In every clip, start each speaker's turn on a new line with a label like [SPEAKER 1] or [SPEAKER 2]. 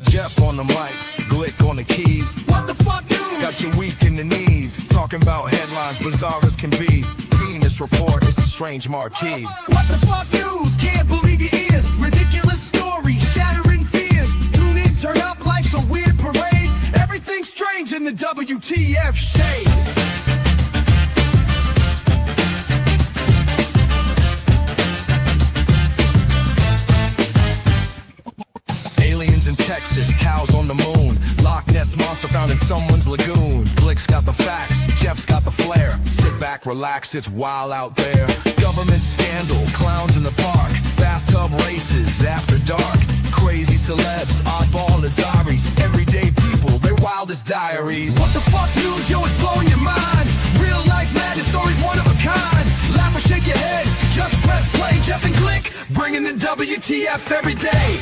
[SPEAKER 1] Jeff on the mic, Glick on the keys. What the fuck, you? Got you weak in the knees. Talking about headlines, bizarre as can be. Penis report, it's a strange marquee. What the fuck news? Can't believe your ears. Ridiculous stories, shattering fears. Tune in, turn up, life's a weird parade. Everything's strange in the WTF shade. In Texas, cows on the moon. Loch Ness monster found in someone's lagoon. Glick's got the facts, Jeff's got the flair. Sit back, relax, it's wild out there. Government scandal, clowns in the park. Bathtub races, after dark. Crazy celebs, oddball Azaris. Everyday people, their wildest diaries. What the fuck news, yo, it's blowing your mind. Real life madness, stories one of a kind. Laugh or shake your head, just press play. Jeff and Glick, bringing the WTF every day.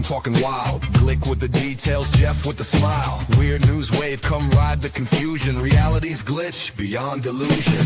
[SPEAKER 1] Talking wild, Glick with the details, Jeff with the smile. Weird news wave, come ride the confusion. Reality's glitch, beyond delusion.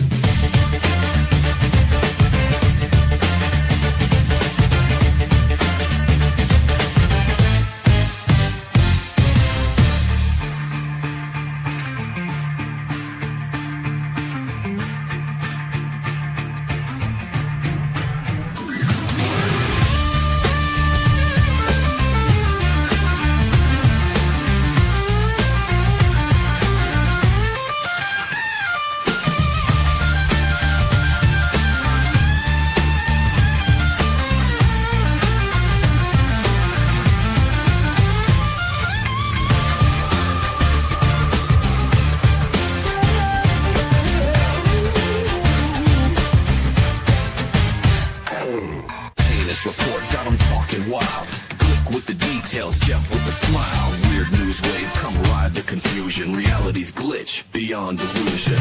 [SPEAKER 1] Report got them talking wild. Glick with the details, Jeff with the smile. Weird news wave, come ride the confusion. Reality's glitch, beyond delusion.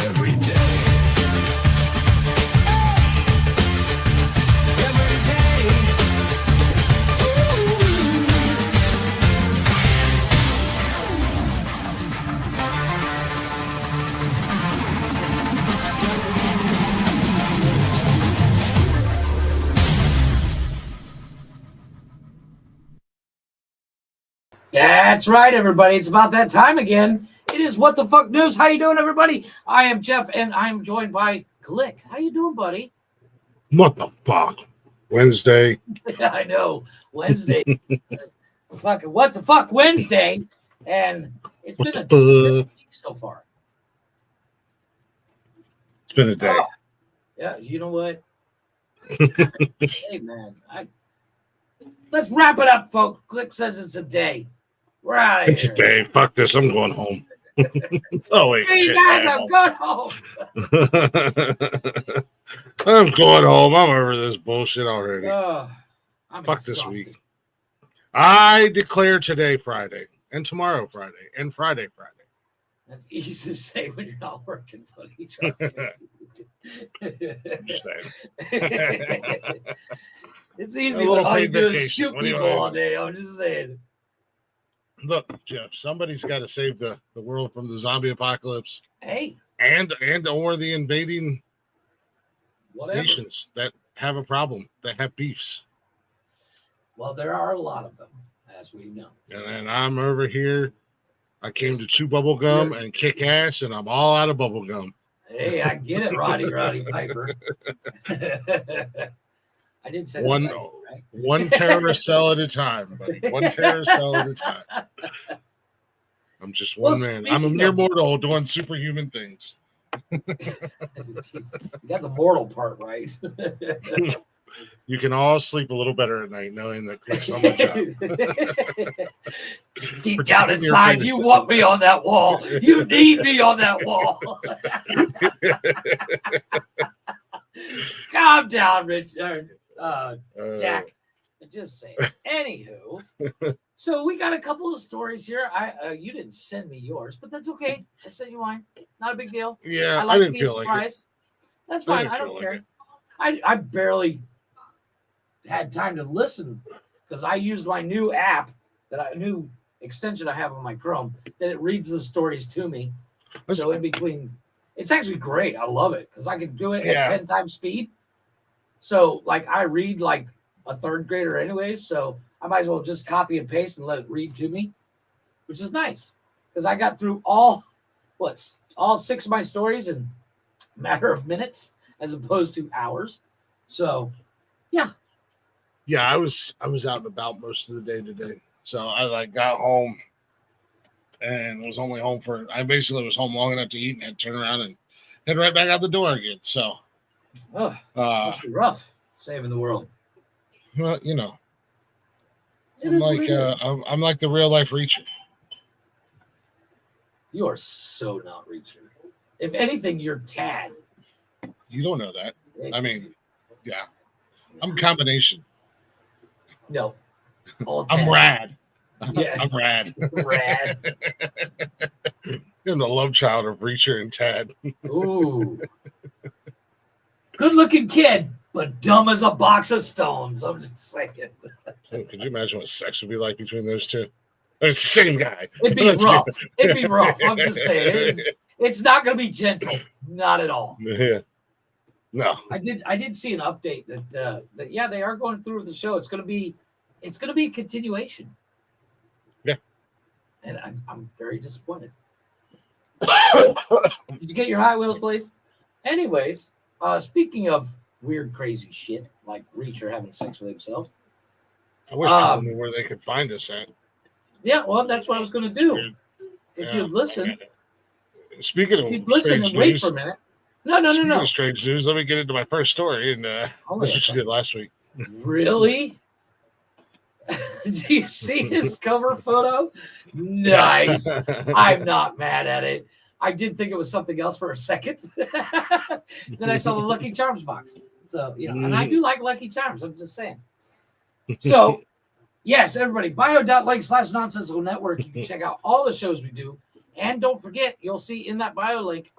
[SPEAKER 1] Every day.
[SPEAKER 2] That's right, everybody. It's about that time again. It is What the Fuck News. How you doing, everybody? I am Jeff, and I'm joined by Glick. How you doing, buddy?
[SPEAKER 3] What the fuck? Wednesday.
[SPEAKER 2] I know. Wednesday. Fucking What the Fuck Wednesday. And it's been a week so far.
[SPEAKER 3] It's been a day.
[SPEAKER 2] Oh, yeah, you know what? Hey, man. Let's wrap it up, folks. Glick says it's a day. We're out of here.
[SPEAKER 3] It's a day. Fuck this. I'm going home. Oh, wait.
[SPEAKER 2] Hey, guys, I'm going home.
[SPEAKER 3] I'm going home. I'm over this bullshit already.
[SPEAKER 2] I'm
[SPEAKER 3] Fuck
[SPEAKER 2] exhausted.
[SPEAKER 3] this week. I declare today Friday, and tomorrow Friday, and Friday.
[SPEAKER 2] That's easy to say when you're not working, buddy. Trust me. It's easy when all you do is shoot people all day. I'm just saying.
[SPEAKER 3] Look, Jeff, somebody's got to save the world from the zombie apocalypse.
[SPEAKER 2] Hey,
[SPEAKER 3] and or the invading
[SPEAKER 2] Whatever.
[SPEAKER 3] nations that have a problem, that have beefs.
[SPEAKER 2] Well, there are a lot of them, as we know.
[SPEAKER 3] And I'm over here. I came to chew bubble gum and kick ass, and I'm all out of bubble gum.
[SPEAKER 2] Hey, I get it, Roddy Piper. I did say
[SPEAKER 3] One,
[SPEAKER 2] that right?
[SPEAKER 3] one terrorist cell at a time, buddy. One terrorist cell at a time. I'm just one man. I'm a mere mortal doing superhuman things.
[SPEAKER 2] You got the mortal part right.
[SPEAKER 3] You can all sleep a little better at night knowing that Glick's on my job.
[SPEAKER 2] Deep down inside, you want me on that wall. You need me on that wall. Calm down, Richard. Jack. Just saying. Anywho, so we got a couple of stories here. You didn't send me yours, but that's okay. I sent you mine. Not a big deal.
[SPEAKER 3] Yeah,
[SPEAKER 2] I like
[SPEAKER 3] didn't
[SPEAKER 2] to be
[SPEAKER 3] feel
[SPEAKER 2] surprised.
[SPEAKER 3] Like it.
[SPEAKER 2] That's fine. I don't care. I barely had time to listen because I used my new app, new extension I have on my Chrome, that it reads the stories to me. So in between, it's actually great. I love it because I can do it at 10 times speed. So like I read like a third grader anyways, so I might as well just copy and paste and let it read to me, which is nice because I got through all 6 of my stories in a matter of minutes as opposed to hours. So yeah,
[SPEAKER 3] I was out and about most of the day today, so I got home and was only home I basically was home long enough to eat and had to turn around and head right back out the door again. So
[SPEAKER 2] must be rough saving the world.
[SPEAKER 3] Well, I'm like the real life Reacher.
[SPEAKER 2] You are so not Reacher. If anything, you're Tad.
[SPEAKER 3] You don't know that. I mean, yeah, I'm a combination.
[SPEAKER 2] No,
[SPEAKER 3] I'm rad.
[SPEAKER 2] Yeah,
[SPEAKER 3] I'm rad.
[SPEAKER 2] Rad.
[SPEAKER 3] I'm the love child of Reacher and Tad.
[SPEAKER 2] Ooh, good-looking kid, but dumb as a box of stones. I'm just saying.
[SPEAKER 3] Could you imagine what sex would be like between those two? It's the same guy.
[SPEAKER 2] It'd be rough. It'd be rough. I'm just saying. It's not going to be gentle. Not at all.
[SPEAKER 3] Yeah. No.
[SPEAKER 2] I did see an update that they are going through the show. It's going to be a continuation.
[SPEAKER 3] Yeah.
[SPEAKER 2] And I'm very disappointed. Did you get your High Wheels, please? Anyways, speaking of weird, crazy shit like Reacher having sex with himself.
[SPEAKER 3] I wish people knew where they could find us at.
[SPEAKER 2] Yeah, well, that's what I was going to do. If you'd listen.
[SPEAKER 3] Speaking of
[SPEAKER 2] you'd listen and wait for a minute. No.
[SPEAKER 3] Strange news. Let me get into my first story, and that's what you did last week.
[SPEAKER 2] Really? Do you see his cover photo? Nice. I'm not mad at it. I did think it was something else for a second. Then I saw the Lucky Charms box. So, and I do like Lucky Charms. I'm just saying. So, yes, everybody, bio.link/nonsensical network. You can check out all the shows we do. And don't forget, you'll see in that bio link,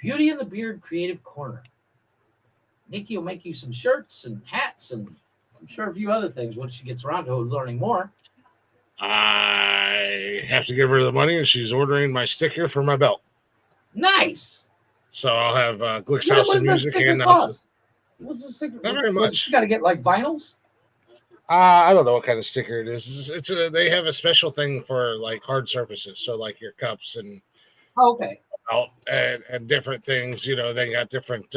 [SPEAKER 2] Beauty and the Beard Creative Corner. Nikki will make you some shirts and hats and I'm sure a few other things once she gets around to learning more.
[SPEAKER 3] I have to give her the money, and she's ordering my sticker for my belt.
[SPEAKER 2] Nice.
[SPEAKER 3] So I'll have Glick's House of Music and
[SPEAKER 2] cost? What's the sticker?
[SPEAKER 3] Not very much.
[SPEAKER 2] You got to get like vinyls.
[SPEAKER 3] I don't know what kind of sticker it is. They have a special thing for like hard surfaces, so like your cups and and different things. They got different.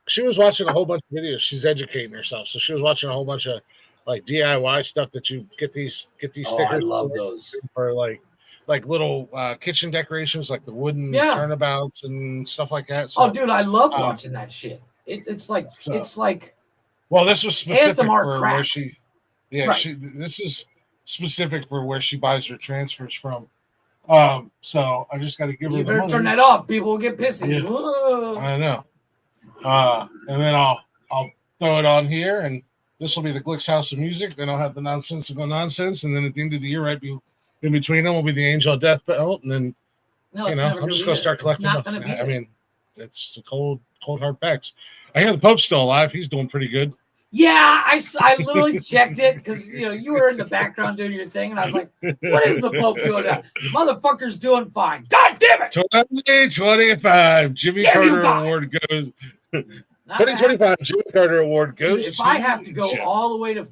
[SPEAKER 3] She was watching a whole bunch of videos. She's educating herself, so she was watching a whole bunch of like DIY stuff that you get these stickers.
[SPEAKER 2] I love those
[SPEAKER 3] for like little kitchen decorations, like the wooden turnabouts and stuff like that. So,
[SPEAKER 2] dude, I love watching that shit. It's like.
[SPEAKER 3] Well, this was specific
[SPEAKER 2] ASMR
[SPEAKER 3] for
[SPEAKER 2] crap.
[SPEAKER 3] where she. Yeah, right. This is specific for where she buys her transfers from. So I just got to give her the money.
[SPEAKER 2] Turn that off. People will get pissy.
[SPEAKER 3] Yeah. I know. And then I'll throw it on here, and this will be the Glick's House of Music. Then I'll have the nonsensical nonsense, and then at the end of the year, right in between them, will be the Angel of Death belt, and then I'm just gonna start collecting them. I mean, it's the cold hard facts. I hear the Pope's still alive. He's doing pretty good.
[SPEAKER 2] Yeah, I literally checked it because you were in the background doing your thing, and I was like, "What is the Pope doing now? Motherfucker's doing fine. God damn it!
[SPEAKER 3] 2025 Jimmy
[SPEAKER 2] Damn you,
[SPEAKER 3] Carter
[SPEAKER 2] God.
[SPEAKER 3] Award goes.
[SPEAKER 2] Not bad.
[SPEAKER 3] 2025 Jimmy Carter Award
[SPEAKER 2] Dude,
[SPEAKER 3] goes.
[SPEAKER 2] if I have to go
[SPEAKER 3] Jeff.
[SPEAKER 2] all the way to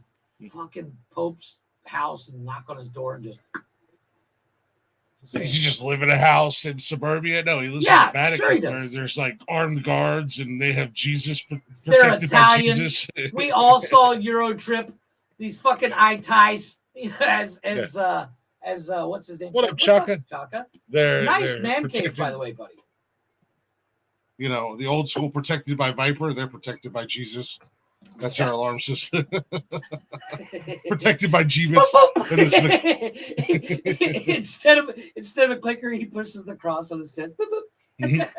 [SPEAKER 2] fucking Pope's house and knock on his door and just
[SPEAKER 3] Does he just live in a house in suburbia? No, he lives
[SPEAKER 2] Yeah,
[SPEAKER 3] in the Vatican
[SPEAKER 2] sure he
[SPEAKER 3] where
[SPEAKER 2] does.
[SPEAKER 3] there's like armed guards and they have Jesus
[SPEAKER 2] They're
[SPEAKER 3] protected by
[SPEAKER 2] Italian.
[SPEAKER 3] Jesus.
[SPEAKER 2] We all saw Euro Trip. These fucking eye ties, as what's his name?
[SPEAKER 3] What up,
[SPEAKER 2] What's
[SPEAKER 3] Chaka?
[SPEAKER 2] Chaka.
[SPEAKER 3] They're
[SPEAKER 2] Nice man
[SPEAKER 3] protected,
[SPEAKER 2] cave, by the way, buddy.
[SPEAKER 3] You know, the old school protected by Viper, they're protected by Jesus. That's our alarm system. Protected by Jeebus.
[SPEAKER 2] instead of a clicker, he pushes the cross on his chest. Boop, boop.
[SPEAKER 3] Mhm.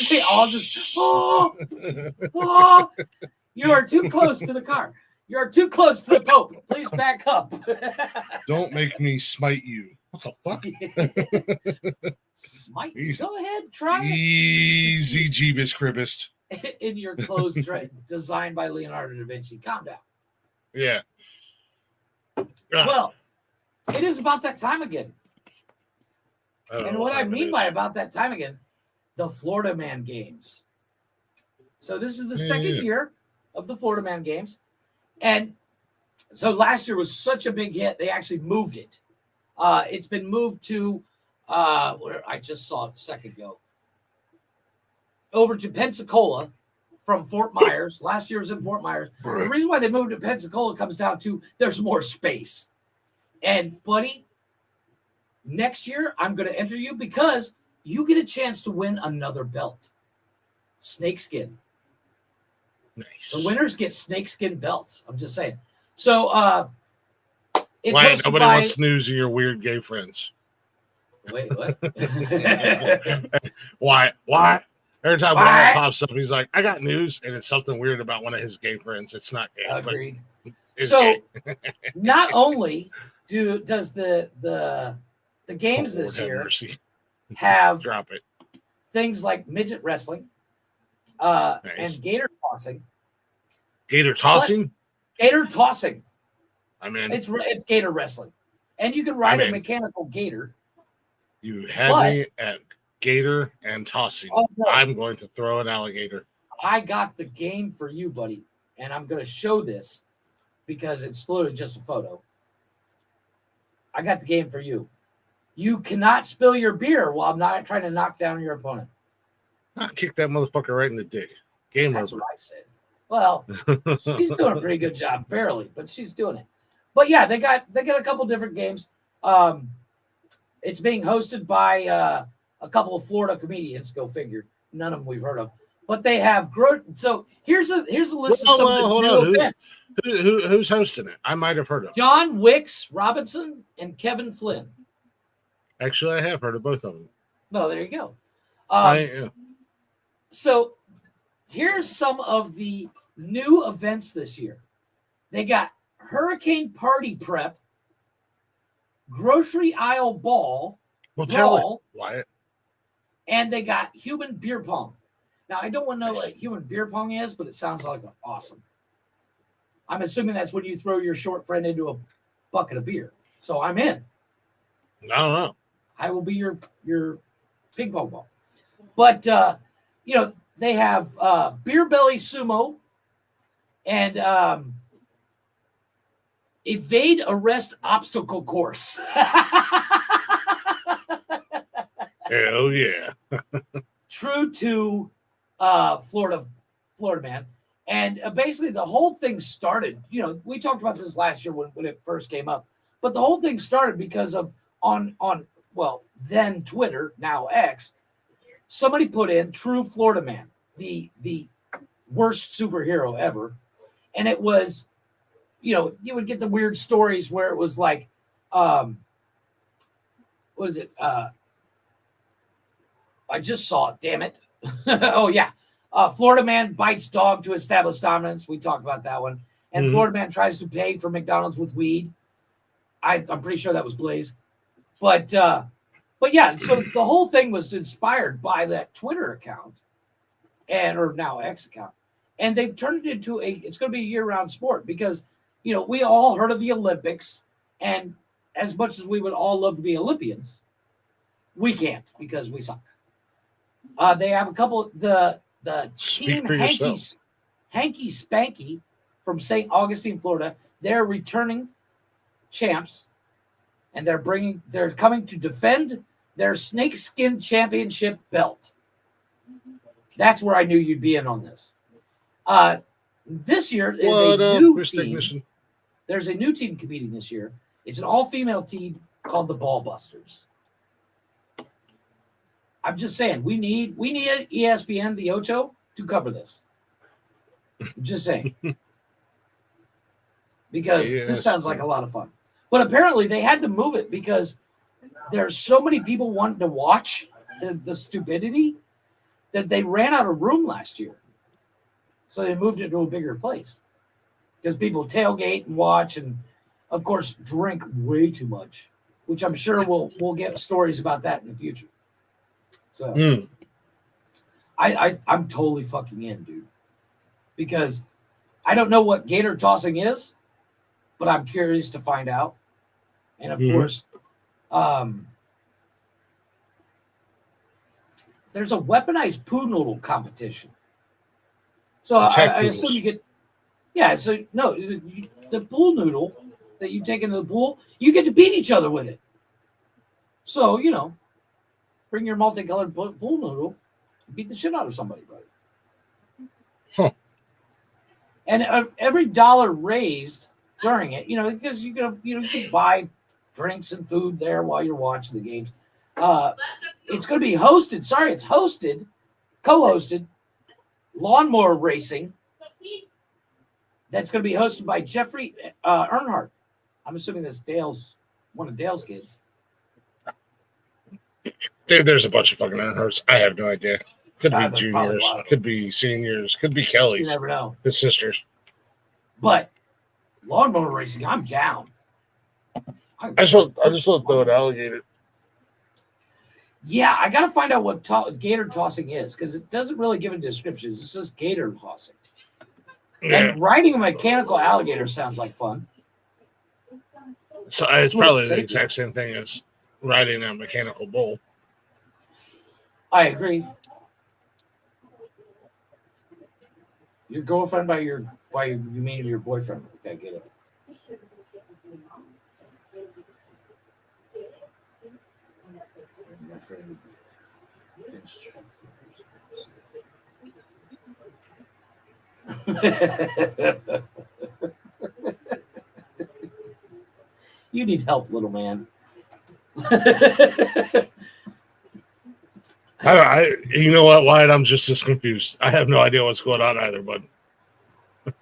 [SPEAKER 2] They all just You are too close to the car. You are too close to the Pope. Please back up.
[SPEAKER 3] Don't make me smite you. What the fuck?
[SPEAKER 2] Smite. Go ahead, try it.
[SPEAKER 3] Easy, Jeebus Cribbist.
[SPEAKER 2] In your clothes designed by Leonardo da Vinci. Calm down.
[SPEAKER 3] Yeah.
[SPEAKER 2] Well, it is about that time again. And what I mean by about that time again, the Florida Man Games. So this is the second year of the Florida Man Games. And so last year was such a big hit, they actually moved it. It's been moved to where I just saw it a second ago. Over to Pensacola from Fort Myers. Last year was in Fort Myers. The reason why they moved to Pensacola comes down to there's more space. And buddy, next year I'm going to enter you because you get a chance to win another belt. Snakeskin.
[SPEAKER 3] Nice.
[SPEAKER 2] The winners get snakeskin belts. I'm just saying. So it's
[SPEAKER 3] Why
[SPEAKER 2] hosted
[SPEAKER 3] nobody
[SPEAKER 2] by...
[SPEAKER 3] wants news of your weird gay friends?
[SPEAKER 2] Wait, what?
[SPEAKER 3] Why? Every time
[SPEAKER 2] Why?
[SPEAKER 3] Wyatt pops up, he's like, I got news, and it's something weird about one of his gay friends. It's not gay.
[SPEAKER 2] Agreed.
[SPEAKER 3] It's
[SPEAKER 2] So
[SPEAKER 3] gay.
[SPEAKER 2] not only does the games
[SPEAKER 3] Lord
[SPEAKER 2] this
[SPEAKER 3] have
[SPEAKER 2] year
[SPEAKER 3] mercy.
[SPEAKER 2] have
[SPEAKER 3] Drop it.
[SPEAKER 2] things like midget wrestling
[SPEAKER 3] Nice.
[SPEAKER 2] and gator tossing.
[SPEAKER 3] Gator tossing?
[SPEAKER 2] Gator tossing.
[SPEAKER 3] I mean,
[SPEAKER 2] It's gator wrestling. And you can ride a mechanical gator.
[SPEAKER 3] You had me at gator and tossing.
[SPEAKER 2] Oh, no.
[SPEAKER 3] I'm going to throw an alligator.
[SPEAKER 2] I got the game for you, buddy. And I'm going to show this because it's literally just a photo. I got the game for you. You cannot spill your beer while not trying to knock down your opponent.
[SPEAKER 3] I'll kick that motherfucker right in the dick. Game
[SPEAKER 2] That's
[SPEAKER 3] over.
[SPEAKER 2] what I said. Well, she's doing a pretty good job, barely, but she's doing it. But yeah, they got a couple different games. It's being hosted by a couple of Florida comedians. Go figure. None of them we've heard of, but they have growth. So here's a list of some of the new events.
[SPEAKER 3] Who's hosting it? I might have heard of.
[SPEAKER 2] John Wicks Robinson and Kevin Flynn.
[SPEAKER 3] Actually, I have heard of both of them.
[SPEAKER 2] No, there you go.
[SPEAKER 3] Yeah.
[SPEAKER 2] So here's some of the new events this year. They got Hurricane Party Prep, Grocery Aisle Ball,
[SPEAKER 3] Well, tell it,
[SPEAKER 2] Brawl,
[SPEAKER 3] Wyatt.
[SPEAKER 2] and they got Human Beer Pong. Now, I don't want to know what Human Beer Pong is, but it sounds like awesome. I'm assuming that's when you throw your short friend into a bucket of beer. So I'm in.
[SPEAKER 3] I don't know.
[SPEAKER 2] I will be your ping pong ball. But, they have Beer Belly Sumo and Evade Arrest Obstacle Course.
[SPEAKER 3] Hell yeah.
[SPEAKER 2] True to Florida Man. And basically the whole thing started, we talked about this last year when it first came up, but the whole thing started because of then Twitter, now X, somebody put in True Florida Man, the worst superhero ever. And it was, you would get the weird stories where it was like, what is it? I just saw it, damn it. Oh, yeah. Florida Man bites dog to establish dominance. We talked about that one. And Florida Man tries to pay for McDonald's with weed. I'm pretty sure that was Blaze. But yeah, so the whole thing was inspired by that Twitter account. or now X account, and they've turned it into it's going to be a year-round sport because we all heard of the Olympics, and as much as we would all love to be Olympians, we can't because we suck. They have a couple the team Hanky Spanky from St. Augustine, Florida. They're returning champs, and they're coming to defend their snakeskin championship belt. That's where I knew you'd be in on this. This year is a new team. There's a new team competing this year. It's an all-female team called the Ball Busters. I'm just saying, we need ESPN, the Ocho, to cover this. I'm just saying. Because this sounds like a lot of fun. But apparently they had to move it because there's so many people wanting to watch the stupidity that they ran out of room last year. So they moved it to a bigger place. Because people tailgate and watch and, of course, drink way too much, which I'm sure we'll get stories about that in the future. So I'm totally fucking in, dude. Because I don't know what gator tossing is, but I'm curious to find out. And of course, there's a weaponized poo noodle competition. So I assume you get, the pool noodle that you take into the pool, you get to beat each other with it. So, bring your multicolored pool noodle, beat the shit out of somebody, buddy.
[SPEAKER 3] Huh.
[SPEAKER 2] And every dollar raised during it, because you can buy drinks and food there while you're watching the games. It's going to be hosted. Sorry, it's hosted, co-hosted, lawnmower racing. That's going to be hosted by Jeffrey Earnhardt. I'm assuming that's one of Dale's kids.
[SPEAKER 3] Dude, there's a bunch of fucking Earnhardts. I have no idea. Could be juniors, could be seniors, could be Kelly's.
[SPEAKER 2] You never know.
[SPEAKER 3] His sisters.
[SPEAKER 2] But lawnmower racing, I'm down.
[SPEAKER 3] I just love throwing alligator.
[SPEAKER 2] Yeah, I got to find out what gator tossing is because it doesn't really give a description. It says gator tossing. Yeah. And riding a mechanical alligator sounds like fun.
[SPEAKER 3] So it's probably the exact same thing as riding a mechanical bull.
[SPEAKER 2] I agree. Your girlfriend you mean your boyfriend? Okay, get it. You need help, little man.
[SPEAKER 3] You know what, Wyatt? I'm just as confused. I have no idea what's going on either, bud.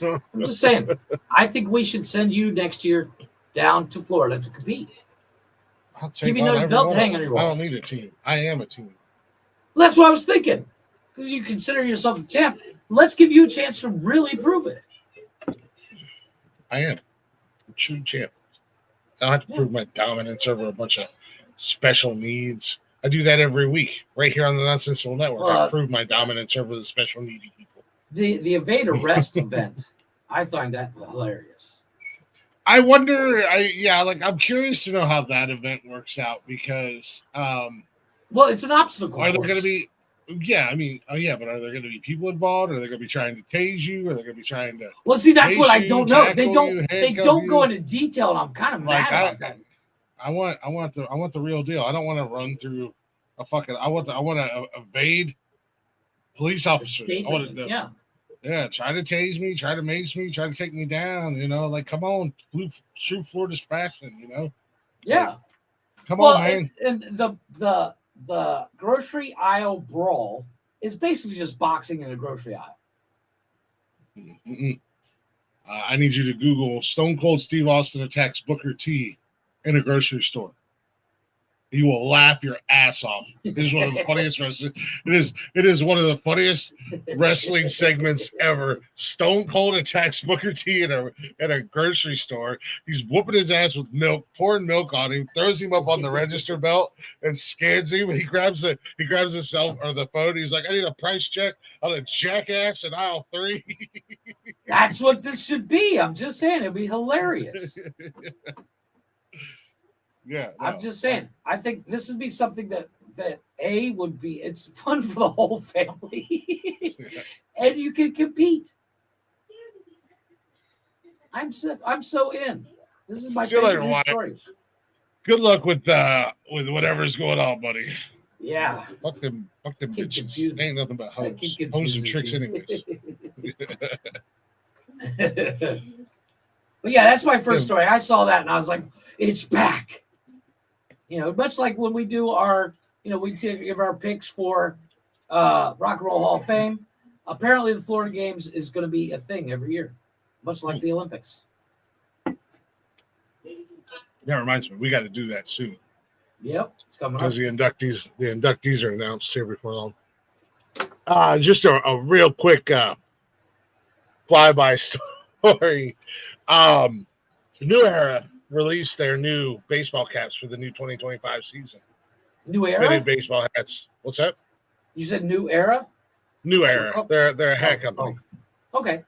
[SPEAKER 2] I'm just saying. I think we should send you next year down to Florida to compete.
[SPEAKER 3] I'll take
[SPEAKER 2] give you another belt to hang on your wall.
[SPEAKER 3] I don't need a team. I am a team.
[SPEAKER 2] Well, that's what I was thinking. Because you consider yourself a champ. Let's give you a chance to really prove it.
[SPEAKER 3] I am a true champ. I don't have to prove my dominance over a bunch of special needs. I do that every week right here on the Nonsensical Network. I prove my dominance over the special needy people.
[SPEAKER 2] The evade arrest event, I find that hilarious.
[SPEAKER 3] I wonder. I'm curious to know how that event works out because.
[SPEAKER 2] Well, it's an obstacle.
[SPEAKER 3] Are there going to be? Yeah, I mean, but are there going to be people involved? Are they going to be trying to tase you? Are they going to be trying to?
[SPEAKER 2] Well, see, that's what I don't know. They don't go into detail, and I'm kind of mad about that.
[SPEAKER 3] I want the real deal. I don't want to run through a fucking. I want to evade police officers. I want to, try to tase me, try to mace me, try to take me down. Come on, true Florida's fashion.
[SPEAKER 2] Yeah.
[SPEAKER 3] Come on, man.
[SPEAKER 2] And the grocery aisle brawl is basically just boxing in a grocery aisle.
[SPEAKER 3] I need you to Google Stone Cold Steve Austin attacks Booker T in a grocery store. You will laugh your ass off. It is one of the funniest wrestling. It is one of the funniest wrestling segments ever. Stone Cold attacks Booker T at a grocery store. He's whooping his ass with milk, pouring milk on him, throws him up on the register belt, and scans him. He grabs himself or the phone. He's like, "I need a price check on a jackass in aisle 3."
[SPEAKER 2] That's what this should be. I'm just saying, it'd be hilarious.
[SPEAKER 3] Yeah, no.
[SPEAKER 2] I'm just saying. I think this would be something that would be. It's fun for the whole family, and you can compete. I'm so in. This is my favorite news story.
[SPEAKER 3] Good luck with whatever's going on, buddy.
[SPEAKER 2] Yeah.
[SPEAKER 3] Fuck them bitches. Ain't nothing but hoes and tricks, anyways.
[SPEAKER 2] But yeah, that's my first story. I saw that and I was like, it's back. Much like when we do our, we give our picks for Rock and Roll Hall of Fame. Apparently, the Florida Games is going to be a thing every year, much like the Olympics.
[SPEAKER 3] That reminds me, we got to do that soon.
[SPEAKER 2] Yep, it's coming up.
[SPEAKER 3] Because the inductees are announced here before long. Just a real quick flyby story. New Era released their new baseball caps for the new 2025 season.
[SPEAKER 2] New Era?
[SPEAKER 3] Fitted baseball hats. What's that?
[SPEAKER 2] You said New Era?
[SPEAKER 3] New Era. Oh. They're a hat company.
[SPEAKER 2] Oh. Okay.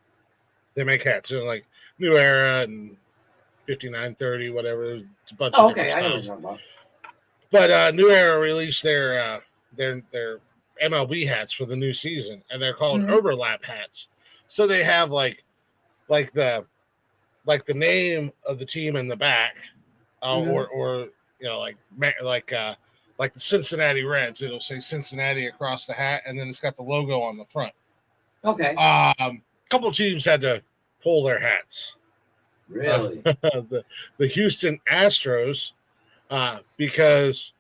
[SPEAKER 3] They make hats. They're like New Era and 5930, whatever. It's a bunch
[SPEAKER 2] of
[SPEAKER 3] okay,
[SPEAKER 2] I know what you're talking about.
[SPEAKER 3] But New Era released their MLB hats for the new season, and they're called overlap hats. So they have like the name of the team in the back, or like the Cincinnati Reds. It'll say Cincinnati across the hat, and then it's got the logo on the front.
[SPEAKER 2] Okay.
[SPEAKER 3] A couple teams had to pull their hats.
[SPEAKER 2] Really?
[SPEAKER 3] The Houston Astros, because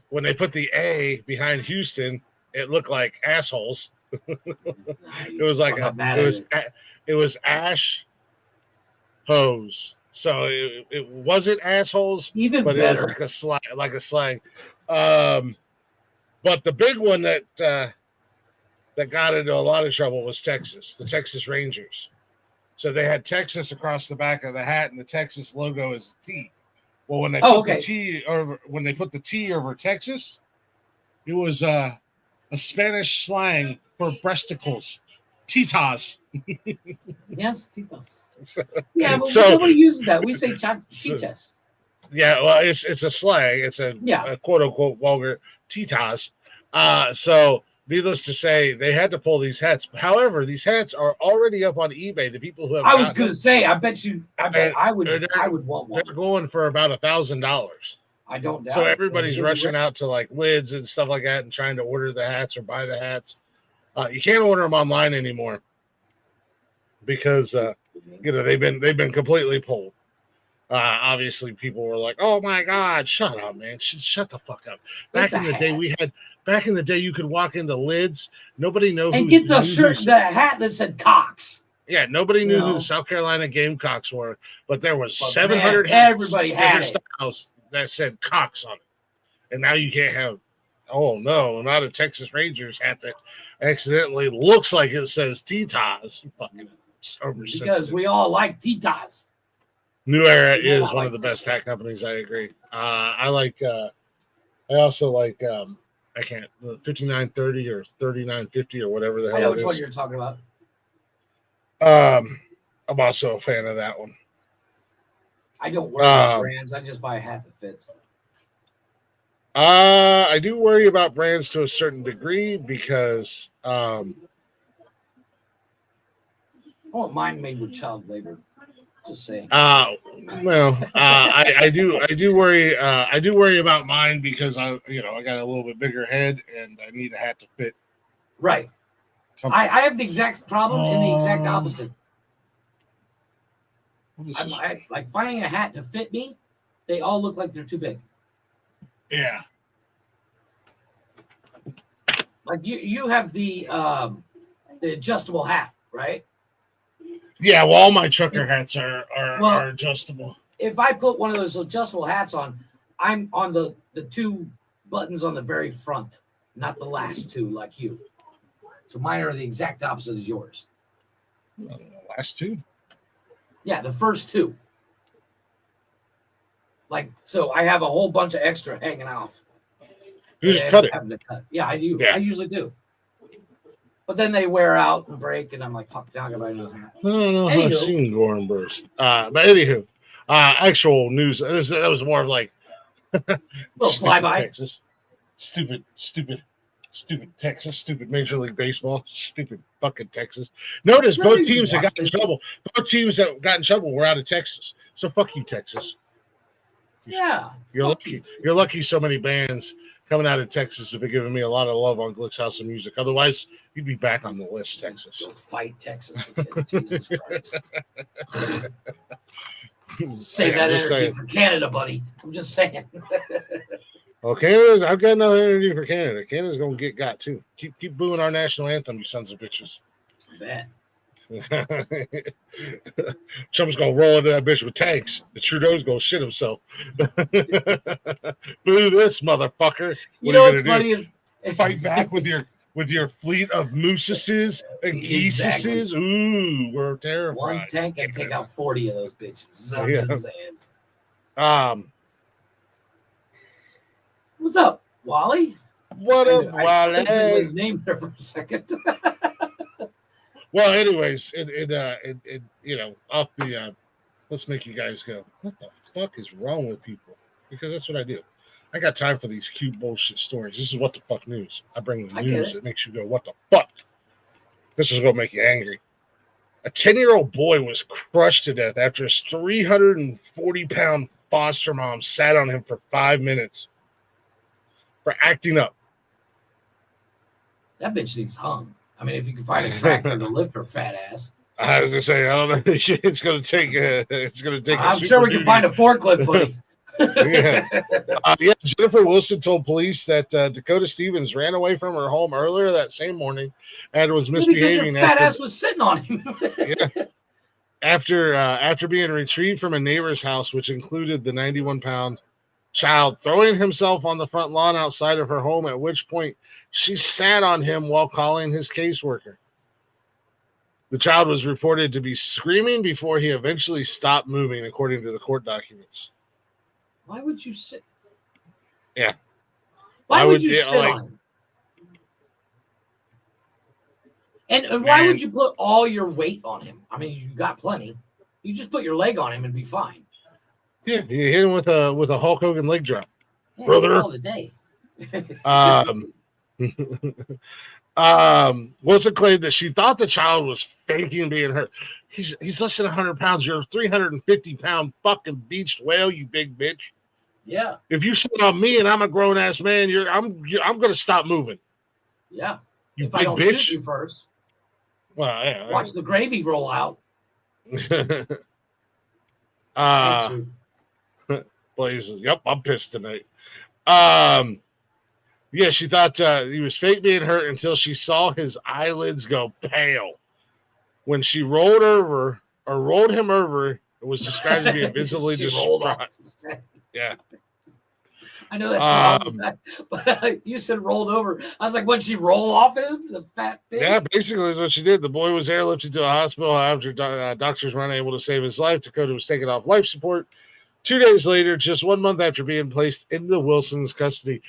[SPEAKER 3] when they put the A behind Houston, it looked like assholes. It was like it was ash hose, so it wasn't assholes,
[SPEAKER 2] even
[SPEAKER 3] but
[SPEAKER 2] better.
[SPEAKER 3] It was like a slang. But the big one that got into a lot of trouble was Texas, the Texas Rangers. So they had Texas across the back of the hat, and the Texas logo is a T. Well, when they put the T over Texas, it was a Spanish slang for breasticles, titas.
[SPEAKER 2] Yes, titas. Yeah, but nobody uses that. We say chichas.
[SPEAKER 3] Yeah, well, it's a slang. It's a quote unquote vulgar titas. So needless to say, they had to pull these hats. However, these hats are already up on eBay. The people who have
[SPEAKER 2] I was going to say, I bet I would want one.
[SPEAKER 3] They're going for about $1,000.
[SPEAKER 2] I don't doubt.
[SPEAKER 3] So everybody's rushing out to like lids and stuff like that and trying to order the hats or buy the hats. You can't order them online anymore because they've been completely pulled. Obviously, people were like, "Oh my God, shut up, man! Shut the fuck up." Back in the day, you could walk into lids. Nobody knew
[SPEAKER 2] and get the shirt, the hat that said Cox.
[SPEAKER 3] Yeah, nobody knew who the South Carolina Gamecocks were, but there was 700 hats.
[SPEAKER 2] Everybody had
[SPEAKER 3] styles that said Cox on it, and now you can't have. Oh no, not a Texas Rangers hat that accidentally looks like it says Titas. Fucking oversensitive.
[SPEAKER 2] Because we all like Titas.
[SPEAKER 3] New Era is one of the best hat companies. I agree. I also like the 5930 or 3950 or whatever the hell.
[SPEAKER 2] I know
[SPEAKER 3] which
[SPEAKER 2] one you're talking about.
[SPEAKER 3] I'm also a fan of that one.
[SPEAKER 2] I don't worry about brands. I just buy a hat that fits.
[SPEAKER 3] I do worry about brands to a certain degree because
[SPEAKER 2] I want mine made with child labor. Just saying.
[SPEAKER 3] I do worry about mine because I got a little bit bigger head and I need a hat to fit.
[SPEAKER 2] Right. I have the exact problem and the exact opposite. I like finding a hat to fit me. They all look like they're too big.
[SPEAKER 3] Yeah.
[SPEAKER 2] Like you have the adjustable hat, right?
[SPEAKER 3] Yeah, well, all my trucker hats are adjustable.
[SPEAKER 2] If I put one of those adjustable hats on, I'm on the 2 buttons on the very front, not the last 2 like you. So mine are the exact opposite as yours.
[SPEAKER 3] Last 2.
[SPEAKER 2] Yeah, the first 2. Like, so I have a whole bunch of extra hanging off.
[SPEAKER 3] You just cut it.
[SPEAKER 2] Having to cut. Yeah, I do.
[SPEAKER 3] Yeah.
[SPEAKER 2] I usually do. But then they wear out and break, and I'm like, fuck, now I gotta buy another hat.
[SPEAKER 3] I don't know if
[SPEAKER 2] Anywho.
[SPEAKER 3] I've seen Goran burst. But anywho, actual news. That was more of like
[SPEAKER 2] Little
[SPEAKER 3] stupid
[SPEAKER 2] flyby.
[SPEAKER 3] Texas. Stupid Texas. Stupid Major League Baseball. Stupid fucking Texas. Notice
[SPEAKER 2] Nobody
[SPEAKER 3] both teams that
[SPEAKER 2] watched
[SPEAKER 3] got in
[SPEAKER 2] baseball.
[SPEAKER 3] trouble. Both teams that got in trouble were out of Texas. So fuck you, Texas.
[SPEAKER 2] Yeah.
[SPEAKER 3] You're lucky. You're lucky. So many bands coming out of Texas have been giving me a lot of love on Glick's House of Music. Otherwise, you'd be back on the list, Texas.
[SPEAKER 2] Go fight Texas. Jesus Christ. Save that energy for Canada, buddy. I'm just saying.
[SPEAKER 3] Okay, I've got no energy for Canada. Canada's gonna get got too. Keep booing our national anthem, you sons of bitches.
[SPEAKER 2] Bet.
[SPEAKER 3] Trump's gonna roll into that bitch with tanks. The Trudeau's gonna shit himself. Boo this motherfucker.
[SPEAKER 2] You know what's funny is
[SPEAKER 3] fight back with your fleet of mooses and geeses.
[SPEAKER 2] Exactly.
[SPEAKER 3] Ooh, we're terrified.
[SPEAKER 2] One tank can take out 40 of those bitches. I'm
[SPEAKER 3] Yeah.
[SPEAKER 2] just saying. What's up, Wally?
[SPEAKER 3] What up,
[SPEAKER 2] I couldn't think of
[SPEAKER 3] Wally?
[SPEAKER 2] his name there for a second.
[SPEAKER 3] Well, anyways, it you know, off the let's make you guys go, what the fuck is wrong with people? Because that's what I do. I got time for these cute bullshit stories. This is what the fuck news. I bring the news that makes you go, what the fuck? This is gonna make you angry. A 10-year-old boy was crushed to death after his 340-pound foster mom sat on him for 5 minutes for acting up.
[SPEAKER 2] That bitch needs hung. I mean, if you can find a tractor to lift her fat ass.
[SPEAKER 3] I was gonna say, I don't know. It's gonna take.
[SPEAKER 2] I'm sure we can find a forklift, buddy.
[SPEAKER 3] Yeah. Jennifer Wilson told police that Dakota Stevens ran away from her home earlier that same morning and was misbehaving.
[SPEAKER 2] Because your fat ass was sitting on him.
[SPEAKER 3] Yeah. After being retrieved from a neighbor's house, which included the 91-pound child throwing himself on the front lawn outside of her home, at which point she sat on him while calling his caseworker. The child was reported to be screaming before he eventually stopped moving, according to the court documents.
[SPEAKER 2] Why would you sit?
[SPEAKER 3] Yeah.
[SPEAKER 2] Why would you sit on him? And why would you put all your weight on him? I mean, you got plenty. You just put your leg on him and be fine.
[SPEAKER 3] Yeah, you hit him with a Hulk Hogan leg drop.
[SPEAKER 2] Yeah,
[SPEAKER 3] Brother.
[SPEAKER 2] all the day.
[SPEAKER 3] Wilson claimed that she thought the child was faking being hurt. He's less than 100 pounds. You're a 350-pound fucking beached whale, you big bitch.
[SPEAKER 2] Yeah.
[SPEAKER 3] If you sit on me and I'm a grown ass man, I'm gonna stop moving.
[SPEAKER 2] Yeah.
[SPEAKER 3] You
[SPEAKER 2] if
[SPEAKER 3] big
[SPEAKER 2] I don't
[SPEAKER 3] bitch.
[SPEAKER 2] shoot you first,
[SPEAKER 3] Well, yeah.
[SPEAKER 2] watch the gravy roll out.
[SPEAKER 3] Blazes. Yep, I'm pissed tonight. Yeah, she thought he was fake being hurt until she saw his eyelids go pale. When she rolled him over, it was described as being visibly distraught. Yeah.
[SPEAKER 2] I know that's wrong, but you said rolled over. I was like, when she roll off him, the fat bitch?
[SPEAKER 3] Yeah, basically is what she did. The boy was airlifted to a hospital after doctors were unable to save his life. Dakota was taken off life support. 2 days later, just 1 month after being placed into Wilson's custody.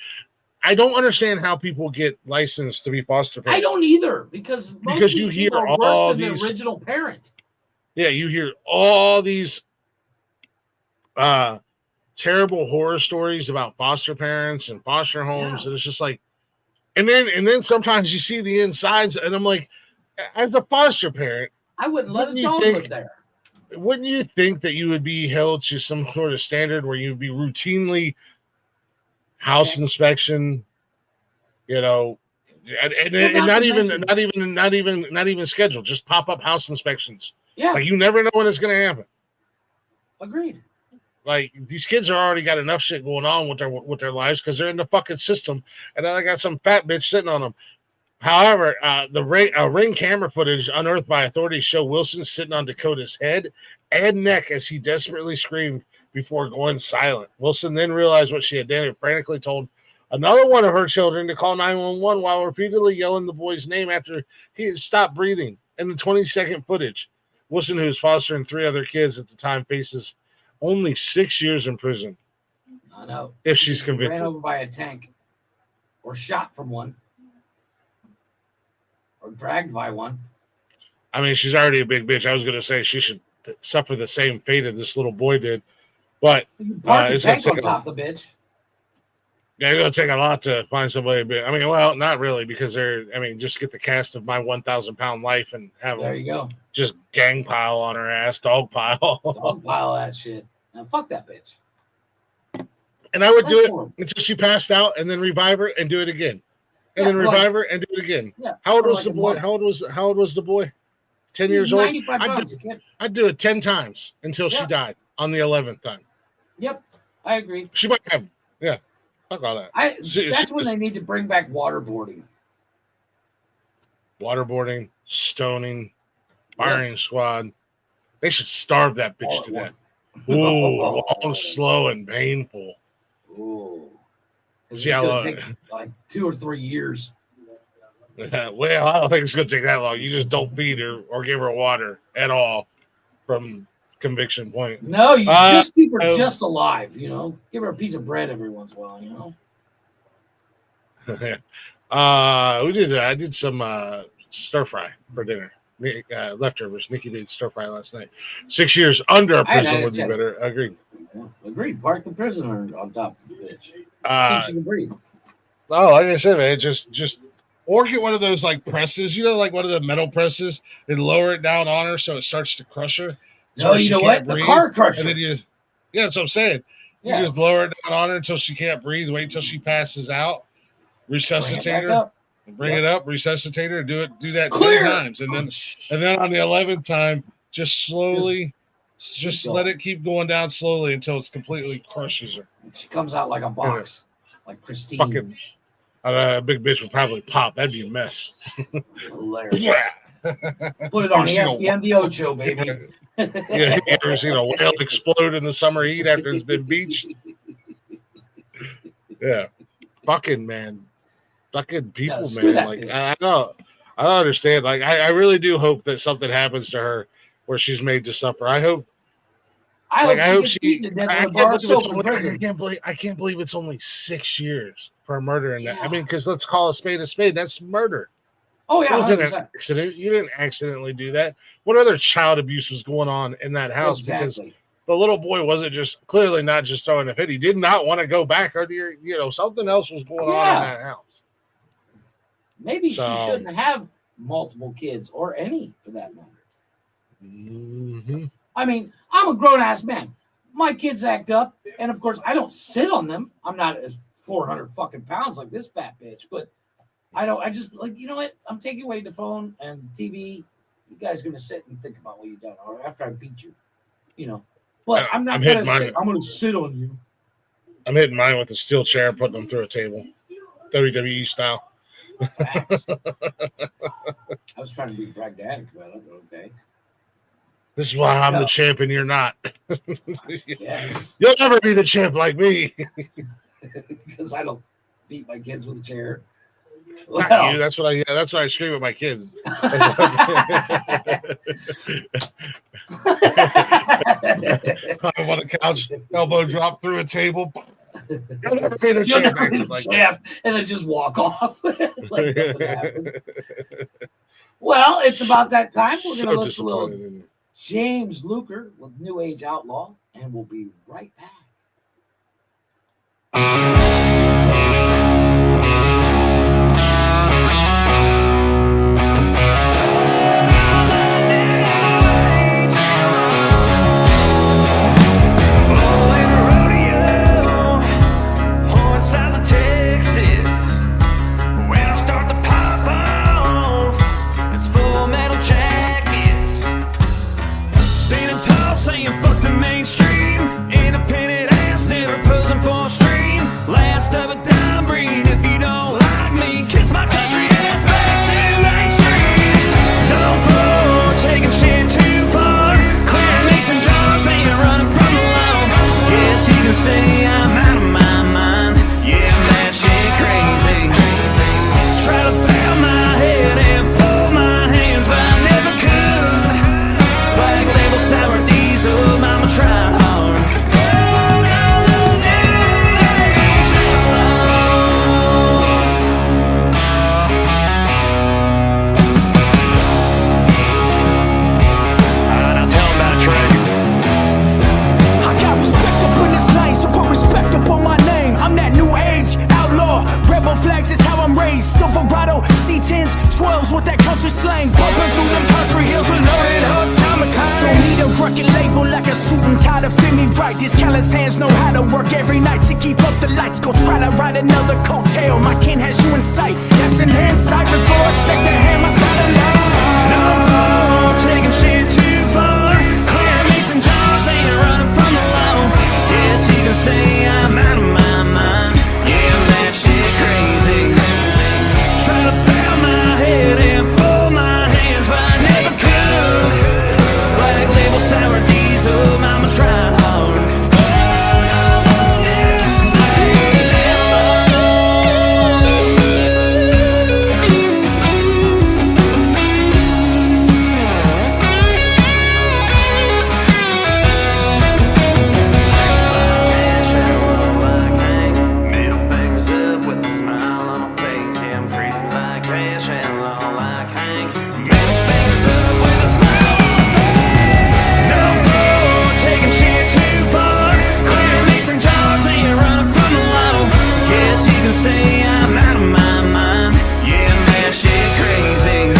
[SPEAKER 3] I don't understand how people get licensed to be foster parents.
[SPEAKER 2] I don't either, because most of these people are worse than the original parent. Yeah,
[SPEAKER 3] you hear all these terrible horror stories about foster parents and foster homes, and it's just like, and then sometimes you see the insides, and I'm like, as a foster parent,
[SPEAKER 2] I wouldn't let a dog live there.
[SPEAKER 3] Wouldn't you think that you would be held to some sort of standard where you'd be routinely house inspection, and not even scheduled, just pop up house inspections.
[SPEAKER 2] Yeah,
[SPEAKER 3] like you never know when it's going to happen.
[SPEAKER 2] Agreed.
[SPEAKER 3] Like these kids are already got enough shit going on with their lives because they're in the fucking system, and then I got some fat bitch sitting on them. However, the ring camera footage unearthed by authorities show Wilson sitting on Dakota's head and neck as he desperately screamed before going silent. Wilson then realized what she had done and frantically told another one of her children to call 911 while repeatedly yelling the boy's name after he had stopped breathing. In the 20-second footage, Wilson, who was fostering 3 other kids at the time, faces only 6 years in prison.
[SPEAKER 2] I know.
[SPEAKER 3] If she's convicted.
[SPEAKER 2] Ran over by a tank or shot from one or dragged by one.
[SPEAKER 3] I mean, she's already a big bitch. I was going to say she should suffer the same fate as this little boy did. But
[SPEAKER 2] it's going to take on top of the bitch.
[SPEAKER 3] Yeah, it's going to take a lot to find somebody. I mean, well, not really, because just get the cast of My 1,000-Pound Life and have
[SPEAKER 2] there you go.
[SPEAKER 3] Just gang pile on her ass, dog pile.
[SPEAKER 2] Dog pile that shit. Now, fuck that bitch.
[SPEAKER 3] And I would do it until she passed out, and then revive her and do it again, and then revive her and do it again.
[SPEAKER 2] Yeah.
[SPEAKER 3] How old was the boy? How old was the boy? 10 years old.
[SPEAKER 2] 95 pounds.
[SPEAKER 3] I'd do it 10 times until she died on the 11th time.
[SPEAKER 2] Yep, I agree.
[SPEAKER 3] She might have. Yeah, fuck all that.
[SPEAKER 2] That's when they need to bring back waterboarding.
[SPEAKER 3] Waterboarding, stoning, firing squad. They should starve that bitch to death. Ooh, long, slow, and painful.
[SPEAKER 2] Ooh.
[SPEAKER 3] See how long?
[SPEAKER 2] Take like 2 or 3 years.
[SPEAKER 3] Well, I don't think it's going to take that long. You just don't feed her or give her water at all from conviction point.
[SPEAKER 2] No, you just keep her just alive, Give her a piece of bread every once in a while,
[SPEAKER 3] I did some stir fry for dinner. Leftovers. Nikki did stir fry last night. 6 years under prison would be better. Agreed.
[SPEAKER 2] Yeah, agreed. Park the prisoner on top of the bitch. See if she can breathe.
[SPEAKER 3] Oh, like I said, man, just or get one of those like presses, like one of the metal presses, and lower it down on her so it starts to crush her.
[SPEAKER 2] No, you know what? The car crusher.
[SPEAKER 3] And then that's what I'm saying. You just lower it down on her until she can't breathe. Wait until she passes out. Resuscitate her. Bring it up. Resuscitate her. Do that 10 times, and then on the 11th time, just slowly, just let it keep going down slowly until it's completely crushes her.
[SPEAKER 2] She comes out like a box, like Christine.
[SPEAKER 3] Fucking big bitch would probably pop. That'd be a mess.
[SPEAKER 2] Hilarious. Put it on ESPN the Ocho, baby.
[SPEAKER 3] Yeah, you ever seen a whale explode in the summer heat after it's been beached? Yeah, fucking people, man. Like I don't understand. Like I really do hope that something happens to her where she's made to suffer. I hope she. I can't believe it's only 6 years for a murder in that. I mean, because let's call a spade a spade. That's murder.
[SPEAKER 2] Oh yeah,
[SPEAKER 3] it wasn't an accident. You didn't accidentally do that. What other child abuse was going on in that house?
[SPEAKER 2] Exactly.
[SPEAKER 3] Because the little boy wasn't clearly not just throwing a fit. He did not want to go back, or something else was going on in that house.
[SPEAKER 2] Maybe she shouldn't have multiple kids, or any for that matter.
[SPEAKER 3] Mm-hmm.
[SPEAKER 2] I mean, I'm a grown-ass man. My kids act up, and of course, I don't sit on them. I'm not as 400 fucking pounds like this fat bitch, but I just like, you know what? I'm taking away the phone and TV. You guys are going to sit and think about what you've done, or after I beat you, But I'm not going to sit. I'm going to sit on you.
[SPEAKER 3] I'm hitting mine with a steel chair and putting them through a table. WWE style.
[SPEAKER 2] Facts. I was trying to be pragmatic about it, but okay.
[SPEAKER 3] This is why I'm the champ and you're not.
[SPEAKER 2] Yes.
[SPEAKER 3] You'll never be the champ like me.
[SPEAKER 2] Because I don't beat my kids with a chair.
[SPEAKER 3] Not you. That's what I scream at my kids. I'm on the couch, elbow drop through a table. You'll never be the
[SPEAKER 2] champ. And then just walk off. Like nothing happened. Well, it's about that time. We're going to listen to a little James Luker with New Age Outlaw, and we'll be right back.
[SPEAKER 4] Saying fuck the mainstream, independent ass, never posing for a stream. Serato, C10s, 12s with that country slang. Bumping through them country hills with loaded up time to climb. Don't need a record label like a suit and tie to fit me right. These callous hands know how to work every night to keep up the lights. Go try to ride another coattail, my kin has you in sight. That's an insight before I shake the hand, my side of line. No for taking shit too far. Clear me some jobs, ain't running from the law. Yes, you can say I'm out of my mind. Yeah, I'm that shit crazy. Try to bow my head and fold my hands, but I never could. Black label, sour diesel, mama tried hard. Say I'm out of my mind. Yeah, I'm that shit crazy.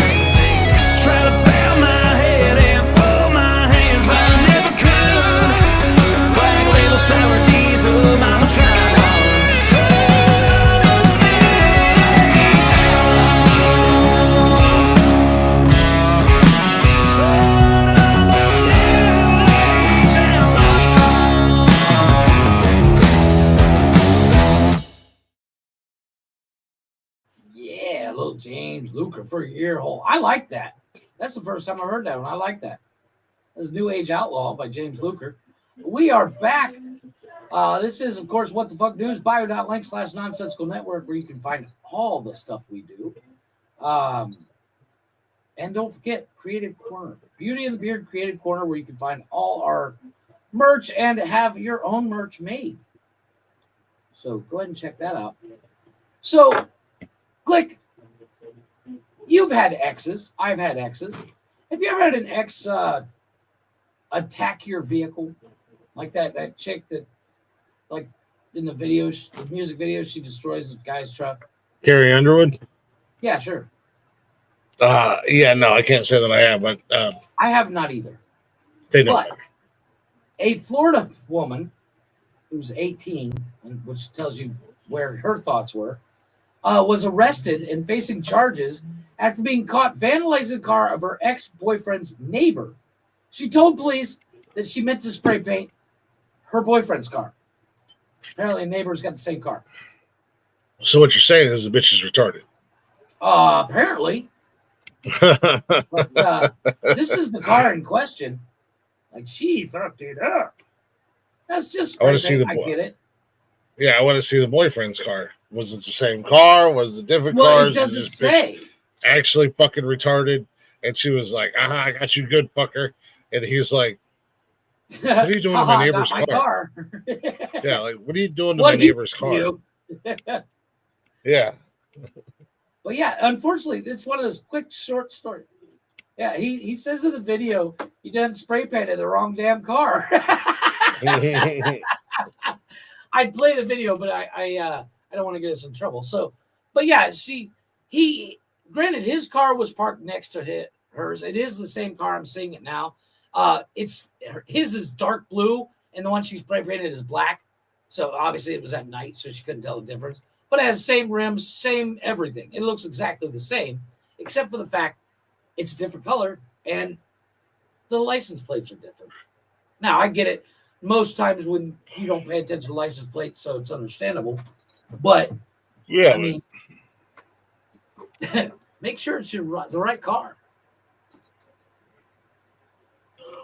[SPEAKER 4] Try to bow my head and fold my hands, but I never could. Black label, sour diesel, mama tried hard.
[SPEAKER 2] Yeah, little James Luker for your ear hole. I like that. That's the first time I heard that one. I like that. That's New Age Outlaw by James Luker. We are back. This is, of course, What the Fuck News, bio.link/nonsensical network, where you can find all the stuff we do. And don't forget, Creative Corner. Beauty and the Beard Creative Corner, where you can find all our merch and have your own merch made. So go ahead and check that out. So, Glick, you've had exes. I've had exes. Have you ever had an ex attack your vehicle? Like that chick that, like, in the videos, the music videos, she destroys the guy's truck.
[SPEAKER 3] Carrie Underwood?
[SPEAKER 2] Yeah, sure.
[SPEAKER 3] Yeah, no, I can't say that I have, but
[SPEAKER 2] I have not either.
[SPEAKER 3] they know.
[SPEAKER 2] But a Florida woman who's 18, which tells you where her thoughts were, was arrested and facing charges after being caught vandalizing the car of her ex-boyfriend's neighbor. She told police that she meant to spray paint her boyfriend's car. Apparently, a neighbor's got the same car.
[SPEAKER 3] So what you're saying is the bitch is retarded.
[SPEAKER 2] Apparently. But this is the car in question. Like, she fucked it up. That's just
[SPEAKER 3] I want to see the
[SPEAKER 2] I get it.
[SPEAKER 3] Yeah, I want to see the boyfriend's car. Was it the same car? Was it different
[SPEAKER 2] Well,
[SPEAKER 3] cars?
[SPEAKER 2] it doesn't say.
[SPEAKER 3] Actually fucking retarded. And she was like, I got you good, fucker. And he was like, what are you doing to my neighbor's car? Yeah, like, what are you doing to my neighbor's car? Yeah.
[SPEAKER 2] But yeah, unfortunately, it's one of those quick, short stories. Yeah, he says in the video he done spray painted the wrong damn car. I'd play the video, but I don't want to get us in trouble. So, but yeah, he granted his car was parked next to hers. It is the same car. I'm seeing it now. His is dark blue, and the one she spray painted is black. So obviously it was at night, so she couldn't tell the difference. But it has same rims, same everything. It looks exactly the same, except for the fact it's a different color and the license plates are different. Now, I get it. Most times when you don't pay attention to license plates, so it's understandable. But,
[SPEAKER 3] yeah,
[SPEAKER 2] I mean, make sure it's the right car.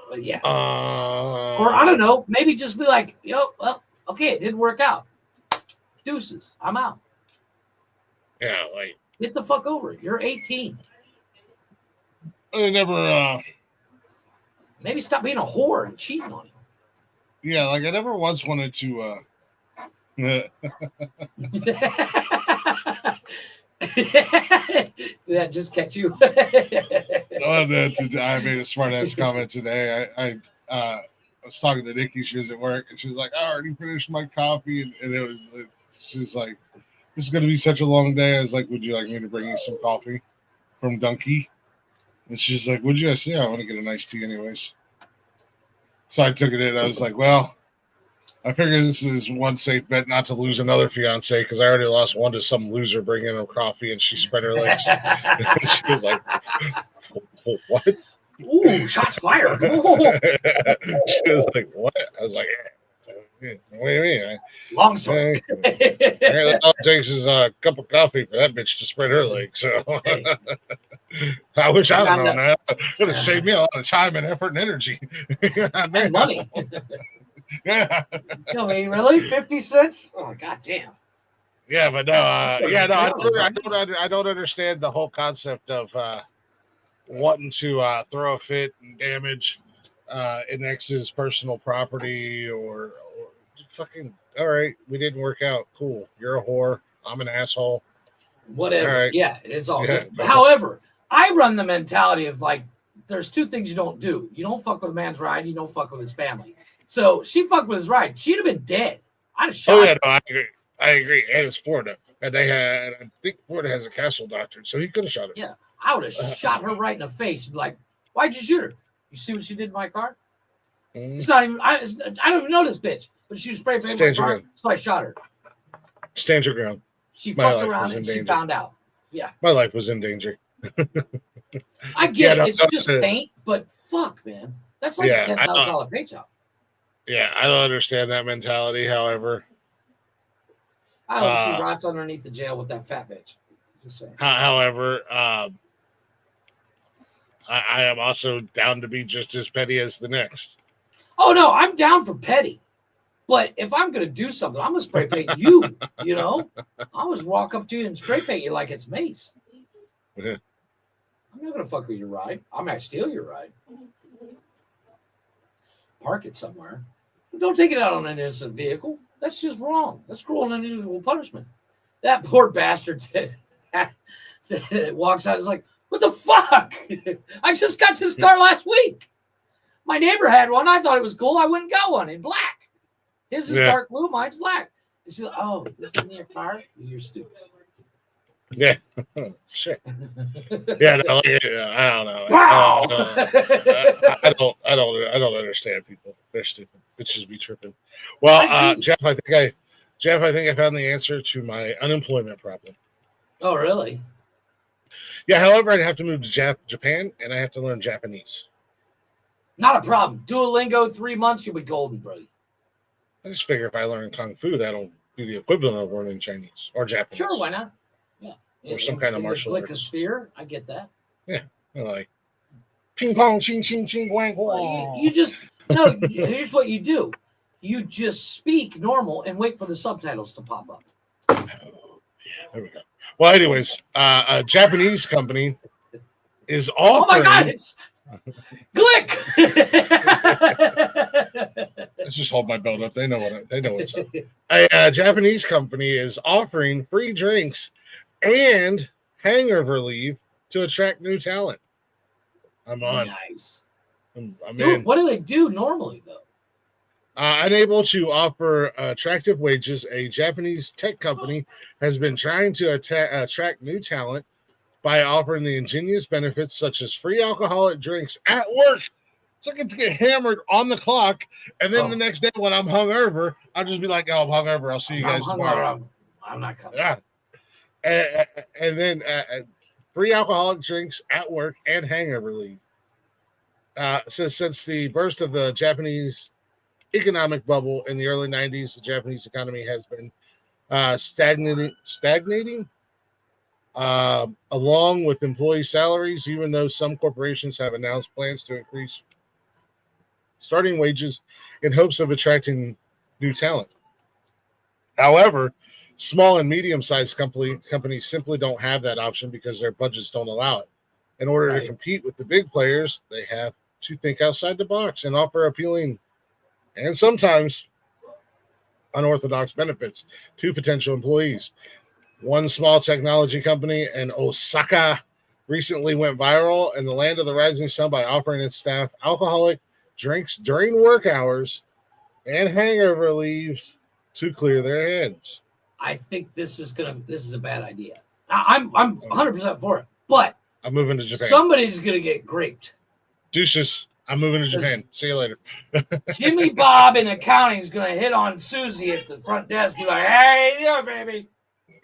[SPEAKER 2] But yeah. Or I don't know, maybe just be like, well, okay, it didn't work out. Deuces, I'm out.
[SPEAKER 3] Yeah, like,
[SPEAKER 2] get the fuck over it. You're 18.
[SPEAKER 3] I never.
[SPEAKER 2] Maybe stop being a whore and cheating on you.
[SPEAKER 3] Yeah, like I never once wanted to.
[SPEAKER 2] Did that just catch you?
[SPEAKER 3] I made a smart ass comment today. I was talking to Nikki. She was at work, and she was like, "I already finished my coffee," and it was. She was like, it's going to be such a long day. I was like, would you like me to bring you some coffee from Dunky? And she's like, would you? I said, yeah, I want to get a nice tea anyways. So I took it in. I was like, well, I figure this is one safe bet not to lose another fiance because I already lost one to some loser bringing her coffee and she spread her legs. She was like, what?
[SPEAKER 2] Ooh, shots fired.
[SPEAKER 3] She was like, what? I was like, what do you mean?
[SPEAKER 2] Long sword.
[SPEAKER 3] All it takes is a cup of coffee for that bitch to spread her legs. So
[SPEAKER 2] Hey.
[SPEAKER 3] I wish I'd have known that. It would have saved me a lot of time and effort and energy.
[SPEAKER 2] And money.
[SPEAKER 3] Yeah.
[SPEAKER 2] I mean, really? 50 cents? Oh, god damn.
[SPEAKER 3] Yeah, but no, I don't understand the whole concept of wanting to throw a fit and damage an ex's personal property or fucking. All right, we didn't work out. Cool, you're a whore. I'm an asshole.
[SPEAKER 2] Whatever.
[SPEAKER 3] All right.
[SPEAKER 2] Yeah, it's all
[SPEAKER 3] Yeah,
[SPEAKER 2] good. However, I run the mentality of like, there's two things you don't do. You don't fuck with a man's ride. You don't fuck with his family. So she fucked with his ride. She'd have been dead. I'd have shot
[SPEAKER 3] Oh
[SPEAKER 2] her.
[SPEAKER 3] yeah, no, I agree. And it's Florida, and I think Florida has a castle doctrine, so he could have shot her.
[SPEAKER 2] Yeah, I would have shot her right in the face. Like, why'd you shoot her? You see what she did in my car?
[SPEAKER 3] Mm.
[SPEAKER 2] It's not even. I don't even know this bitch, but she was spray painting my
[SPEAKER 3] Stand your
[SPEAKER 2] car,
[SPEAKER 3] ground.
[SPEAKER 2] so I shot her.
[SPEAKER 3] Stand your ground.
[SPEAKER 2] She
[SPEAKER 3] My
[SPEAKER 2] fucked
[SPEAKER 3] life
[SPEAKER 2] around
[SPEAKER 3] was in
[SPEAKER 2] and she
[SPEAKER 3] danger.
[SPEAKER 2] found out. Yeah,
[SPEAKER 3] My life was in danger.
[SPEAKER 2] I get
[SPEAKER 3] Yeah,
[SPEAKER 2] it.
[SPEAKER 3] no,
[SPEAKER 2] It's
[SPEAKER 3] no,
[SPEAKER 2] just
[SPEAKER 3] no.
[SPEAKER 2] paint, but fuck, man, that's like
[SPEAKER 3] Yeah,
[SPEAKER 2] a $10,000 paint job.
[SPEAKER 3] Yeah, I don't understand that mentality. However,
[SPEAKER 2] I hope she rots underneath the jail with that fat bitch. Just saying.
[SPEAKER 3] however, I am also down to be just as petty as the next.
[SPEAKER 2] Oh no, I'm down for petty. But if I'm gonna do something, I'm gonna spray paint you. You know, I'll just walk up to you and spray paint you like it's mace.
[SPEAKER 3] Yeah.
[SPEAKER 2] I'm not gonna fuck with your ride. I might steal your ride. Park it somewhere. But don't take it out on an innocent vehicle. That's just wrong. That's cruel and unusual punishment. That poor bastard that walks out is like, what the fuck? I just got this car last week. My neighbor had one. I thought it was cool. I went and got one in black. His is
[SPEAKER 3] Yeah.
[SPEAKER 2] dark blue. Mine's black. She's like, oh, this isn't your car? You're stupid.
[SPEAKER 3] Yeah, shit. Yeah, no, I don't know.
[SPEAKER 2] Wow.
[SPEAKER 3] I don't understand people. They're stupid. Bitches be tripping. Well, Jeff, I think I found the answer to my unemployment problem.
[SPEAKER 2] Oh, really?
[SPEAKER 3] Yeah, however, I'd have to move to Japan, and I have to learn Japanese.
[SPEAKER 2] Not a problem. Duolingo, 3 months, you'll be golden, buddy.
[SPEAKER 3] I just figure if I learn Kung Fu, that'll be the equivalent of learning Chinese or Japanese.
[SPEAKER 2] Sure, why not? Yeah.
[SPEAKER 3] Or some kind of martial
[SPEAKER 2] arts.
[SPEAKER 3] arts.
[SPEAKER 2] Sphere, I get that.
[SPEAKER 3] Like ping pong, ching ching ching, wang
[SPEAKER 2] Well,
[SPEAKER 3] wang.
[SPEAKER 2] you just no. Here's what you do: you just speak normal and wait for the subtitles to pop up.
[SPEAKER 3] There we go. Well, anyways, a Japanese company is
[SPEAKER 2] Oh
[SPEAKER 3] offering.
[SPEAKER 2] my God! It's Glick.
[SPEAKER 3] Let's just hold my belt up. They know what's up. A Japanese company is offering free drinks and hangover leave to attract new talent. I'm on.
[SPEAKER 2] Nice.
[SPEAKER 3] I'm
[SPEAKER 2] Dude,
[SPEAKER 3] in.
[SPEAKER 2] what do they do normally though?
[SPEAKER 3] Unable to offer attractive wages, a Japanese tech company has been trying to attract new talent by offering the ingenious benefits such as free alcoholic drinks at work. So I get to get hammered on the clock, and then the next day when I'm hungover, I'll just be like, "Oh, I'm hungover. I'll see you guys tomorrow."
[SPEAKER 2] I'm not coming.
[SPEAKER 3] Yeah, and then free alcoholic drinks at work and hangover leave. Since the burst of the Japanese economic bubble in the early 90s, the Japanese economy has been stagnating along with employee salaries, even though some corporations have announced plans to increase starting wages in hopes of attracting new talent. However, small and medium-sized companies simply don't have that option because their budgets don't allow it. In order to compete with the big players, they have to think outside the box and offer appealing and sometimes unorthodox benefits to potential employees. One small technology company in Osaka recently went viral in the land of the rising sun by offering its staff alcoholic drinks during work hours and hangover leaves to clear their heads.
[SPEAKER 2] I think this is a bad idea. I'm 100% for it, but
[SPEAKER 3] I'm moving to Japan.
[SPEAKER 2] somebody's gonna get graped.
[SPEAKER 3] Deuces. I'm moving to Japan. See you later.
[SPEAKER 2] Jimmy Bob in accounting is gonna hit on Susie at the front desk, be like, "Hey, yeah, baby."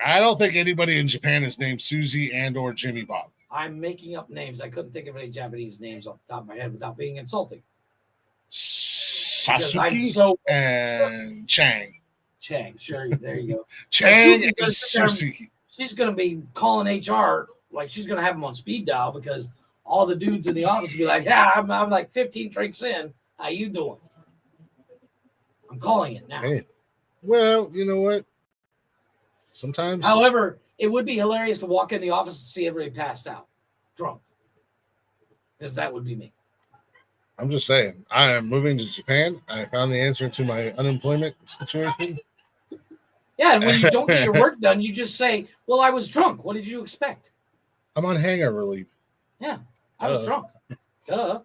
[SPEAKER 3] I don't think anybody in Japan is named Susie and or Jimmy Bob.
[SPEAKER 2] I'm making up names. I couldn't think of any Japanese names off the top of my head without being insulting. Because I'm
[SPEAKER 3] Sasuke
[SPEAKER 2] so
[SPEAKER 3] and Chang.
[SPEAKER 2] Chang. Sure, there you go.
[SPEAKER 3] Chang and
[SPEAKER 2] Suzuki,
[SPEAKER 3] Suzuki.
[SPEAKER 2] she's gonna be calling HR like she's gonna have them on speed dial because all the dudes in the office will be like, "Yeah, I'm like 15 drinks in. How you doing?" I'm calling it now.
[SPEAKER 3] Hey. Well, you know what? Sometimes.
[SPEAKER 2] However, it would be hilarious to walk in the office and see everybody passed out, drunk, because that would be me.
[SPEAKER 3] I'm just saying, I am moving to Japan. I found the answer to my unemployment situation.
[SPEAKER 2] Yeah, and when you don't get your work done, you just say, "Well, I was drunk. What did you expect?"
[SPEAKER 3] I'm on hangover leave.
[SPEAKER 2] Yeah, I was drunk. Duh.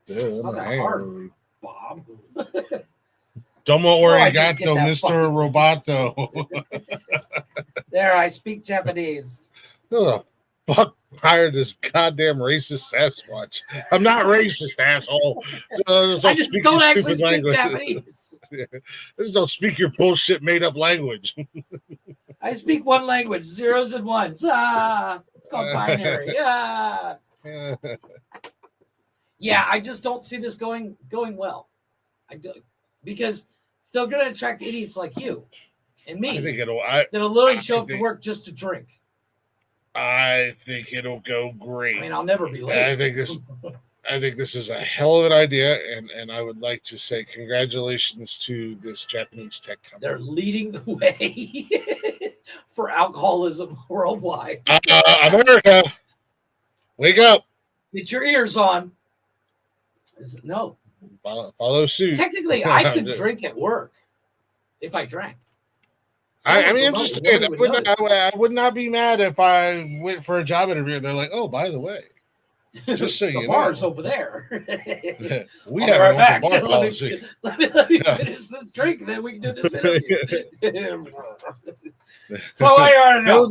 [SPEAKER 3] Dude,
[SPEAKER 2] It's
[SPEAKER 3] I'm
[SPEAKER 2] not
[SPEAKER 3] on
[SPEAKER 2] that
[SPEAKER 3] hangover
[SPEAKER 2] hard,
[SPEAKER 3] leave.
[SPEAKER 2] Bob.
[SPEAKER 3] Domo
[SPEAKER 2] I didn't get
[SPEAKER 3] origato,
[SPEAKER 2] that
[SPEAKER 3] Mr. Roboto.
[SPEAKER 2] There, I speak Japanese.
[SPEAKER 3] Who the fuck hired this goddamn racist Sasquatch? I'm not racist, asshole.
[SPEAKER 2] I just don't actually speak Japanese.
[SPEAKER 3] Just don't speak your bullshit made up language.
[SPEAKER 2] I speak one language, zeros and ones. It's called binary. Yeah, I just don't see this going well. I do, because they're going to attract idiots like you and me.
[SPEAKER 3] I think it'll.
[SPEAKER 2] That'll literally show up to work just to drink.
[SPEAKER 3] I think it'll go great.
[SPEAKER 2] I mean, I'll never be late.
[SPEAKER 3] I think this is a hell of an idea, and I would like to say congratulations to this Japanese tech company.
[SPEAKER 2] They're leading the way for alcoholism worldwide.
[SPEAKER 3] America, wake up!
[SPEAKER 2] Get your ears on. No.
[SPEAKER 3] Follow suit.
[SPEAKER 2] Technically, I could drink at work if I drank.
[SPEAKER 3] I mean, I'm just saying, I would not be mad if I went for a job interview and they're like, "Oh, by the way, just so
[SPEAKER 2] the
[SPEAKER 3] you
[SPEAKER 2] bar's
[SPEAKER 3] know,
[SPEAKER 2] over there."
[SPEAKER 3] we
[SPEAKER 2] I'll
[SPEAKER 3] have
[SPEAKER 2] be
[SPEAKER 3] our
[SPEAKER 2] right back.
[SPEAKER 3] own bar policy."
[SPEAKER 2] Let me finish this drink, and then we can do this interview. So I already know.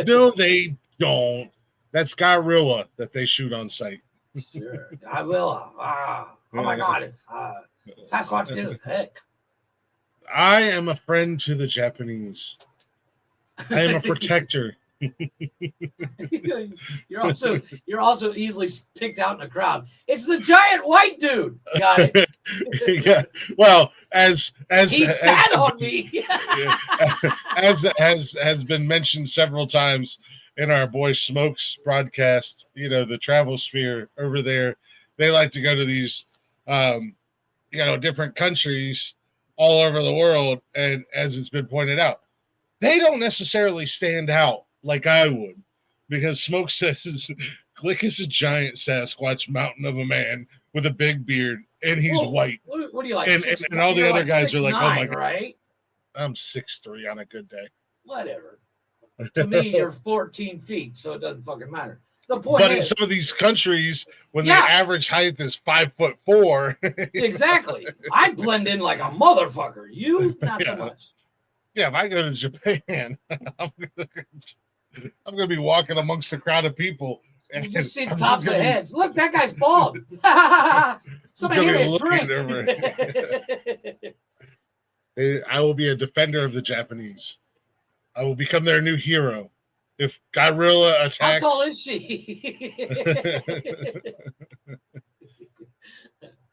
[SPEAKER 3] No, they don't. That's gorilla that they shoot on site.
[SPEAKER 2] Sure, I will. Oh my God, it's Sasquatch good. Heck.
[SPEAKER 3] I am a friend to the Japanese. I am a protector.
[SPEAKER 2] You're also easily picked out in a crowd. It's the giant white dude. Got it.
[SPEAKER 3] Yeah. Well, as
[SPEAKER 2] he sat on me.
[SPEAKER 3] as has been mentioned several times in our Boy Smokes broadcast, you know, the travel sphere over there, they like to go to these different countries all over the world, and as it's been pointed out, they don't necessarily stand out like I would, because Smoke says Glick is a giant Sasquatch mountain of a man with a big beard, and he's white.
[SPEAKER 2] What do you like?
[SPEAKER 3] And all the other guys are like,
[SPEAKER 2] 6'9",
[SPEAKER 3] "Oh my God,
[SPEAKER 2] right?
[SPEAKER 3] I'm 6'3" on a good day."
[SPEAKER 2] Whatever. To me, you're 14 feet, so it doesn't fucking matter. The point
[SPEAKER 3] But
[SPEAKER 2] is,
[SPEAKER 3] in some of these countries, when the average height is 5'4",
[SPEAKER 2] exactly, I blend in like a motherfucker. You, not so much.
[SPEAKER 3] Yeah, if I go to Japan, I'm gonna be walking amongst a crowd of people.
[SPEAKER 2] You just see the tops of heads. Look, that guy's bald. Somebody here a drink.
[SPEAKER 3] I will be a defender of the Japanese. I will become their new hero. If Gorilla attacks,
[SPEAKER 2] how tall is she?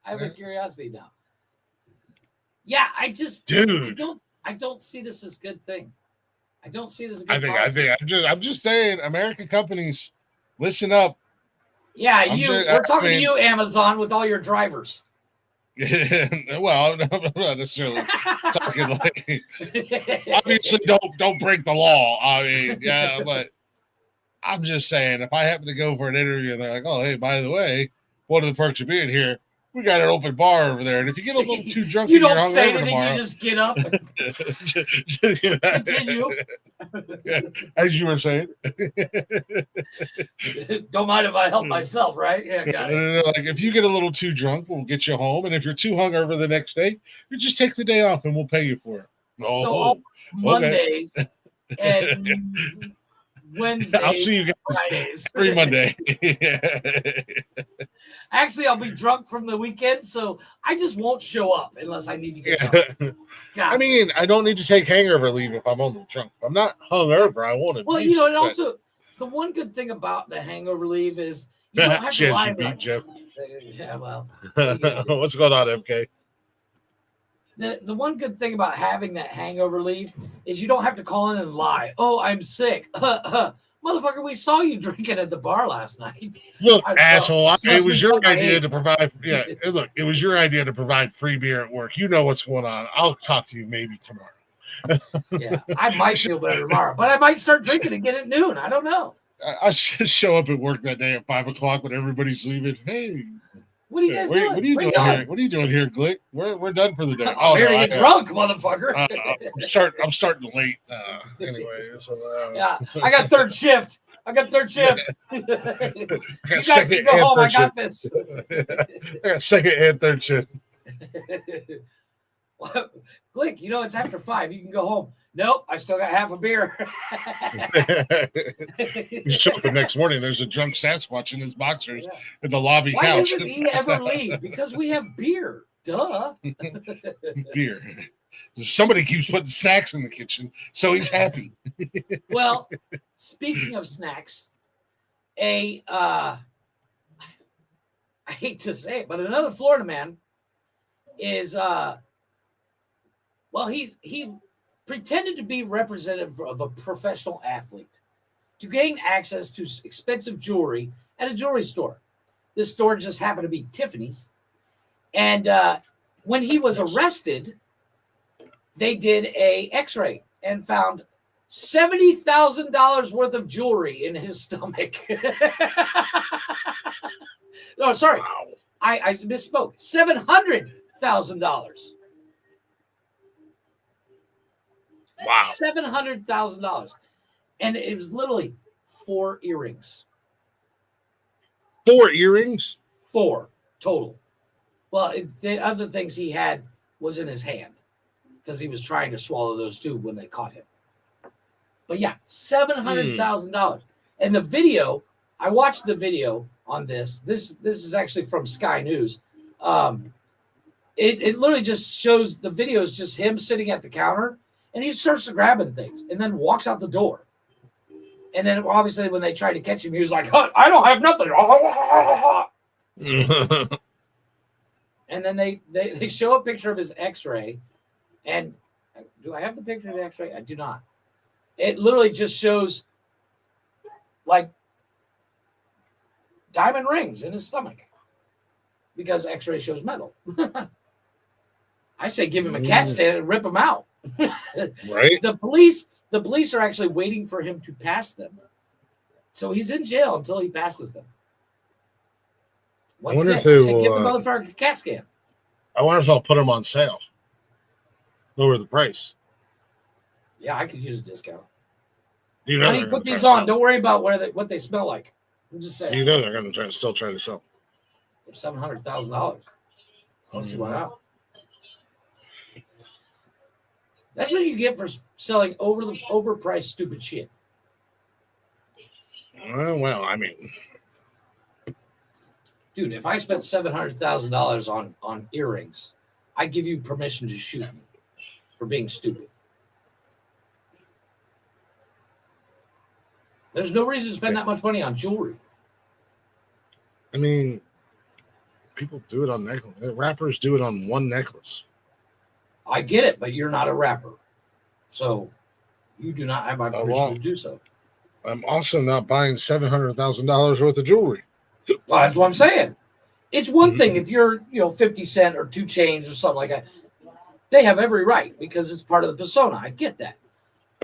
[SPEAKER 2] I have a curiosity now. Yeah, I don't see this as a good thing. I don't see this as a good policy.
[SPEAKER 3] I'm just saying, American companies, listen up.
[SPEAKER 2] Yeah, we're talking to you, Amazon, with all your drivers.
[SPEAKER 3] Well, I'm not necessarily talking like, obviously don't break the law. I mean, yeah, but I'm just saying, if I happen to go for an interview and they're like, "Oh, hey, by the way, one of the perks of being here, we got an open bar over there, and if you get a little too drunk,
[SPEAKER 2] you don't say anything. Tomorrow, you just get up and continue."
[SPEAKER 3] As you were saying,
[SPEAKER 2] don't mind if I help myself, right? Yeah, got it.
[SPEAKER 3] Like, if you get a little too drunk, we'll get you home, and if you're too hungover the next day, you just take the day off, and we'll pay you for it.
[SPEAKER 2] Mondays and Wednesdays,
[SPEAKER 3] I'll see you guys
[SPEAKER 2] Fridays.
[SPEAKER 3] every Monday.
[SPEAKER 2] Actually, I'll be drunk from the weekend, so I just won't show up unless I need to get
[SPEAKER 3] Yeah.
[SPEAKER 2] drunk. God.
[SPEAKER 3] I mean, I don't need to take hangover leave if I'm only drunk. If I'm not hungover, I won't.
[SPEAKER 2] Well, you know, and also the one good thing about the hangover leave is you don't have to lie
[SPEAKER 3] you beat
[SPEAKER 2] about.
[SPEAKER 3] Jeff.
[SPEAKER 2] Yeah, well,
[SPEAKER 3] What's going on, MK?
[SPEAKER 2] the one good thing about having that hangover leave is you don't have to call in and lie. Oh, I'm sick. Motherfucker, we saw you drinking at the bar last night.
[SPEAKER 3] Look, asshole, it was your
[SPEAKER 2] something I
[SPEAKER 3] idea
[SPEAKER 2] ate.
[SPEAKER 3] to provide. Yeah, look, it was your idea to provide free beer at work. You know what's going on. I'll talk to you maybe tomorrow.
[SPEAKER 2] Yeah, I might feel better tomorrow, but I might start drinking again at noon. I don't know.
[SPEAKER 3] I should show up at work that day at 5 o'clock when everybody's leaving. Hey,
[SPEAKER 2] What are you guys doing?
[SPEAKER 3] what are you doing here? What are you doing here, Glick? We're done for the day.
[SPEAKER 2] I'm here to get drunk, motherfucker.
[SPEAKER 3] I'm starting late. Anyway, so
[SPEAKER 2] Yeah, I got third shift. You guys can go home. I got this.
[SPEAKER 3] I got second and third shift.
[SPEAKER 2] Glick, you know it's after 5. You can go home. Nope, I still got half a beer.
[SPEAKER 3] You show up the next morning. There's a drunk Sasquatch in his boxers in the lobby
[SPEAKER 2] Why
[SPEAKER 3] couch.
[SPEAKER 2] doesn't he ever leave? Because we have beer. Duh.
[SPEAKER 3] Beer. Somebody keeps putting snacks in the kitchen, so he's happy.
[SPEAKER 2] Well, speaking of snacks, I hate to say it, but another Florida man is he pretended to be representative of a professional athlete to gain access to expensive jewelry at a jewelry store. This store just happened to be Tiffany's. And when he was arrested, they did a x-ray and found $70,000 worth of jewelry in his stomach. No, sorry.
[SPEAKER 3] Wow.
[SPEAKER 2] I misspoke. $700,000.
[SPEAKER 3] Wow.
[SPEAKER 2] $700,000. And it was literally 4 earrings.
[SPEAKER 3] 4 earrings?
[SPEAKER 2] 4 total. Well, the other things he had was in his hand because he was trying to swallow those too when they caught him. But yeah, $700,000. And the video, I watched the video on this. This is actually from Sky News. It literally just shows the video is just him sitting at the counter and he starts grabbing things and then walks out the door. And then obviously when they tried to catch him, he was like, I don't have nothing. And then they show a picture of his x-ray. And do I have the picture of the x-ray? I do not. It literally just shows like diamond rings in his stomach because x-ray shows metal. I say give him a cat stand and rip him out.
[SPEAKER 3] Right?
[SPEAKER 2] The police are actually waiting for him to pass them. So he's in jail until he passes them. Once again, I say give the motherfucker a cat scan.
[SPEAKER 3] I wonder if I'll put them on sale. Lower the price.
[SPEAKER 2] Yeah, I could use a discount.
[SPEAKER 3] You know,
[SPEAKER 2] I mean, put these on. Don't worry about what they smell like. I'm just saying.
[SPEAKER 3] You know they're going to still try to sell.
[SPEAKER 2] $700,000. I don't see why not. That's what you get for selling overpriced stupid shit.
[SPEAKER 3] Well, I mean,
[SPEAKER 2] dude, if I spent $700,000 on earrings, I give you permission to shoot me for being stupid. There's no reason to spend that much money on jewelry.
[SPEAKER 3] I mean, people do it on necklace. Rappers do it on one necklace.
[SPEAKER 2] I get it, but you're not a rapper. So you do not have my permission to do so.
[SPEAKER 3] I'm also not buying $700,000 worth of jewelry.
[SPEAKER 2] Well, that's what I'm saying. It's one thing if you're, 50 Cent or 2 Chainz or something like that. They have every right because it's part of the persona. I get that.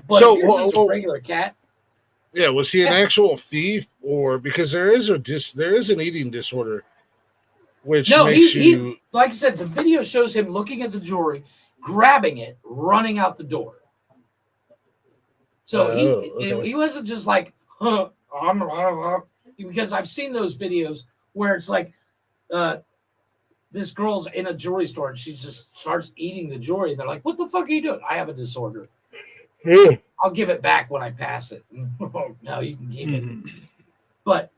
[SPEAKER 2] But if you're just a regular cat.
[SPEAKER 3] Yeah, was he an actual thief or because there is an eating disorder, which makes you
[SPEAKER 2] like I said, the video shows him looking at the jewelry, grabbing it, running out the door. So he wasn't just like, because I've seen those videos where it's like this girl's in a jewelry store and she just starts eating the jewelry and they're like, what the fuck are you doing? I have a disorder. I'll give it back when I pass it. No, you can keep it. But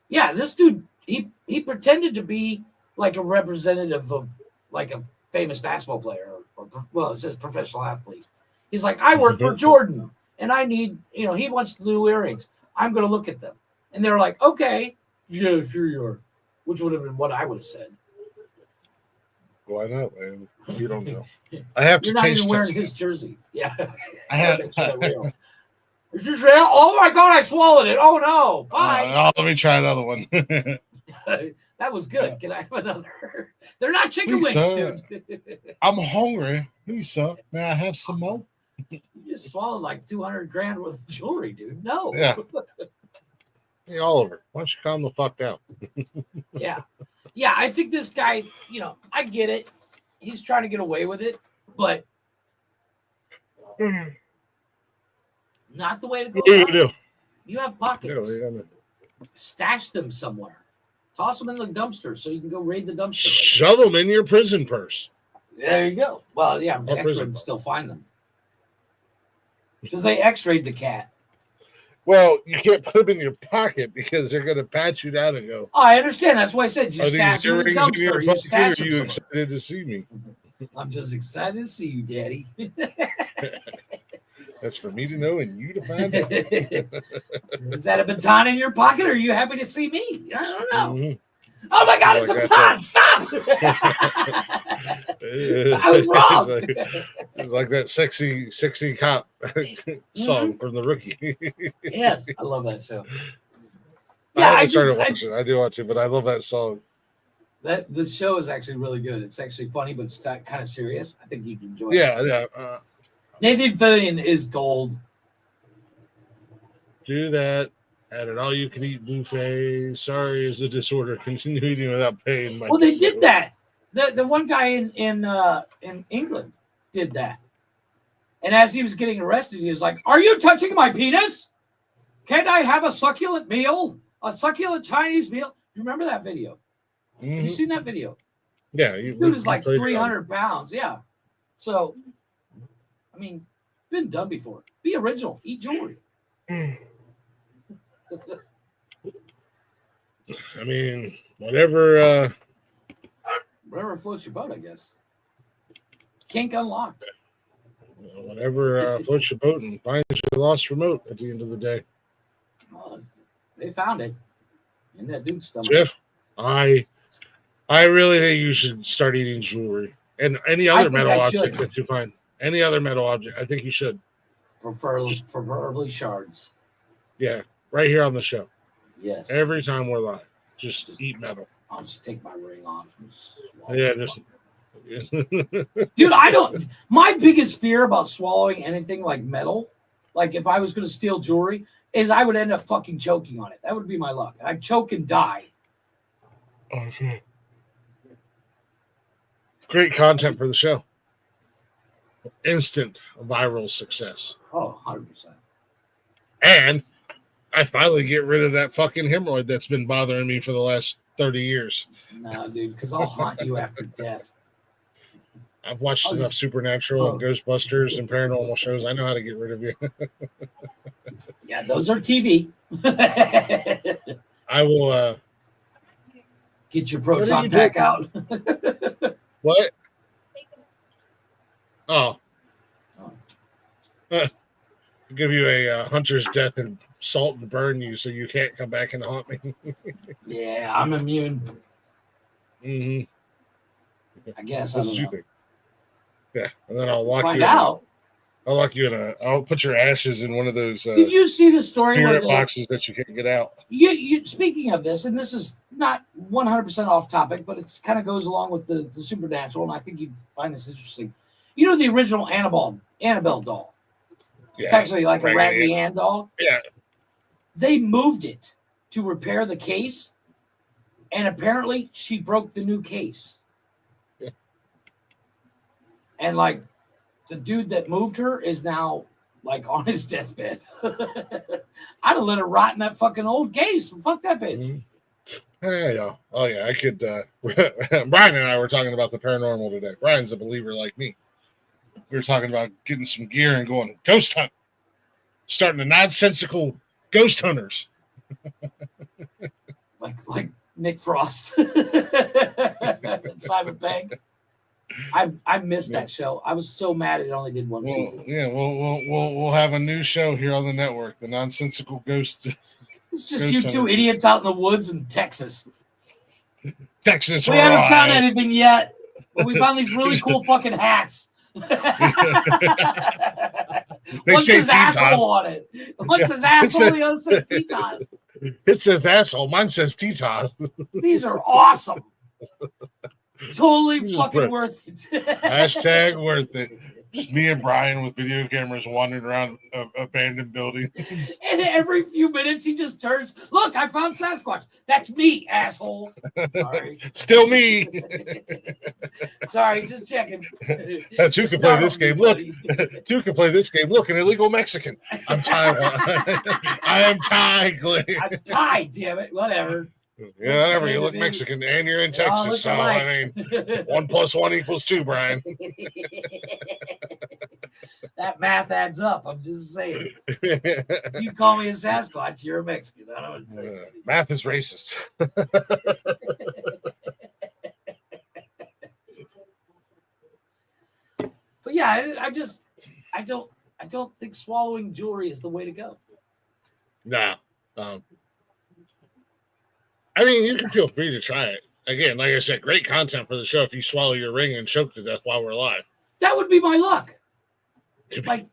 [SPEAKER 2] yeah, this dude, he pretended to be like a representative of like a famous basketball player, or well, it says professional athlete. He's like, I work for Jordan, and I need, he wants new earrings. I'm going to look at them, and they're like, okay, yeah, sure you are, which would have been what I would have said.
[SPEAKER 3] Why not, man? You don't know. I have to
[SPEAKER 2] You're not
[SPEAKER 3] taste
[SPEAKER 2] even wearing
[SPEAKER 3] test
[SPEAKER 2] his jersey. Yeah,
[SPEAKER 3] I have.
[SPEAKER 2] Is this real? Oh my god, I swallowed it. Oh no, bye.
[SPEAKER 3] Let me try another one.
[SPEAKER 2] That was good. Can I have another? They're not chicken
[SPEAKER 3] Please,
[SPEAKER 2] wings, dude.
[SPEAKER 3] I'm hungry. Please, sir. May I have some more?
[SPEAKER 2] You just swallowed like 200 grand worth of jewelry, dude. No.
[SPEAKER 3] Yeah. Hey, Oliver, why don't you calm the fuck down?
[SPEAKER 2] Yeah. Yeah, I think this guy, I get it. He's trying to get away with it, but not the way to go. You have pockets. Stash them somewhere. Toss them in the dumpster so you can go raid the dumpster.
[SPEAKER 3] Shove them in your prison purse.
[SPEAKER 2] There you go. Well, yeah, the X-ray can still find them. Because they X-rayed the cat.
[SPEAKER 3] Well, you can't put them in your pocket because they're going to pat you down and go.
[SPEAKER 2] Oh, I understand. That's why I said you stash them in the dumpster. You stash them.
[SPEAKER 3] Are you excited to see me?
[SPEAKER 2] I'm just excited to see you, Daddy.
[SPEAKER 3] That's for me to know and you to find out.
[SPEAKER 2] Is that a baton in your pocket, or are you happy to see me? I don't know.
[SPEAKER 3] Mm-hmm.
[SPEAKER 2] Oh my God, it's a baton! Stop! I was wrong.
[SPEAKER 3] It's like that sexy cop song from The Rookie.
[SPEAKER 2] Yes, I love that show. Yeah,
[SPEAKER 3] I started watching it. I do watch it, but I love that song.
[SPEAKER 2] The show is actually really good. It's actually funny, but it's kind of serious. I think you'd enjoy it.
[SPEAKER 3] Yeah.
[SPEAKER 2] Nathan Fillion is gold.
[SPEAKER 3] Do that at an all-you-can-eat buffet. Sorry is a disorder. Continue eating without paying.
[SPEAKER 2] Well, they did that. The one guy in England did that. And as he was getting arrested, he was like, "Are you touching my penis? Can't I have a succulent meal? A succulent Chinese meal?" You remember that video?
[SPEAKER 3] Mm-hmm.
[SPEAKER 2] Have you seen that video?
[SPEAKER 3] Yeah.
[SPEAKER 2] Dude is like 300 pounds. Yeah. So, I mean, been done before. Be original. Eat jewelry.
[SPEAKER 3] I mean, whatever
[SPEAKER 2] floats your boat, I guess. Kink unlocked.
[SPEAKER 3] Whatever floats your boat and finds your lost remote at the end of the day.
[SPEAKER 2] Well, they found it in that dude's stomach.
[SPEAKER 3] Jeff, I really think you should start eating jewelry and any other metal object that you find. Any other metal object, I think you should.
[SPEAKER 2] Preferably shards.
[SPEAKER 3] Yeah, right here on the show.
[SPEAKER 2] Yes.
[SPEAKER 3] Every time we're live, just eat metal.
[SPEAKER 2] I'll just take my ring off. Dude, my biggest fear about swallowing anything like metal, like if I was going to steal jewelry, is I would end up fucking choking on it. That would be my luck. I'd choke and die.
[SPEAKER 3] Okay. Great content for the show. Instant viral success.
[SPEAKER 2] Oh, 100%.
[SPEAKER 3] And I finally get rid of that fucking hemorrhoid that's been bothering me for the last 30 years.
[SPEAKER 2] No, dude, because I'll haunt you after death.
[SPEAKER 3] I've watched enough Supernatural and Ghostbusters and paranormal shows. I know how to get rid of you.
[SPEAKER 2] Yeah, those are TV.
[SPEAKER 3] I will
[SPEAKER 2] get your proton pack out.
[SPEAKER 3] What? Oh. Give you a hunter's death and salt and burn you so you can't come back and haunt me.
[SPEAKER 2] Yeah, I'm immune.
[SPEAKER 3] Mm-hmm.
[SPEAKER 2] I guess.
[SPEAKER 3] That's what you think. Yeah, and then I'll lock
[SPEAKER 2] find
[SPEAKER 3] you
[SPEAKER 2] out.
[SPEAKER 3] I'll lock you in I'll put your ashes in one of those.
[SPEAKER 2] Did you see the story
[SPEAKER 3] where boxes that you can't get out?
[SPEAKER 2] You speaking of this, and this is not 100% off topic, but it kind of goes along with the supernatural, and I think you'd find this interesting. You know the original Annabelle doll. Yeah, it's actually like a Raggedy Ann doll.
[SPEAKER 3] Yeah.
[SPEAKER 2] They moved it to repair the case, and apparently she broke the new case.
[SPEAKER 3] Yeah.
[SPEAKER 2] And like the dude that moved her is now like on his deathbed. I'd have let her rot in that fucking old case. Fuck that bitch.
[SPEAKER 3] Mm-hmm. Yeah. Oh yeah, I could. Brian and I were talking about the paranormal today. Brian's a believer like me. We were talking about getting some gear and going ghost hunt, starting the nonsensical ghost hunters.
[SPEAKER 2] like Nick Frost, Simon Pegg. I missed that show. I was so mad it only did one season.
[SPEAKER 3] Yeah, we'll have a new show here on the network, the nonsensical ghost.
[SPEAKER 2] It's just you two idiots out in the woods in Texas.
[SPEAKER 3] Texas.
[SPEAKER 2] We haven't found anything yet, but we found these really cool fucking hats. One says asshole on it. One says asshole, the other says Titas.
[SPEAKER 3] It says asshole. Mine says Titas.
[SPEAKER 2] These are awesome. Totally fucking worth it.
[SPEAKER 3] Hashtag worth it. Just me and Brian with video cameras wandering around abandoned buildings.
[SPEAKER 2] And every few minutes he just turns, look, I found Sasquatch. That's me, asshole. Sorry.
[SPEAKER 3] Still me.
[SPEAKER 2] Sorry, just checking.
[SPEAKER 3] Two can play this game. Look. Two can play this game. Look, an illegal Mexican. I'm Taiwan. I am Thai.
[SPEAKER 2] I'm Thai, damn it. Whatever.
[SPEAKER 3] Yeah, whatever. You look Mexican and you're in Texas. So, I mean, 1 + 1 = 2, Brian.
[SPEAKER 2] That math adds up. I'm just saying. If you call me a Sasquatch, you're a Mexican. I don't know what to say.
[SPEAKER 3] Math is racist.
[SPEAKER 2] But yeah, I don't think swallowing jewelry is the way to go.
[SPEAKER 3] Nah. I mean, you can feel free to try it. Again, like I said, great content for the show if you swallow your ring and choke to death while we're live.
[SPEAKER 2] That would be my luck. Like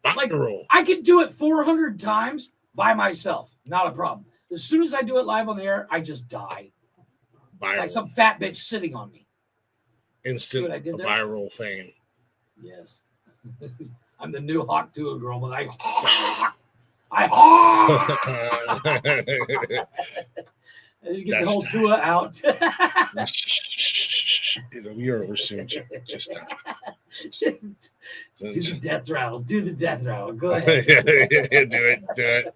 [SPEAKER 2] I could do it 400 times by myself. Not a problem. As soon as I do it live on the air, I just die.
[SPEAKER 3] Viral.
[SPEAKER 2] Like some fat bitch sitting on me.
[SPEAKER 3] Instant viral fame.
[SPEAKER 2] Yes. I'm the new Hawk Tuah girl, but I get the whole Tua out.
[SPEAKER 3] It'll be over soon. Just
[SPEAKER 2] do the death rattle. Do the death rattle. Go ahead.
[SPEAKER 3] Do it.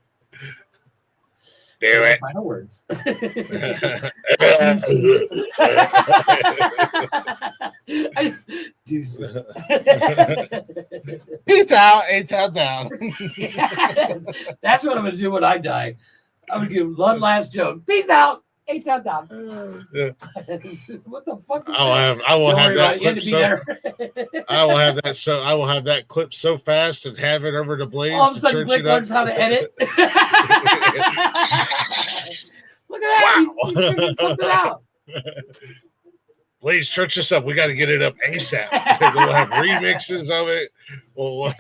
[SPEAKER 3] Do it.
[SPEAKER 2] Final words. Deuces.
[SPEAKER 3] Peace out. 8 down.
[SPEAKER 2] That's what I'm going to do when I die. I'm going to give one last joke. Peace out. 8 down. What the fuck?
[SPEAKER 3] I will have that clip so fast and have it over to Blaze.
[SPEAKER 2] All of a sudden, Glick learns how to edit. Look at that! Wow. He's figuring something out.
[SPEAKER 3] Blaze, church this up. We got to get it up ASAP because we'll have remixes of it. We'll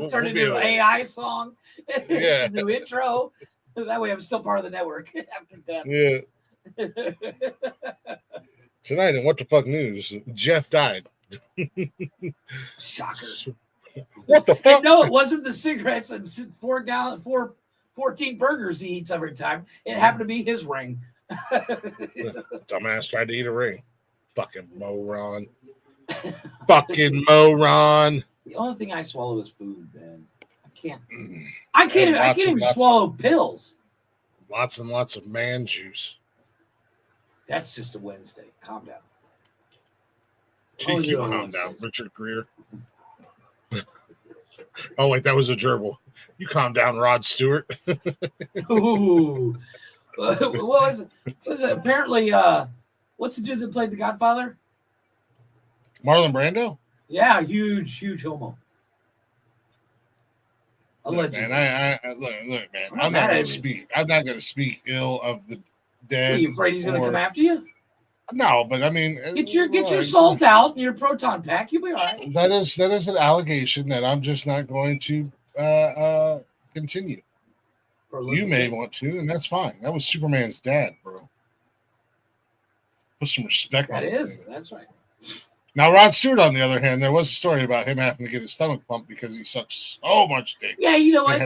[SPEAKER 2] turn it into an AI song.
[SPEAKER 3] Yeah,
[SPEAKER 2] it's a new intro. That way, I'm still part of the network after death.
[SPEAKER 3] Yeah. Tonight in What the Fuck News, Jeff died.
[SPEAKER 2] Shocker.
[SPEAKER 3] What the fuck?
[SPEAKER 2] No, it wasn't the cigarettes and 14 burgers he eats every time. It happened to be his ring.
[SPEAKER 3] Dumbass tried to eat a ring. Fucking moron. Fucking moron.
[SPEAKER 2] The only thing I swallow is food, man. I can't even swallow pills.
[SPEAKER 3] Lots and lots of man juice.
[SPEAKER 2] That's just a Wednesday. Calm down.
[SPEAKER 3] You calm down, Richard Greer. Oh wait, that was a gerbil. You calm down, Rod Stewart.
[SPEAKER 2] Ooh. What was it? Apparently, what's the dude that played the Godfather?
[SPEAKER 3] Marlon Brando?
[SPEAKER 2] Yeah, huge homo. Allegedly.
[SPEAKER 3] Look, man, look, man. I'm not going to speak ill of the dead.
[SPEAKER 2] Are you afraid he's going to come after you?
[SPEAKER 3] No, but I mean,
[SPEAKER 2] get your salt out and your proton pack. You'll be all right.
[SPEAKER 3] That is an allegation that I'm just not going to continue. You may want to, and that's fine. That was Superman's dad, bro. Put some respect on his name.
[SPEAKER 2] That's right.
[SPEAKER 3] Now, Rod Stewart, on the other hand, there was a story about him having to get his stomach pumped because he sucked so much dick.
[SPEAKER 2] Yeah, you know what?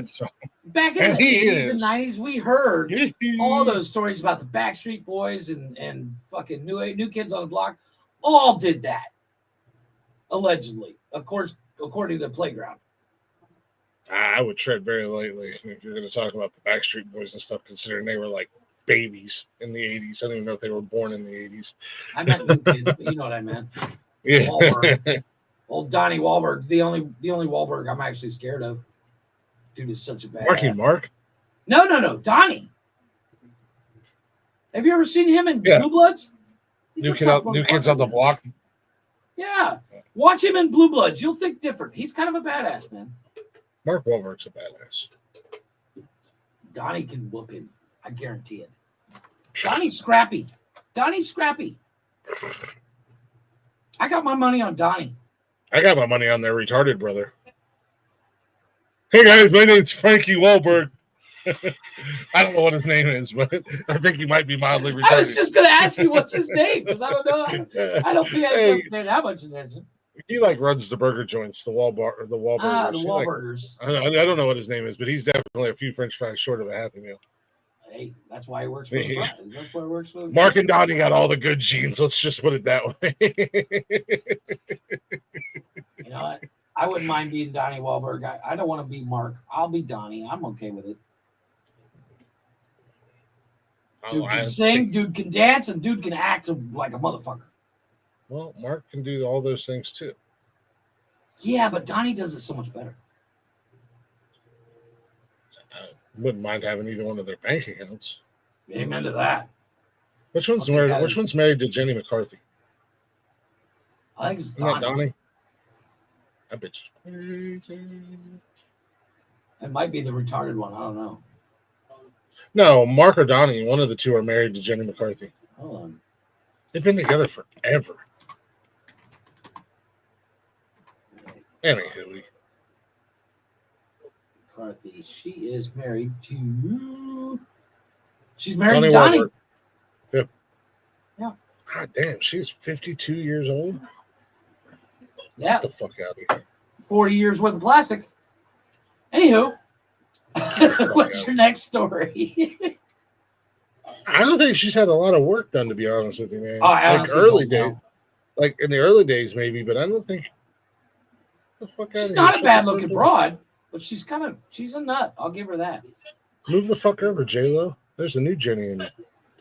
[SPEAKER 2] Back in the 80s and 90s, we heard all those stories about the Backstreet Boys and fucking new Kids on the Block. All did that, allegedly, of course, according to the Playground.
[SPEAKER 3] I would tread very lightly if you're going to talk about the Backstreet Boys and stuff, considering they were like babies in the 80s. I don't even know if they were born in the 80s.
[SPEAKER 2] I meant new kids, but you know what I meant.
[SPEAKER 3] Yeah.
[SPEAKER 2] Old Donnie Wahlberg, the only Wahlberg I'm actually scared of. Dude is such a bad.
[SPEAKER 3] Mark.
[SPEAKER 2] No, Donnie. Have you ever seen him in Blue Bloods?
[SPEAKER 3] New kids on the block.
[SPEAKER 2] Yeah, watch him in Blue Bloods. You'll think different. He's kind of a badass, man.
[SPEAKER 3] Mark Wahlberg's a badass.
[SPEAKER 2] Donnie can whoop him. I guarantee it. Donnie's scrappy. I got my money on Donnie.
[SPEAKER 3] I got my money on their retarded brother. Hey guys, my name's Frankie Wahlberg. I don't know what his name is, but I think he might be mildly retarded.
[SPEAKER 2] I was just going to ask you what's his name because I don't know. I don't pay that much attention.
[SPEAKER 3] He runs the burger joints, the Wahlburgers.
[SPEAKER 2] The Wahlburgers.
[SPEAKER 3] I don't know what his name is, but he's definitely a few French fries short of a Happy Meal.
[SPEAKER 2] Hey, that's why he works for the fries. That's why he works for.
[SPEAKER 3] Mark and Donnie got all the good genes. Let's just put it that way.
[SPEAKER 2] You know what? I wouldn't mind being Donnie Wahlberg. I don't want to be Mark. I'll be Donnie. I'm okay with it. Dude can sing, dude can dance, and dude can act like a motherfucker.
[SPEAKER 3] Well, Mark can do all those things too.
[SPEAKER 2] Yeah, but Donnie does it so much better.
[SPEAKER 3] I wouldn't mind having either one of their bank accounts.
[SPEAKER 2] Amen to that.
[SPEAKER 3] Which one's married to Jenny McCarthy?
[SPEAKER 2] I think it's
[SPEAKER 3] Isn't that Donnie. I bet
[SPEAKER 2] you. It might be the retarded one. I don't know.
[SPEAKER 3] No, Mark or Donnie, one of the two are married to Jenny McCarthy.
[SPEAKER 2] Hold on.
[SPEAKER 3] They've been together forever. Anywho.
[SPEAKER 2] McCarthy. She is married to. She's married to Donnie.
[SPEAKER 3] Yep.
[SPEAKER 2] Yeah.
[SPEAKER 3] God damn, she's 52 years old.
[SPEAKER 2] Yeah.
[SPEAKER 3] Get the fuck out of here.
[SPEAKER 2] 40 years worth of plastic. Anywho, what's your next story?
[SPEAKER 3] I don't think she's had a lot of work done, to be honest with you, man.
[SPEAKER 2] Oh,
[SPEAKER 3] like early days, like in the early days, maybe, but I don't think. The fuck
[SPEAKER 2] she's not a bad looking broad, but she's a nut. I'll give her that.
[SPEAKER 3] Move the fuck over, J-Lo. There's a new Jenny in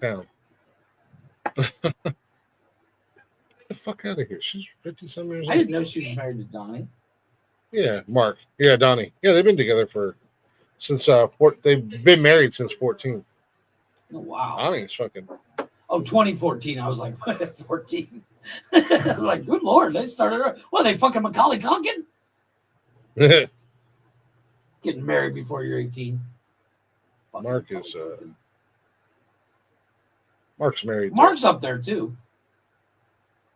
[SPEAKER 3] town. The fuck out of here. She's 50-some years old.
[SPEAKER 2] I didn't know she was married to Donnie.
[SPEAKER 3] Yeah, Mark. Yeah, Donnie. Yeah, they've been together since they've been married since 14.
[SPEAKER 2] Oh, wow.
[SPEAKER 3] Donnie's fucking.
[SPEAKER 2] Oh, 2014. I was like, 14. I was like, good Lord, they started. What, they fucking Macaulay Culkin? Getting married before you're 18.
[SPEAKER 3] Mark is. Mark's married.
[SPEAKER 2] Mark's up there too.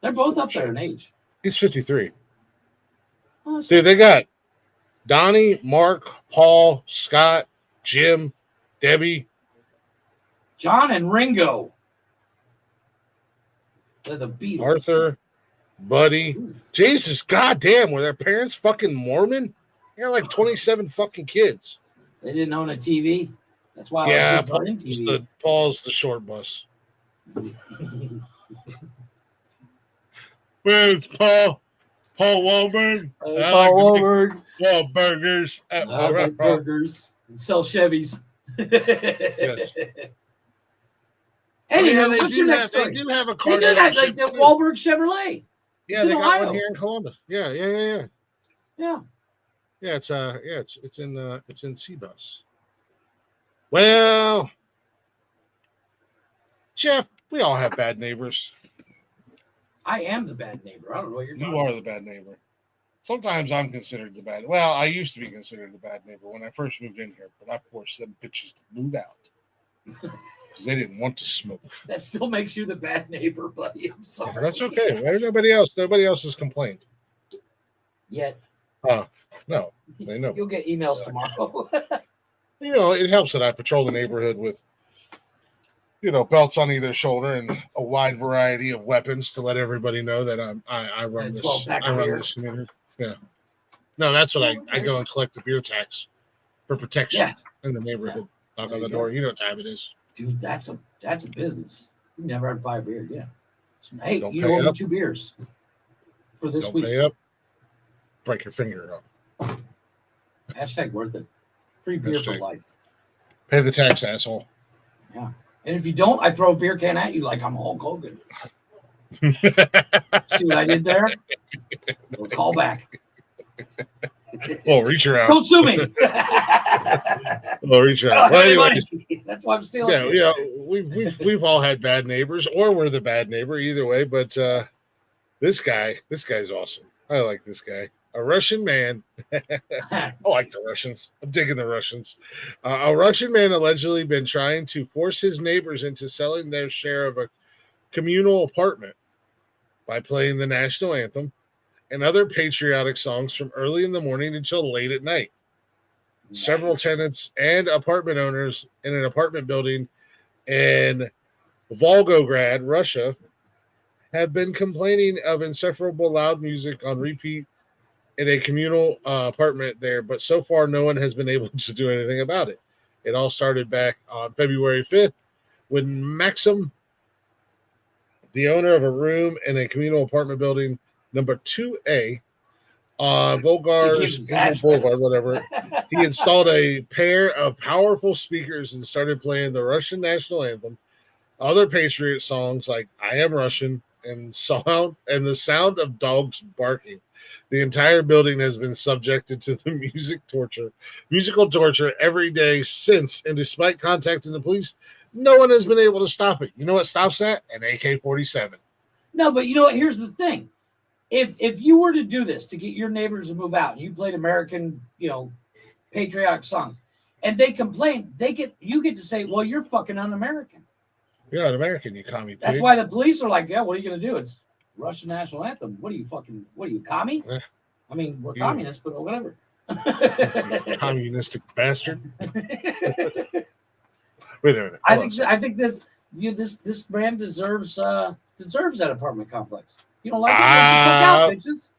[SPEAKER 2] They're both up there in age.
[SPEAKER 3] He's 53.
[SPEAKER 2] Oh,
[SPEAKER 3] dude, they got Donnie, Mark, Paul, Scott, Jim, Debbie,
[SPEAKER 2] John, and Ringo. They're the Beatles.
[SPEAKER 3] Arthur, Buddy. Ooh. Jesus, goddamn, were their parents fucking Mormon? They got like 27 fucking kids.
[SPEAKER 2] They didn't own a TV. That's why
[SPEAKER 3] kids are in TV. Paul's the short bus. Where's Paul? Paul Wahlberg.
[SPEAKER 2] Paul Wahlberg.
[SPEAKER 3] Wahlburgers.
[SPEAKER 2] Burgers. Sell Chevys.
[SPEAKER 3] Yes.
[SPEAKER 2] Anyway, what's your next story?
[SPEAKER 3] They do have a car.
[SPEAKER 2] They do have like the Wahlberg Chevrolet.
[SPEAKER 3] Yeah, they got one here in Columbus. Yeah.
[SPEAKER 2] Yeah,
[SPEAKER 3] it's in Seabus. Well, Jeff, we all have bad neighbors.
[SPEAKER 2] I am the bad neighbor. I don't know what you're talking about.
[SPEAKER 3] You are the bad neighbor. Sometimes I'm considered the bad. Well, I used to be considered the bad neighbor when I first moved in here, but I forced them bitches to move out because they didn't want to smoke.
[SPEAKER 2] That still makes you the bad neighbor, buddy. I'm sorry.
[SPEAKER 3] That's okay. Nobody else has complained
[SPEAKER 2] yet.
[SPEAKER 3] No, they know.
[SPEAKER 2] You'll get emails tomorrow.
[SPEAKER 3] It helps that I patrol the neighborhood with, belts on either shoulder and a wide variety of weapons to let everybody know that I run this community. Yeah. No, that's what I go and collect the beer tax for protection in the neighborhood. Knock on the door. You know what time it is.
[SPEAKER 2] Dude, that's a business. You never had to buy a beer. Yeah. So, hey,
[SPEAKER 3] don't
[SPEAKER 2] you owe me 2 beers for this week.
[SPEAKER 3] Pay up. Break your finger up.
[SPEAKER 2] Hashtag worth it. Free beer for life.
[SPEAKER 3] Pay the tax, asshole.
[SPEAKER 2] Yeah. And if you don't, I throw a beer can at you like I'm Hulk Hogan. See what I did there? We'll call back.
[SPEAKER 3] Well, reach around.
[SPEAKER 2] Don't sue me.
[SPEAKER 3] Well, reach
[SPEAKER 2] I
[SPEAKER 3] around.
[SPEAKER 2] don't
[SPEAKER 3] Well,
[SPEAKER 2] have any
[SPEAKER 3] anyways,
[SPEAKER 2] money. That's why I'm stealing.
[SPEAKER 3] yeah, yeah, we've all had bad neighbors, or we're the bad neighbor, either way. But this guy's awesome. I like this guy. A Russian man. I like the Russians. I'm digging the Russians. A Russian man allegedly been trying to force his neighbors into selling their share of a communal apartment by playing the national anthem and other patriotic songs from early in the morning until late at night.
[SPEAKER 2] Nice.
[SPEAKER 3] Several tenants and apartment owners in an apartment building in Volgograd, Russia, have been complaining of insufferable loud music on repeat in a communal apartment there, but so far no one has been able to do anything about it. It all started back on February 5th when Maxim, the owner of a room in a communal apartment building number 2A, Volgar's Boulevard, whatever, he installed a pair of powerful speakers and started playing the Russian national anthem, other patriot songs like "I Am Russian" and the sound of dogs barking. The entire building has been subjected to the musical torture every day since, and despite contacting the police, no one has been able to stop it. You know what stops that? An AK-47.
[SPEAKER 2] No, but you know what? Here's the thing. If you were to do this to get your neighbors to move out, and you played American, patriotic songs, and they complain, you get to say, well, you're fucking un-American.
[SPEAKER 3] You're an American, you commie pig.
[SPEAKER 2] That's why the police are like, yeah, what are you going to do? It's Russian national anthem. What are you, commie? I mean, we're communists, but whatever.
[SPEAKER 3] Communistic bastard. Wait a minute.
[SPEAKER 2] I think this brand deserves that apartment complex. You don't like it? Look out, bitches.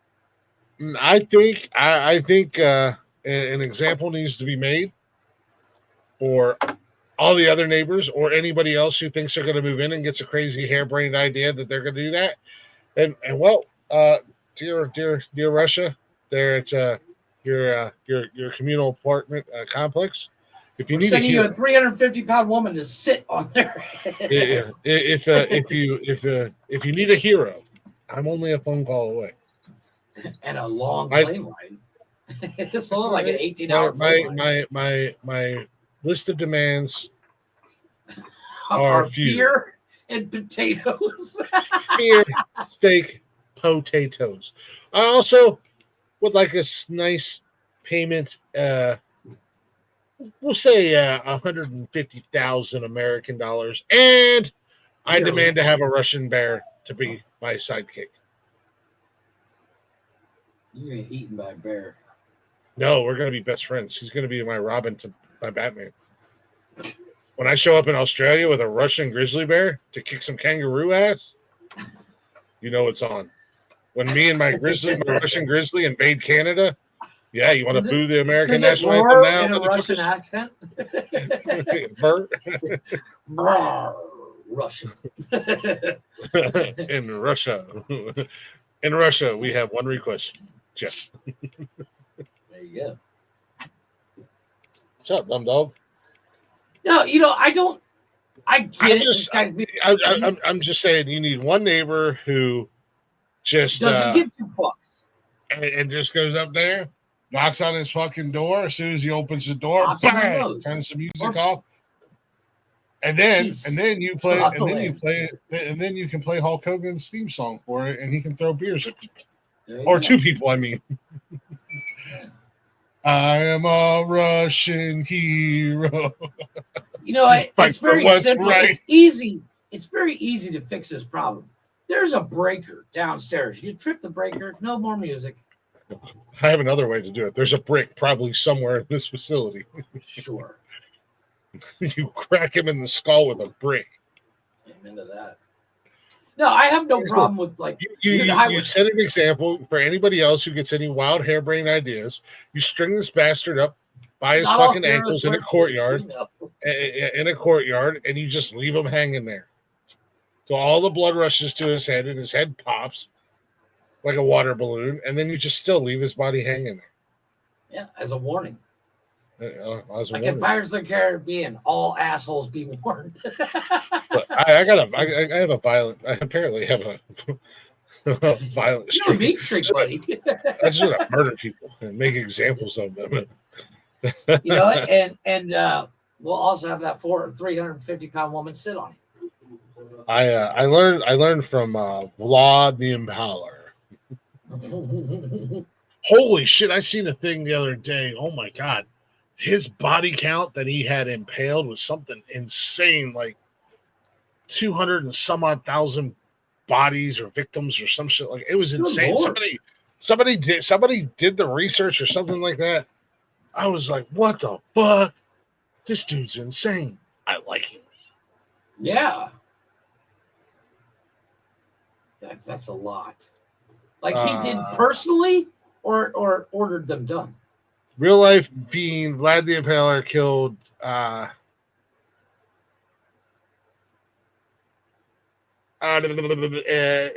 [SPEAKER 3] I think an example needs to be made for all the other neighbors or anybody else who thinks they're going to move in and gets a crazy harebrained idea that they're going to do that. And well, dear Russia, there at your communal apartment complex. If you need
[SPEAKER 2] sending you a 350-pound woman to sit on there.
[SPEAKER 3] If you need a hero, I'm only a phone call away.
[SPEAKER 2] And a long plane ride. It's only like an 18-hour plane ride.
[SPEAKER 3] My list of demands
[SPEAKER 2] are beer and potatoes.
[SPEAKER 3] Beer, steak, potatoes. I also would like a nice payment. We'll say 150,000 American dollars, and I demand to have a Russian bear to be my sidekick.
[SPEAKER 2] You get eaten by a bear.
[SPEAKER 3] No, we're going to be best friends. He's going to be my Robin to my Batman. When I show up in Australia with a Russian grizzly bear to kick some kangaroo ass, you know it's on. When me and my Russian grizzly invade Canada, yeah, you want to boo the American national anthem now?
[SPEAKER 2] In a Russian accent? Russian.
[SPEAKER 3] In Russia, we have one request, Jeff.
[SPEAKER 2] There you go.
[SPEAKER 3] What's up, dumb dog?
[SPEAKER 2] No, I get it.
[SPEAKER 3] I'm just saying you need one neighbor who just
[SPEAKER 2] doesn't give two fucks.
[SPEAKER 3] And just goes up there, knocks on his fucking door. As soon as he opens the door, bang, turns the music off. And then you play, and then you can play Hulk Hogan's theme song for it, and he can throw beers at people. Or two people, I mean. I am a Russian hero.
[SPEAKER 2] It's very simple. Right. It's easy. It's very easy to fix this problem. There's a breaker downstairs. You trip the breaker, no more music.
[SPEAKER 3] I have another way to do it. There's a brick probably somewhere in this facility.
[SPEAKER 2] Sure.
[SPEAKER 3] You crack him in the skull with a brick.
[SPEAKER 2] I'm into that. No, I have no problem with
[SPEAKER 3] you set an example for anybody else who gets any wild harebrained ideas. You string this bastard up by his fucking ankles in a courtyard, and you just leave him hanging there. So all the blood rushes to his head, and his head pops like a water balloon, and then you just still leave his body hanging there.
[SPEAKER 2] Yeah, as a warning.
[SPEAKER 3] I was
[SPEAKER 2] Like in
[SPEAKER 3] wondering.
[SPEAKER 2] Pirates of the Caribbean, all assholes be warned.
[SPEAKER 3] But I have a violent. I apparently have a violent
[SPEAKER 2] You have a
[SPEAKER 3] streak.
[SPEAKER 2] meat streak, buddy.
[SPEAKER 3] I just want to murder people and make examples of them.
[SPEAKER 2] You know, and we'll also have that 350-pound woman sit on
[SPEAKER 3] I learned from Vlad the Impaler.
[SPEAKER 2] it.
[SPEAKER 3] Holy shit! I seen a thing the other day. Oh my god, his body count that he had impaled was something insane, like 200 and some odd thousand bodies or victims or some shit. Like it was insane.
[SPEAKER 2] Lord.
[SPEAKER 3] Somebody did the research or something like that. I was like, what the fuck? This dude's insane. I like him.
[SPEAKER 2] Yeah. That's a lot. Like he did personally or ordered them done?
[SPEAKER 3] Real life being Vlad the Impaler killed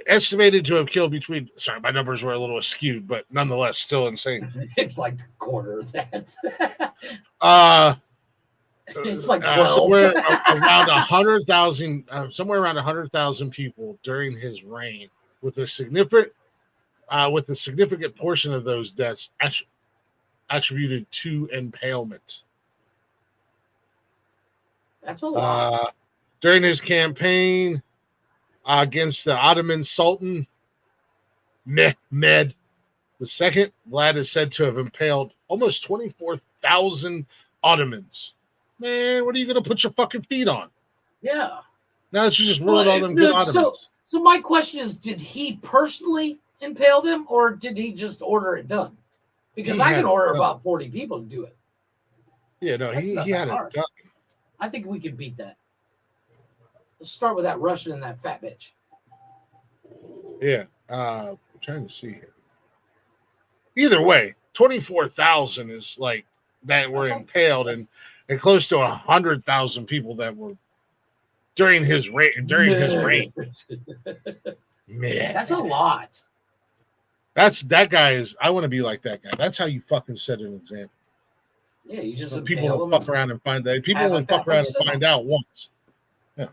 [SPEAKER 3] estimated to have killed between, sorry, my numbers were a little skewed, but nonetheless still insane.
[SPEAKER 2] It's like a quarter of that. It's like 12.
[SPEAKER 3] Somewhere around 100,000, somewhere around 100,000 people during his reign, with a significant portion of those deaths attributed to impalement.
[SPEAKER 2] That's a lot.
[SPEAKER 3] During his campaign against the Ottoman Sultan Mehmed II, Vlad is said to have impaled almost 24,000 Ottomans. Man, what are you going to put your fucking feet on?
[SPEAKER 2] Yeah.
[SPEAKER 3] Now that you just ruined all them good Ottomans.
[SPEAKER 2] So my question is, did he personally impale them, or did he just order it done? Because I can order about 40 people to do it.
[SPEAKER 3] Yeah, no, he had it done.
[SPEAKER 2] I think we can beat that. Let's start with that Russian and that fat bitch.
[SPEAKER 3] Yeah. I'm trying to see here. Either way, 24,000 is like that were impaled, and close to 100,000 people that were during his reign. Man,
[SPEAKER 2] that's a lot.
[SPEAKER 3] That guy is. I want to be like that guy. That's how you fucking set an example.
[SPEAKER 2] Yeah, you just
[SPEAKER 3] people don't fuck around and find that. People only fuck around and find out once. Yeah,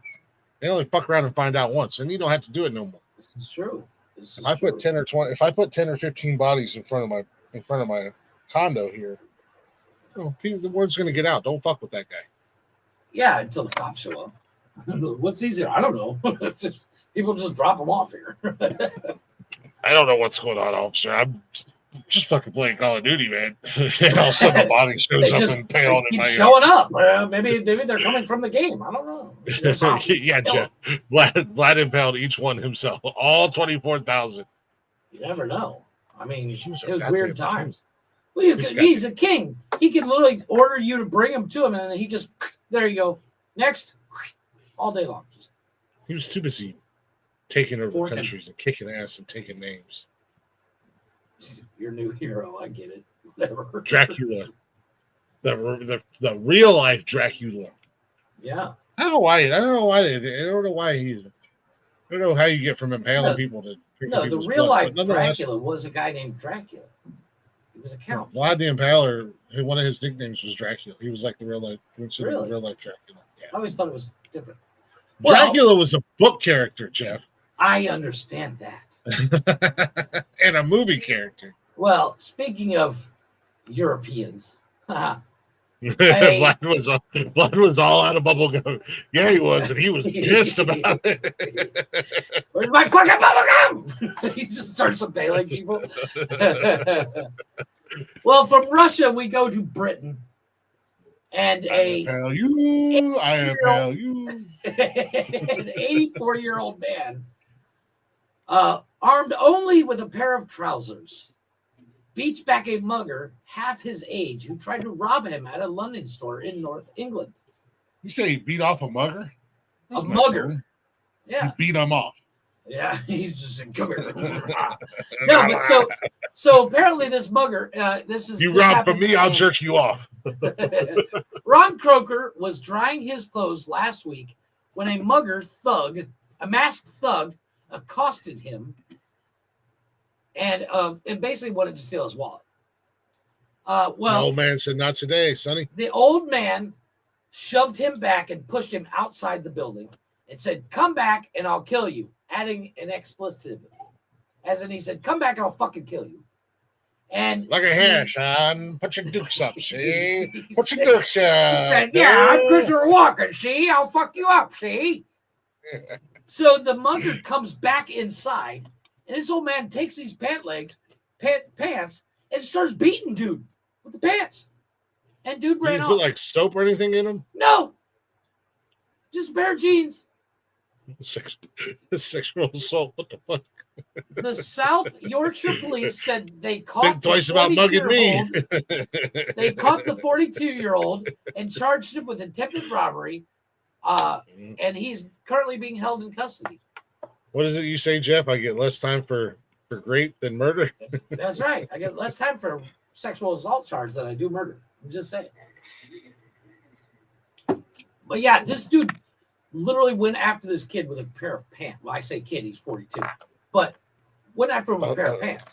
[SPEAKER 3] they only fuck around and find out once, and you don't have to do it no more.
[SPEAKER 2] This is true.
[SPEAKER 3] If I put 10 or 20, if I put 10 or 15 bodies in front of my condo here, the word's going to get out. Don't fuck with that guy.
[SPEAKER 2] Yeah, until the cops show up. What's easier? I don't know. People just drop them off here.
[SPEAKER 3] I don't know what's going on, officer. I'm just fucking playing Call of Duty, man. And all of a sudden, the body shows up and impaled in my
[SPEAKER 2] showing up. Maybe they're coming from the game. I don't know.
[SPEAKER 3] Yeah, Jeff. Vlad impaled each one himself. All 24,000.
[SPEAKER 2] You never know. I mean, it was weird times. Well, he's a king. He can literally order you to bring him to him, and then he just, there you go. Next, all day long.
[SPEAKER 3] He was too busy taking over countries and kicking ass and taking names.
[SPEAKER 2] Your new hero, I get it. Whatever.
[SPEAKER 3] Dracula, the real life Dracula.
[SPEAKER 2] Yeah.
[SPEAKER 3] I don't know why he's. I don't know how you get from impaling people to.
[SPEAKER 2] No, the real life Dracula was a guy named Dracula. He was a count.
[SPEAKER 3] Vlad the Impaler, one of his nicknames was Dracula. He was like the real life,
[SPEAKER 2] Really?
[SPEAKER 3] the real life Dracula. Yeah.
[SPEAKER 2] I always thought it was different.
[SPEAKER 3] Dracula was a book character, Jeff.
[SPEAKER 2] I understand that.
[SPEAKER 3] And a movie character.
[SPEAKER 2] Well, speaking of Europeans,
[SPEAKER 3] Vlad was all out of bubble gum. Yeah, he was, and he was pissed about it.
[SPEAKER 2] Where's my fucking bubble gum? He just starts impaling people. Well, from Russia, we go to Britain. And
[SPEAKER 3] I impale you.
[SPEAKER 2] an 84-year-old man, armed only with a pair of trousers, beats back a mugger half his age who tried to rob him at a London store in North England.
[SPEAKER 3] You say he beat off a mugger?
[SPEAKER 2] That's a mugger. Yeah.
[SPEAKER 3] He beat him off.
[SPEAKER 2] Yeah, he's just saying, come here. No, but so apparently this mugger, this
[SPEAKER 3] rob from me, I'll jerk you off.
[SPEAKER 2] Ron Croker was drying his clothes last week when a masked thug, accosted him and basically wanted to steal his wallet.
[SPEAKER 3] The
[SPEAKER 2] Well,
[SPEAKER 3] old man said, "Not today, Sonny."
[SPEAKER 2] the old man shoved him back and pushed him outside the building and said, "Come back and I'll kill you," adding an expletive. As in, he said, "Come back and I'll fucking kill you." And
[SPEAKER 3] Look at here, son. Put your dukes up, see?
[SPEAKER 2] he
[SPEAKER 3] Put your
[SPEAKER 2] said-
[SPEAKER 3] dukes
[SPEAKER 2] he
[SPEAKER 3] up.
[SPEAKER 2] said, "Yeah, I'm Christopher Walken. See, I'll fuck you up. See." So the mugger comes back inside, and this old man takes these pants, and starts beating dude with the pants. And dude
[SPEAKER 3] Did
[SPEAKER 2] ran
[SPEAKER 3] you
[SPEAKER 2] off.
[SPEAKER 3] put like soap or anything in them?
[SPEAKER 2] No, just a pair of jeans.
[SPEAKER 3] Sexual assault. What the fuck?
[SPEAKER 2] The South Yorkshire police said they
[SPEAKER 3] Think
[SPEAKER 2] caught the
[SPEAKER 3] twice about mugging me.
[SPEAKER 2] 42-year-old. They caught the 42-year-old and charged him with attempted robbery. And he's currently being held in custody.
[SPEAKER 3] What is it you say, Jeff? I get less time for rape than murder.
[SPEAKER 2] That's right. I get less time for sexual assault charge than I do murder. I'm just saying. But yeah, this dude literally went after this kid with a pair of pants. Well, I say kid, he's 42. But went after him with a pair of pants.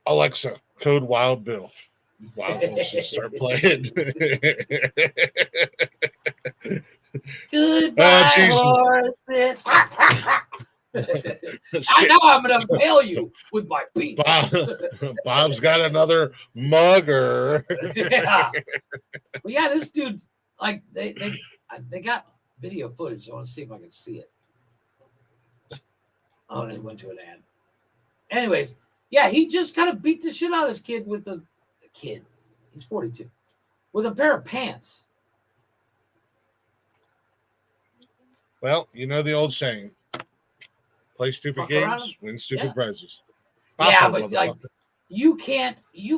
[SPEAKER 3] Alexa, code Wild Bill. Wild Bill should start playing.
[SPEAKER 2] Goodbye, horses. I know I'm going to impale you with my beak.
[SPEAKER 3] Bob's got another mugger.
[SPEAKER 2] Yeah. But yeah, this dude, like, they got video footage. I want to see if I can see it. Oh, and it went to an ad. Anyways, yeah, he just kind of beat the shit out of this kid with the kid. He's 42. With a pair of pants.
[SPEAKER 3] Well, you know the old saying. Play stupid
[SPEAKER 2] Fuck around.
[SPEAKER 3] games, win stupid
[SPEAKER 2] Yeah.
[SPEAKER 3] prizes.
[SPEAKER 2] Yeah,
[SPEAKER 3] Pop
[SPEAKER 2] but
[SPEAKER 3] one,
[SPEAKER 2] like
[SPEAKER 3] motherfucker.
[SPEAKER 2] you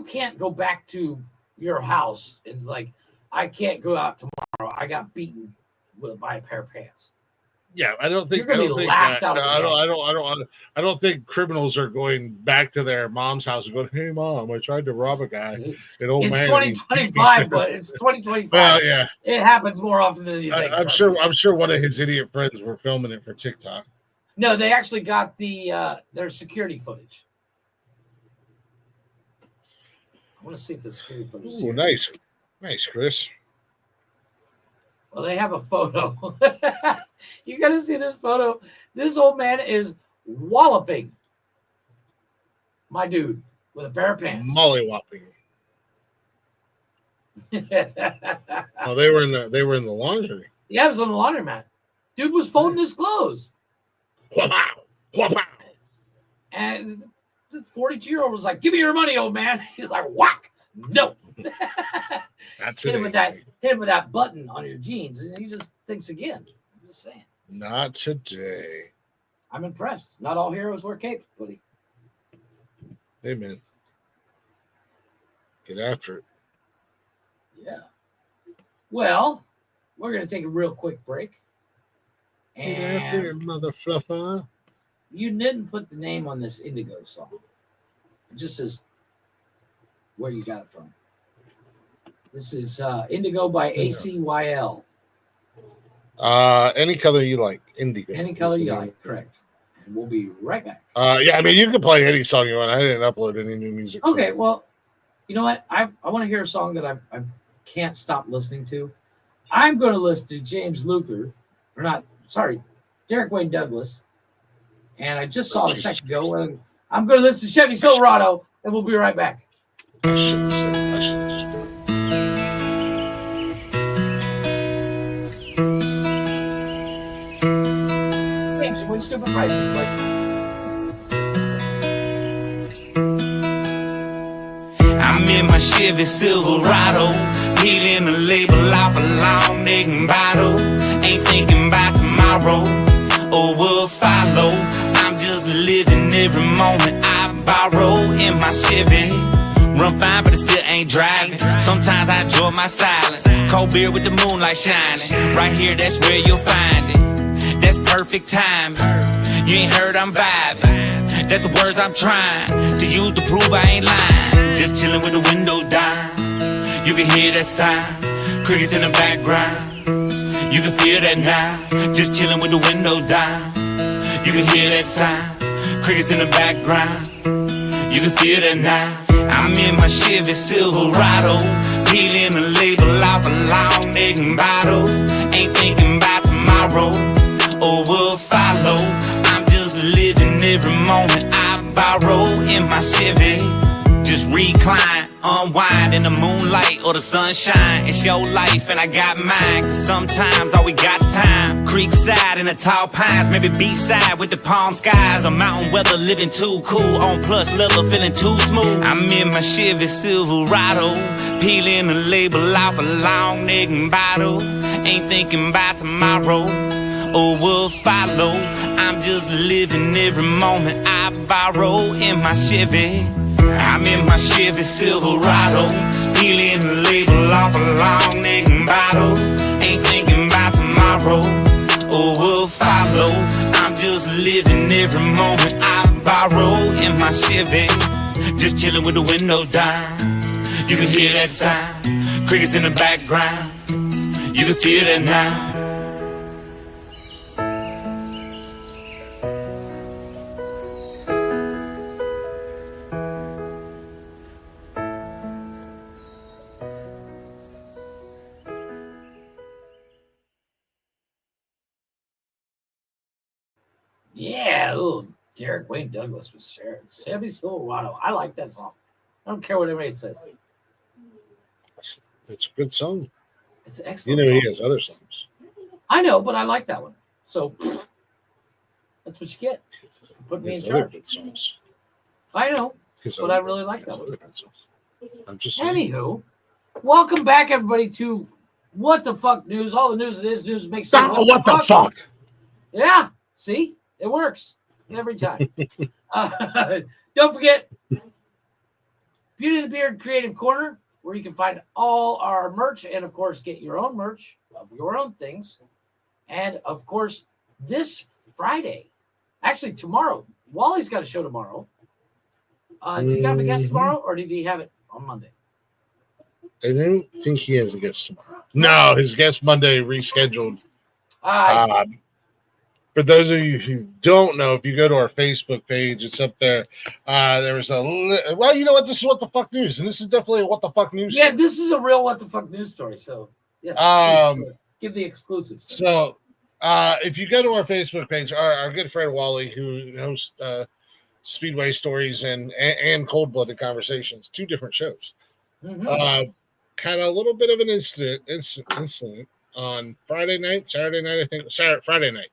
[SPEAKER 2] can't go back to your house and like I can't go out tomorrow. I got beaten by a pair of pants.
[SPEAKER 3] Yeah, I don't think
[SPEAKER 2] You're gonna
[SPEAKER 3] I
[SPEAKER 2] be
[SPEAKER 3] don't think
[SPEAKER 2] laughed
[SPEAKER 3] that-
[SPEAKER 2] out of
[SPEAKER 3] no,
[SPEAKER 2] the
[SPEAKER 3] I don't think criminals are going back to their mom's house and going, "Hey mom, I tried to rob a guy." An old
[SPEAKER 2] It's
[SPEAKER 3] man.
[SPEAKER 2] 2025, but it's 2025.
[SPEAKER 3] Well, yeah.
[SPEAKER 2] It happens more often than you think.
[SPEAKER 3] I'm sure one of his idiot friends were filming it for TikTok.
[SPEAKER 2] No, they actually got their security footage. I want to see if the security footage is
[SPEAKER 3] Ooh,
[SPEAKER 2] here.
[SPEAKER 3] nice, Chris.
[SPEAKER 2] Well, they have a photo. You got to see this photo. This old man is walloping my dude with a pair of pants.
[SPEAKER 3] Mollywhopping. Oh, they were in the laundry.
[SPEAKER 2] Yeah, it was on the laundromat. Dude was folding his clothes.
[SPEAKER 3] Wha-pow, wha-pow.
[SPEAKER 2] And the 42-year-old was like, "Give me your money, old man." He's like, "Whack. No."
[SPEAKER 3] Not
[SPEAKER 2] Hit him
[SPEAKER 3] today.
[SPEAKER 2] with that button on your jeans. And he just thinks again. I'm just saying.
[SPEAKER 3] Not today.
[SPEAKER 2] I'm impressed. Not all heroes wear capes, buddy.
[SPEAKER 3] Hey man. Get after it.
[SPEAKER 2] Yeah. Well, we're going to take a real quick break.
[SPEAKER 3] Get after it,
[SPEAKER 2] And
[SPEAKER 3] mother fluffer.
[SPEAKER 2] you didn't put the name on this Indigo song. It just says where you got it from. This is Indigo by ACYL.
[SPEAKER 3] Any color you like. Indigo.
[SPEAKER 2] Any color you like, correct. And we'll be right back.
[SPEAKER 3] Yeah, I mean you can play any song you want. I didn't upload any new music.
[SPEAKER 2] Okay, well, you know what? I want to hear a song that I can't stop listening to. I'm going to listen to James Luker, or not, sorry, Derek Wayne Douglas. And I just saw it a second ago. And I'm going to listen to Chevy Silverado, and we'll be right back.
[SPEAKER 3] I shouldn't just-
[SPEAKER 2] Thanks, win stupid prices. Like,
[SPEAKER 5] I'm in my Chevy Silverado, peeling the label off a long neck bottle. Ain't thinking about tomorrow or will follow. I'm just living every moment I borrow in my Chevy. Run fine, but it still ain't driving. Sometimes I enjoy my silence. Cold beer with the moonlight shining. Right here, that's where you'll find it. That's perfect time. You ain't heard I'm vibing. That's the words I'm trying to use to prove I ain't lying. Just chilling with the window down. You can hear that sound. Crickets in the background. You can feel that now. Just chilling with the window down. You can hear that sound. Crickets in the background. You can feel that now. I'm in my Chevy Silverado, peeling a label off a long neck bottle. Ain't thinking about tomorrow or will follow. I'm just living every moment I borrow in my Chevy. Just recline, unwind in the moonlight or the sunshine. It's your life and I got mine, 'cause sometimes all we got's time. Creekside in the tall pines, maybe beachside with the palm skies. Or mountain weather, living too cool, on plush leather, feeling too smooth. I'm in my Chevy Silverado, peeling a label off a long neck bottle. Ain't thinking about tomorrow or will follow. I'm just living every moment I borrow in my Chevy. I'm in my Chevy Silverado, peeling the label off a long neck bottle. Ain't thinking about tomorrow or will follow. I'm just living every moment I borrow in my Chevy. Just chilling with the window down. You can hear that sound, crickets in the background. You can feel that now.
[SPEAKER 2] Yeah, ooh, Derek Wayne Douglas was Chevy Silverado. I like that song. I don't care what anybody says.
[SPEAKER 3] It's a good song.
[SPEAKER 2] It's an
[SPEAKER 3] You
[SPEAKER 2] excellent
[SPEAKER 3] know,
[SPEAKER 2] song.
[SPEAKER 3] he has other songs.
[SPEAKER 2] I know, but I like that one. So that's what you get. Put me
[SPEAKER 3] He
[SPEAKER 2] in
[SPEAKER 3] has other
[SPEAKER 2] charge.
[SPEAKER 3] good songs.
[SPEAKER 2] I know,
[SPEAKER 3] His
[SPEAKER 2] but
[SPEAKER 3] other
[SPEAKER 2] I
[SPEAKER 3] good
[SPEAKER 2] really
[SPEAKER 3] songs.
[SPEAKER 2] like
[SPEAKER 3] He
[SPEAKER 2] that
[SPEAKER 3] has
[SPEAKER 2] one.
[SPEAKER 3] other good songs. I'm just saying.
[SPEAKER 2] Anywho, welcome back, everybody, to What the Fuck News. All the news that is news makes sense.
[SPEAKER 3] What the fuck?
[SPEAKER 2] Yeah, see, it works every time. Don't forget, Beauty of the Beard Creative Corner, where you can find all our merch and, of course, get your own merch of your own things. And, of course, this Friday, actually tomorrow, Wally's got a show tomorrow. Has he got a guest tomorrow, or did he have it on Monday?
[SPEAKER 3] I don't think he has a guest tomorrow. No, his guest Monday rescheduled.
[SPEAKER 2] I see.
[SPEAKER 3] For those of you who don't know, if you go to our Facebook page, it's up there. There was well, you know what? This is What the Fuck News, and this is definitely a What the Fuck News.
[SPEAKER 2] Yeah,
[SPEAKER 3] story.
[SPEAKER 2] this is a real What the Fuck news story. So, yes, please, give the exclusives.
[SPEAKER 3] So, if you go to our Facebook page, our good friend Wally, who hosts Speedway Stories and Cold Blooded Conversations, 2 different shows, had a little bit of an incident on Saturday night, Friday night.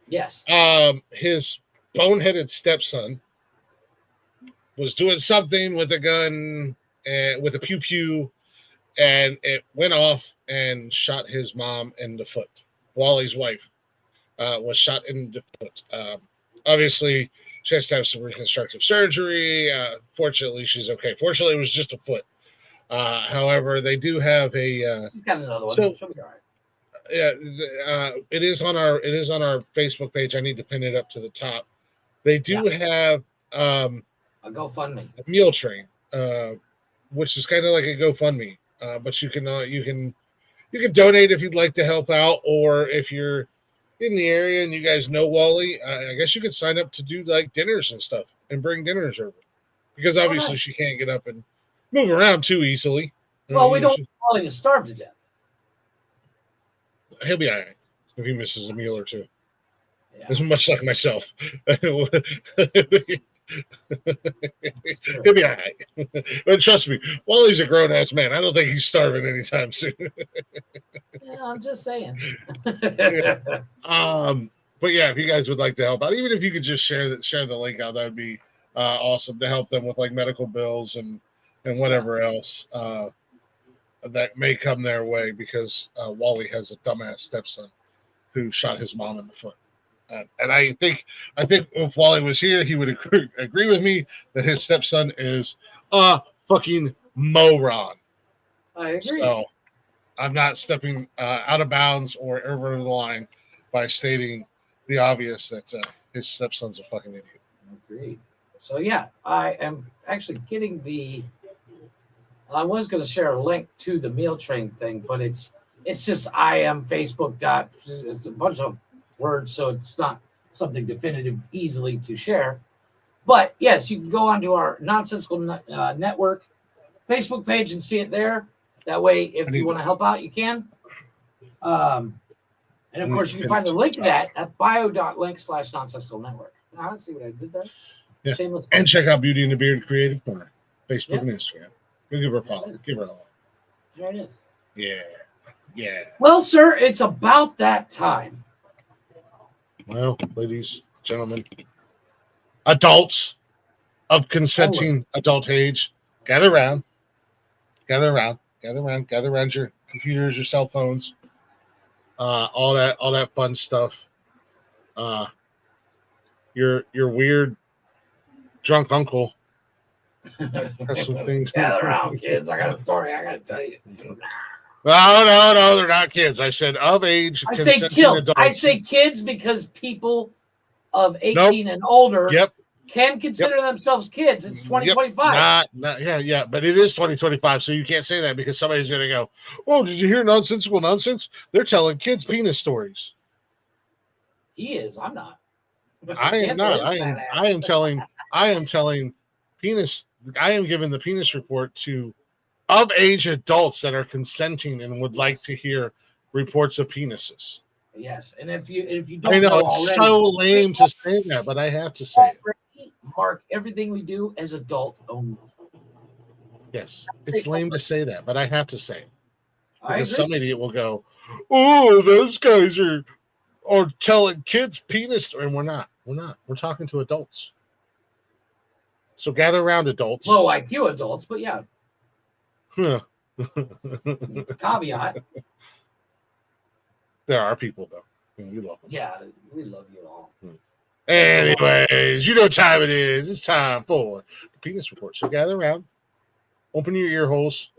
[SPEAKER 2] Yes.
[SPEAKER 3] His boneheaded stepson was doing something with a gun, with a pew pew, and it went off and shot his mom in the foot. Wally's wife was shot in the foot. Obviously, she has to have some reconstructive surgery. Fortunately, she's okay. Fortunately, it was just a foot. However, they do have a.
[SPEAKER 2] She's got another one.
[SPEAKER 3] So,
[SPEAKER 2] she'll be all right.
[SPEAKER 3] Yeah, it is on our Facebook page. I need to pin it up to the top. They do have
[SPEAKER 2] A GoFundMe.
[SPEAKER 3] a meal train, which is kind of like a GoFundMe. But you can donate if you'd like to help out, or if you're in the area and you guys know Wally, I guess you could sign up to do like dinners and stuff and bring dinners over, because obviously she can't get up and move around too easily.
[SPEAKER 2] Well, we don't want Wally to starve to death.
[SPEAKER 3] He'll be all right if he misses a meal or two.
[SPEAKER 2] Yeah.
[SPEAKER 3] As much like myself. He'll be all right. But trust me, Wally's a grown-ass man. I don't think he's starving anytime soon.
[SPEAKER 2] Yeah, I'm just saying.
[SPEAKER 3] Yeah. But yeah, if you guys would like to help out, even if you could just share the link out, that would be awesome, to help them with like medical bills and whatever else that may come their way, because Wally has a dumbass stepson who shot his mom in the foot. And I think if Wally was here, he would agree with me that his stepson is a fucking moron.
[SPEAKER 2] I agree.
[SPEAKER 3] So I'm not stepping out of bounds or over the line by stating the obvious that his stepson's a fucking idiot.
[SPEAKER 2] Agreed. So yeah, I am actually getting I was going to share a link to the meal train thing, but it's just Facebook. It's a bunch of words, so it's not something definitive easily to share. But yes, you can go onto our Nonsensical Network Facebook page and see it there. That way, if you want to help out, you can. And of course, you can find the link to that at bio.link/nonsensical network. Now, let's see what I did there.
[SPEAKER 3] Yeah.
[SPEAKER 2] Shameless.
[SPEAKER 3] And check out Beauty and the Beard Creative Corner, Facebook and Instagram. Go give her a follow. Give her a love.
[SPEAKER 2] There it is.
[SPEAKER 3] Yeah. Yeah.
[SPEAKER 2] Well, sir, it's about that time.
[SPEAKER 3] Well, ladies, gentlemen, adults of consenting adult age, gather around your computers, your cell phones, all that fun stuff. Your weird drunk uncle has some things.
[SPEAKER 2] Gather around, kids. I got a story I got to tell you.
[SPEAKER 3] No, they're not kids. I said of age.
[SPEAKER 2] I say kids. I say kids because people of 18 and older can consider themselves kids. It's 2025.
[SPEAKER 3] Yeah, but it is 2025, so you can't say that because somebody's going to go, oh, did you hear nonsensical nonsense? They're telling kids penis stories.
[SPEAKER 2] He is. I'm not.
[SPEAKER 3] I am not. I am telling penis. I am giving the penis report to of age adults that are consenting and would like to hear reports of penises.
[SPEAKER 2] Yes, and if you don't
[SPEAKER 3] I know it's
[SPEAKER 2] already,
[SPEAKER 3] so lame to say that, but I have to say it.
[SPEAKER 2] Mark everything we do as adult only.
[SPEAKER 3] Yes, it's lame to say that, but I have to say it. Because some idiot will go, oh, those guys are telling kids penis, and we're not. We're talking to adults. So gather around, adults.
[SPEAKER 2] Low IQ adults, but yeah.
[SPEAKER 3] Huh.
[SPEAKER 2] Caveat.
[SPEAKER 3] There are people though. And we love them.
[SPEAKER 2] Yeah, we love you all.
[SPEAKER 3] Anyways, you know what time it is. It's time for the penis report. So gather around, open your ear holes.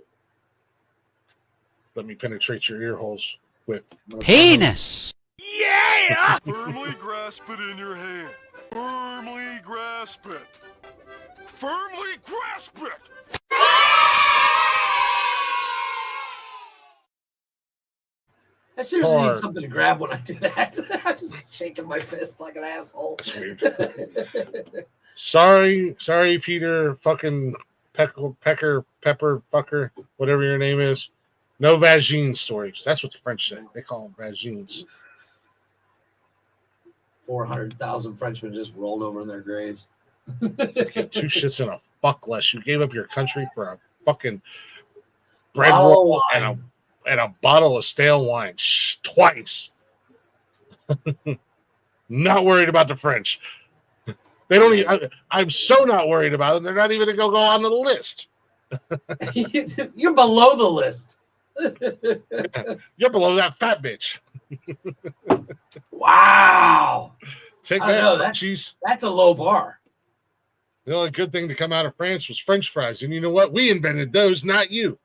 [SPEAKER 3] Let me penetrate your ear holes with
[SPEAKER 5] Penis.
[SPEAKER 6] Yeah! Firmly grasp it in your hand. Firmly grasp it. Firmly grasp it.
[SPEAKER 2] I seriously need something to grab when I do that. I'm just shaking my fist like an asshole.
[SPEAKER 3] That's weird. Sorry, Peter, fucking Pepper, fucker, whatever your name is. No vagine stories. That's what the French say. They call them vagines.
[SPEAKER 2] 400,000 Frenchmen just rolled over in their graves.
[SPEAKER 3] Get two shits in a fuck less. You gave up your country for a fucking bread roll and a bottle of stale wine twice. Not worried about the French. They don't even. I'm so not worried about them. They're not even going to go on the list.
[SPEAKER 2] You're below the list.
[SPEAKER 3] You're below that fat bitch.
[SPEAKER 2] Wow.
[SPEAKER 3] Take that.
[SPEAKER 2] That's a low bar.
[SPEAKER 3] The only good thing to come out of France was French fries. And you know what? We invented those, not you.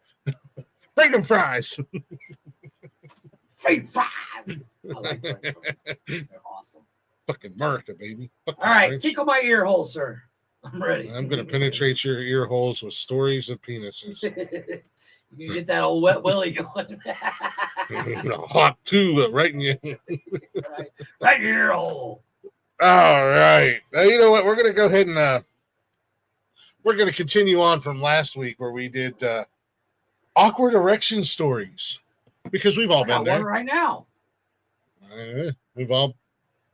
[SPEAKER 3] Freedom fries.
[SPEAKER 2] Freedom fries. I like French fries. They're awesome.
[SPEAKER 3] Fucking America, baby.
[SPEAKER 2] All right, tickle my ear hole, sir. I'm ready.
[SPEAKER 3] I'm going to penetrate your ear holes with stories of penises.
[SPEAKER 2] You get that old wet willy going.
[SPEAKER 3] A hot tube right in your
[SPEAKER 2] right in your ear hole.
[SPEAKER 3] All right. Now, you know what? We're going to go ahead and we're going to continue on from last week where we did awkward erection stories because we've all been there.
[SPEAKER 2] One right now.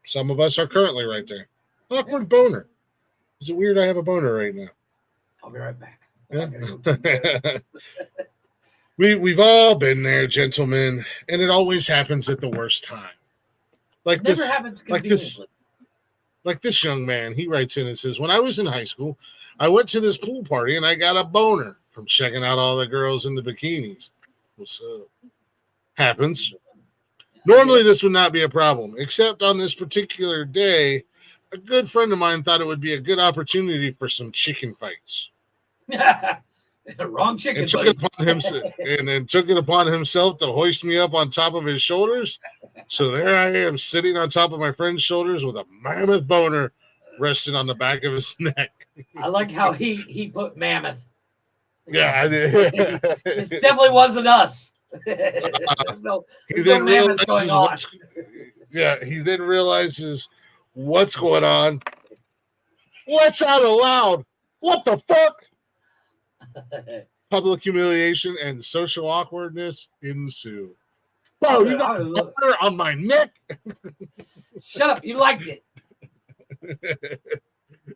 [SPEAKER 3] Some of us are currently right there. Awkward boner. Is it weird I have a boner right now?
[SPEAKER 2] I'll be right back.
[SPEAKER 3] Yeah. We've all been there, gentlemen, and it always happens at the worst time. Like
[SPEAKER 2] it never happens conveniently.
[SPEAKER 3] Like this young man, he writes in and says, when I was in high school, I went to this pool party and I got a boner from checking out all the girls in the bikinis. So happens. Normally this would not be a problem, except on this particular day, a good friend of mine thought it would be a good opportunity for some chicken fights.
[SPEAKER 2] Wrong chicken.
[SPEAKER 3] And took it upon himself to hoist me up on top of his shoulders. So there I am, sitting on top of my friend's shoulders with a mammoth boner resting on the back of his neck.
[SPEAKER 2] I like how he put mammoth.
[SPEAKER 3] Yeah, I did.
[SPEAKER 2] This definitely wasn't us. no mammoth going on.
[SPEAKER 3] He then realizes what's going on. Let's out loud. What the fuck? Public humiliation and social awkwardness ensue. Bro, you got butter on my neck.
[SPEAKER 2] Shut up. You liked it.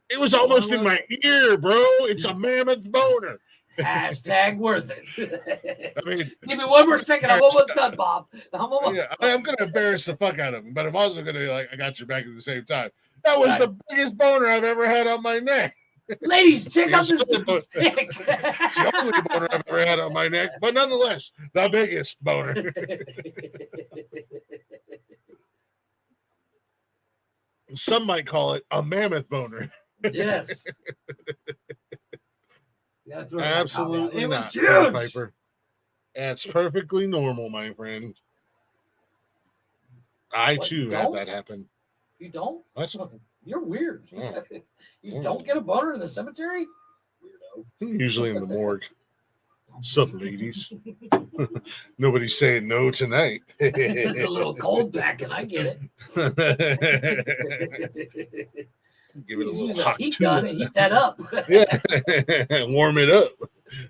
[SPEAKER 3] It was almost in my ear, bro. It's a mammoth boner.
[SPEAKER 2] Hashtag worth it.
[SPEAKER 3] I mean,
[SPEAKER 2] give me one more second. I'm almost done, Bob. I'm almost done.
[SPEAKER 3] I'm going to embarrass the fuck out of him, but I'm also going to be like, I got your back at the same time. That was the biggest boner I've ever had on my neck.
[SPEAKER 2] Ladies, check out this stick.
[SPEAKER 3] It's the only boner I've ever had on my neck, but nonetheless, the biggest boner. Some might call it a mammoth boner.
[SPEAKER 2] Yes.
[SPEAKER 3] Absolutely
[SPEAKER 2] it was
[SPEAKER 3] not,
[SPEAKER 2] huge.
[SPEAKER 3] Piper. That's perfectly normal, my friend. I too had that happen.
[SPEAKER 2] You don't?
[SPEAKER 3] What?
[SPEAKER 2] You're weird.
[SPEAKER 3] Oh.
[SPEAKER 2] You don't get a boner in the cemetery? Weirdo.
[SPEAKER 3] Usually in the morgue. Sup, ladies? Nobody's saying no tonight.
[SPEAKER 2] A little cold packing, I get it.
[SPEAKER 3] Give it a little
[SPEAKER 2] Use
[SPEAKER 3] hot
[SPEAKER 2] heat
[SPEAKER 3] tuna.
[SPEAKER 2] gun and heat that up.
[SPEAKER 3] Yeah, warm it up.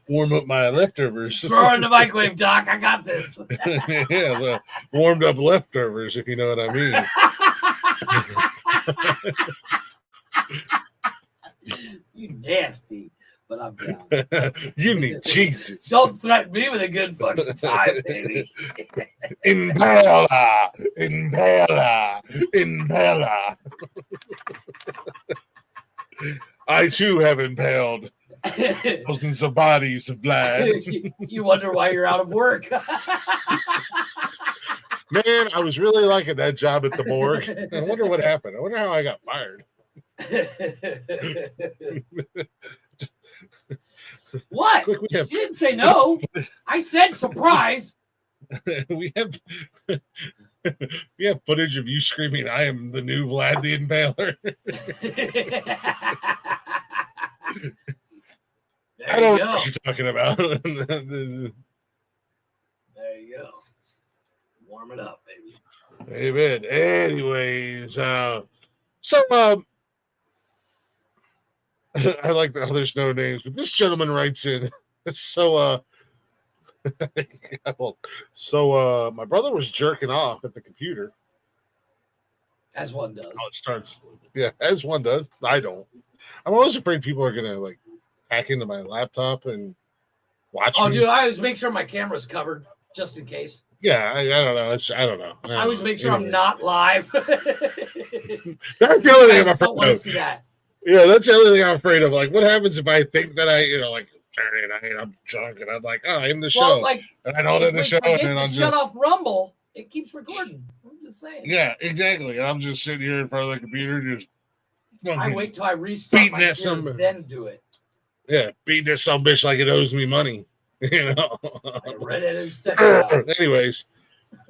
[SPEAKER 3] Warm up my leftovers.
[SPEAKER 2] Throw it in the microwave, Doc. I got this.
[SPEAKER 3] Yeah, the warmed up leftovers, if you know what I mean.
[SPEAKER 2] You nasty, but I'm down.
[SPEAKER 3] You need Jesus.
[SPEAKER 2] Don't threaten me with a good fucking time, baby.
[SPEAKER 3] Impala, impala, impala. I too have impaled thousands of bodies of blood.
[SPEAKER 2] You wonder why you're out of work.
[SPEAKER 3] Man, I was really liking that job at the morgue. I wonder what happened. I wonder how I got fired.
[SPEAKER 2] What?
[SPEAKER 3] Look,
[SPEAKER 2] You didn't say no. I said surprise.
[SPEAKER 3] we have footage of you screaming, "I am the new Vlad the Impaler." I don't know what you're talking about.
[SPEAKER 2] There you go. Warm it up, baby.
[SPEAKER 3] Amen. Anyways, I like how there's no names, but this gentleman writes in. It's so my brother was jerking off at the computer.
[SPEAKER 2] As one does.
[SPEAKER 3] How it starts. Yeah, as one does. I don't. I'm always afraid people are gonna like hack into my laptop and watch me.
[SPEAKER 2] Dude, I always make sure my camera's covered just in case.
[SPEAKER 3] Yeah, I don't know. I don't know.
[SPEAKER 2] I always make sure I'm not live.
[SPEAKER 3] That's the only thing I'm
[SPEAKER 2] don't want
[SPEAKER 3] afraid
[SPEAKER 2] to
[SPEAKER 3] of.
[SPEAKER 2] see that.
[SPEAKER 3] Yeah, that's the only thing I'm afraid of. Like, what happens if I think that like Saturday night I'm drunk and I'm like, oh, in the show,
[SPEAKER 2] Well, like,
[SPEAKER 3] and I don't
[SPEAKER 2] if
[SPEAKER 3] end the
[SPEAKER 2] we
[SPEAKER 3] show,
[SPEAKER 2] forget
[SPEAKER 3] and then
[SPEAKER 2] to
[SPEAKER 3] I'm
[SPEAKER 2] shut
[SPEAKER 3] just
[SPEAKER 2] off Rumble, it keeps recording. I'm just saying.
[SPEAKER 3] yeah, exactly. And I'm just sitting here in front of the computer, just
[SPEAKER 2] I wait till I restart
[SPEAKER 3] beating
[SPEAKER 2] my
[SPEAKER 3] at
[SPEAKER 2] computer,
[SPEAKER 3] some-
[SPEAKER 2] then do it.
[SPEAKER 3] yeah, beating this some bitch like it owes me money, you know.
[SPEAKER 2] I read it and stepped out.
[SPEAKER 3] Anyways,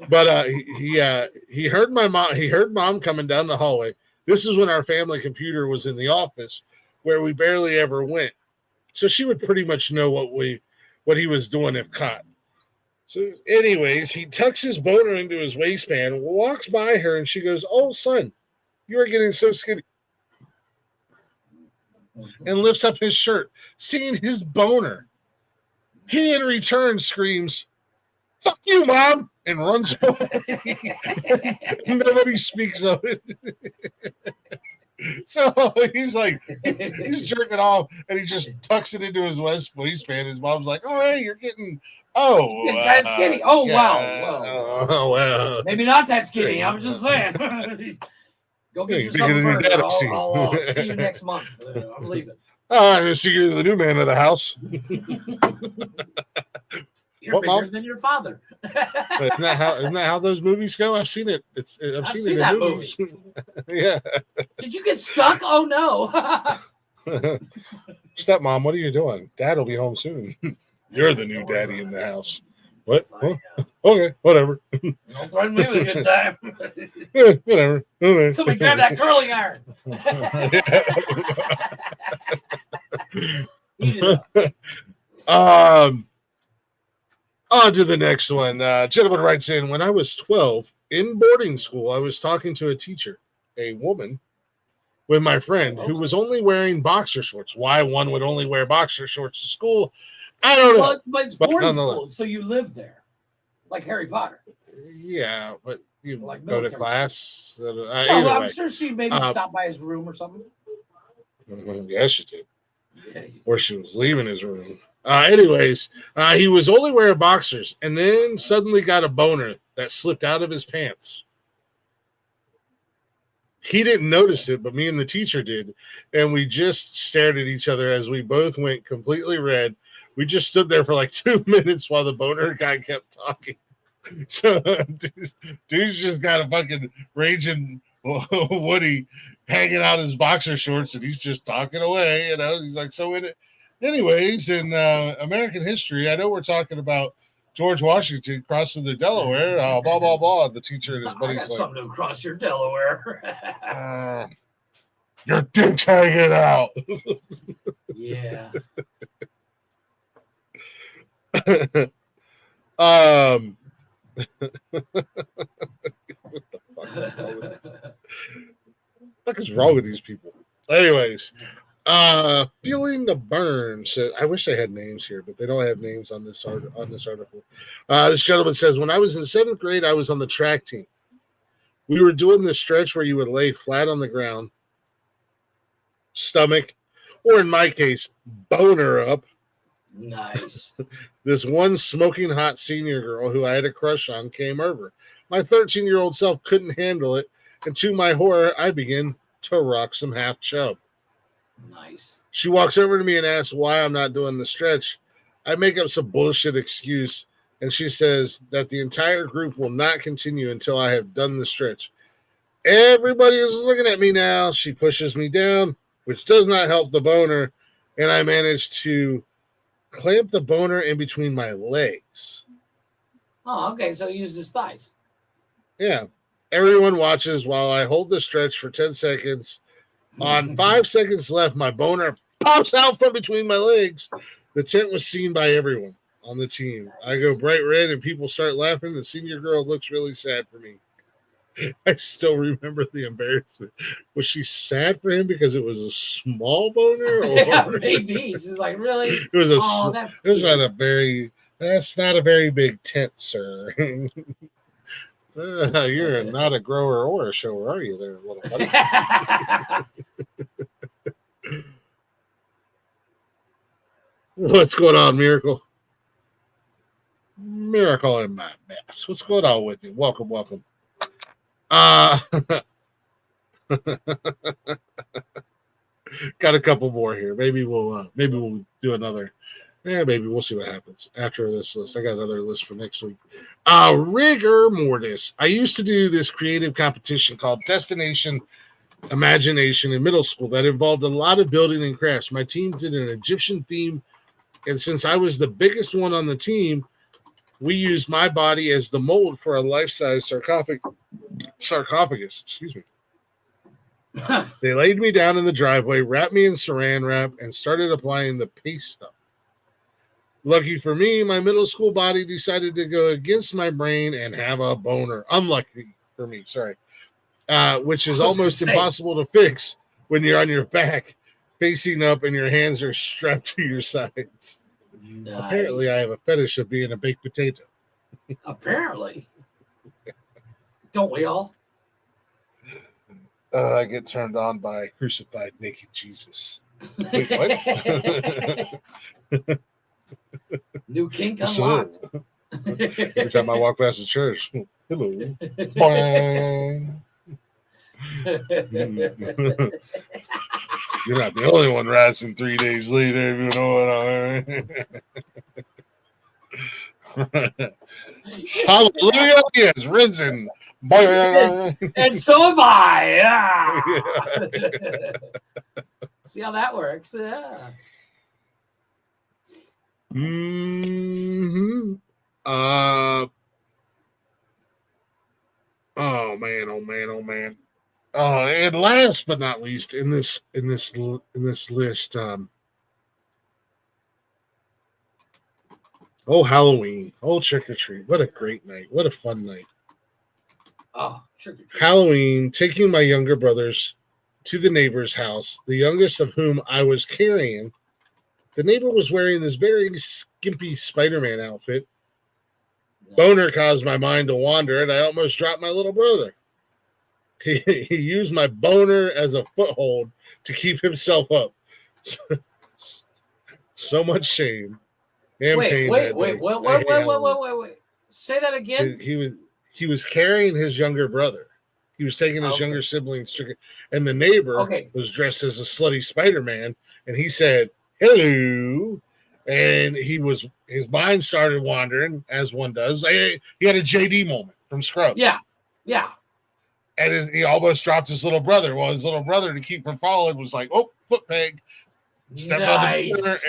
[SPEAKER 3] but he heard my mom. He heard mom coming down the hallway. This is when our family computer was in the office, where we barely ever went. So she would pretty much know what he was doing if caught. So, anyways, he tucks his boner into his waistband, walks by her, and she goes, "Oh, son, you are getting so skinny," and lifts up his shirt, seeing his boner. He, in return, screams, "Fuck you, Mom!" and runs away. Nobody speaks of it. So he's like, he's jerking off, and he just tucks it into his waistband. His mom's like, "Oh, hey, you're getting,
[SPEAKER 2] You're kind of skinny. Oh,
[SPEAKER 3] yeah,
[SPEAKER 2] wow.
[SPEAKER 3] oh, well."
[SPEAKER 2] Maybe not that skinny. I'm just saying. Go get
[SPEAKER 3] Yeah,
[SPEAKER 2] yourself a
[SPEAKER 3] you're bigger than your
[SPEAKER 2] burger.
[SPEAKER 3] dad, see.
[SPEAKER 2] I'll see you next month. I'm leaving.
[SPEAKER 3] I see you're the new man of the house.
[SPEAKER 2] You're
[SPEAKER 3] What,
[SPEAKER 2] bigger
[SPEAKER 3] Mom?
[SPEAKER 2] than your father.
[SPEAKER 3] Isn't that how those movies go? I've seen it. I've seen it in
[SPEAKER 2] that
[SPEAKER 3] movies. Yeah.
[SPEAKER 2] Did you get stuck? Oh no.
[SPEAKER 3] Stepmom, what are you doing? Dad will be home soon. You're the new daddy in the house. What? Huh? Okay, whatever.
[SPEAKER 2] Don't threaten me with a good time.
[SPEAKER 3] Yeah, whatever. Okay.
[SPEAKER 2] Somebody grab that curling iron. Heat it up.
[SPEAKER 3] On to the next one. Gentleman writes in, when I was 12 in boarding school, I was talking to a teacher, a woman, with my friend who was only wearing boxer shorts. Why one would only wear boxer shorts to school, I don't know.
[SPEAKER 2] But it's
[SPEAKER 3] But
[SPEAKER 2] boarding
[SPEAKER 3] nonetheless.
[SPEAKER 2] school, so you live there, like Harry Potter.
[SPEAKER 3] Yeah, but you
[SPEAKER 2] Like
[SPEAKER 3] go to
[SPEAKER 2] military
[SPEAKER 3] class.
[SPEAKER 2] Well,
[SPEAKER 3] Either
[SPEAKER 2] I'm
[SPEAKER 3] way.
[SPEAKER 2] sure she maybe stopped by his room or something.
[SPEAKER 3] Yeah, she did.
[SPEAKER 2] Yeah.
[SPEAKER 3] Or she was leaving his room. Anyways, he was only wearing boxers and then suddenly got a boner that slipped out of his pants. He didn't notice it, but me and the teacher did. And we just stared at each other as we both went completely red. We just stood there for like 2 minutes while the boner guy kept talking. So, dude's just got a fucking raging Woody hanging out his boxer shorts and he's just talking away. You know, he's like, so anyways, in American history, I know we're talking about George Washington crossing the Delaware, blah, blah, blah. The teacher and his
[SPEAKER 2] I
[SPEAKER 3] buddies
[SPEAKER 2] got
[SPEAKER 3] like,
[SPEAKER 2] something to cross your Delaware.
[SPEAKER 3] your dick's hanging out.
[SPEAKER 2] Yeah. What the fuck is wrong with these people? Anyways, feeling the burn. So I wish I had names here, but they don't have names on this article. This gentleman says, when I was in 7th grade, I was on the track team. We were doing the stretch where you would lay flat on the ground, stomach, or in my case, boner up. Nice.
[SPEAKER 3] This one smoking hot senior girl who I had a crush on came over. My 13-year-old self couldn't handle it, and to my horror, I began to rock some half chub.
[SPEAKER 2] Nice.
[SPEAKER 3] She walks over to me and asks why I'm not doing the stretch. I make up some bullshit excuse, and she says that the entire group will not continue until I have done the stretch. Everybody is looking at me now. She pushes me down, which does not help the boner, and I manage to clamp the boner in between my legs.
[SPEAKER 2] Oh, okay. So he used his thighs.
[SPEAKER 3] Yeah. Everyone watches while I hold the stretch for 10 seconds. On 5 seconds left, my boner pops out from between my legs. The tent was seen by everyone on the team. I go bright red and people start laughing. The senior girl looks really sad for me. I still remember the embarrassment. Was she sad for him because it was a small boner? Or
[SPEAKER 2] Yeah, maybe. She's like, really?
[SPEAKER 3] It was
[SPEAKER 2] that's
[SPEAKER 3] it was
[SPEAKER 2] cute.
[SPEAKER 3] that's not a very big tent, sir. You're not a grower or a shower, are you there, little buddy? What's going on, Miracle? Miracle in my mess. What's going on with you? Welcome. Got a couple more here. Maybe we'll do another. Maybe we'll see what happens after this list. I got another list for next week. Rigor mortis. I used to do this creative competition called Destination Imagination in middle school that involved a lot of building and crafts. My team did an Egyptian theme, and since I was the biggest one on the team, we used my body as the mold for a life-size sarcophagus. Excuse me. They laid me down in the driveway, wrapped me in saran wrap, and started applying the paste stuff. Lucky for me, my middle school body decided to go against my brain and have a boner. Unlucky for me, sorry. Which is almost impossible to fix when you're on your back, facing up, and your hands are strapped to your sides.
[SPEAKER 2] Nice.
[SPEAKER 3] Apparently, I have a fetish of being a baked potato.
[SPEAKER 2] Apparently. Don't we all?
[SPEAKER 3] I get turned on by crucified naked Jesus. Wait, what?
[SPEAKER 2] New kink unlocked.
[SPEAKER 3] Every time I walk past the church, hello. Boing. You're not the only one rising 3 days later, if you know what I mean. Hallelujah, he has risen.
[SPEAKER 2] And so have I. Yeah. See how that works. Yeah.
[SPEAKER 3] Mm-hmm. Oh man. And last but not least, in this list, Halloween, trick or treat. What a great night! What a fun night!
[SPEAKER 2] Oh, trick or treat.
[SPEAKER 3] Halloween, taking my younger brothers to the neighbor's house, the youngest of whom I was carrying. The neighbor was wearing this very skimpy Spider-Man outfit. Boner caused my mind to wander, and I almost dropped my little brother. He used my boner as a foothold to keep himself up. So much shame and pain.
[SPEAKER 2] Wait. Say that again.
[SPEAKER 3] He was carrying his younger brother. He was taking his younger siblings, and the neighbor was dressed as a slutty Spider-Man, and he said, "Hello." And his mind started wandering, as one does. He had a JD moment from Scrubs.
[SPEAKER 2] Yeah.
[SPEAKER 3] And he almost dropped his little brother. Well, his little brother, to keep from falling, was like, "Oh, foot peg."
[SPEAKER 2] Nice.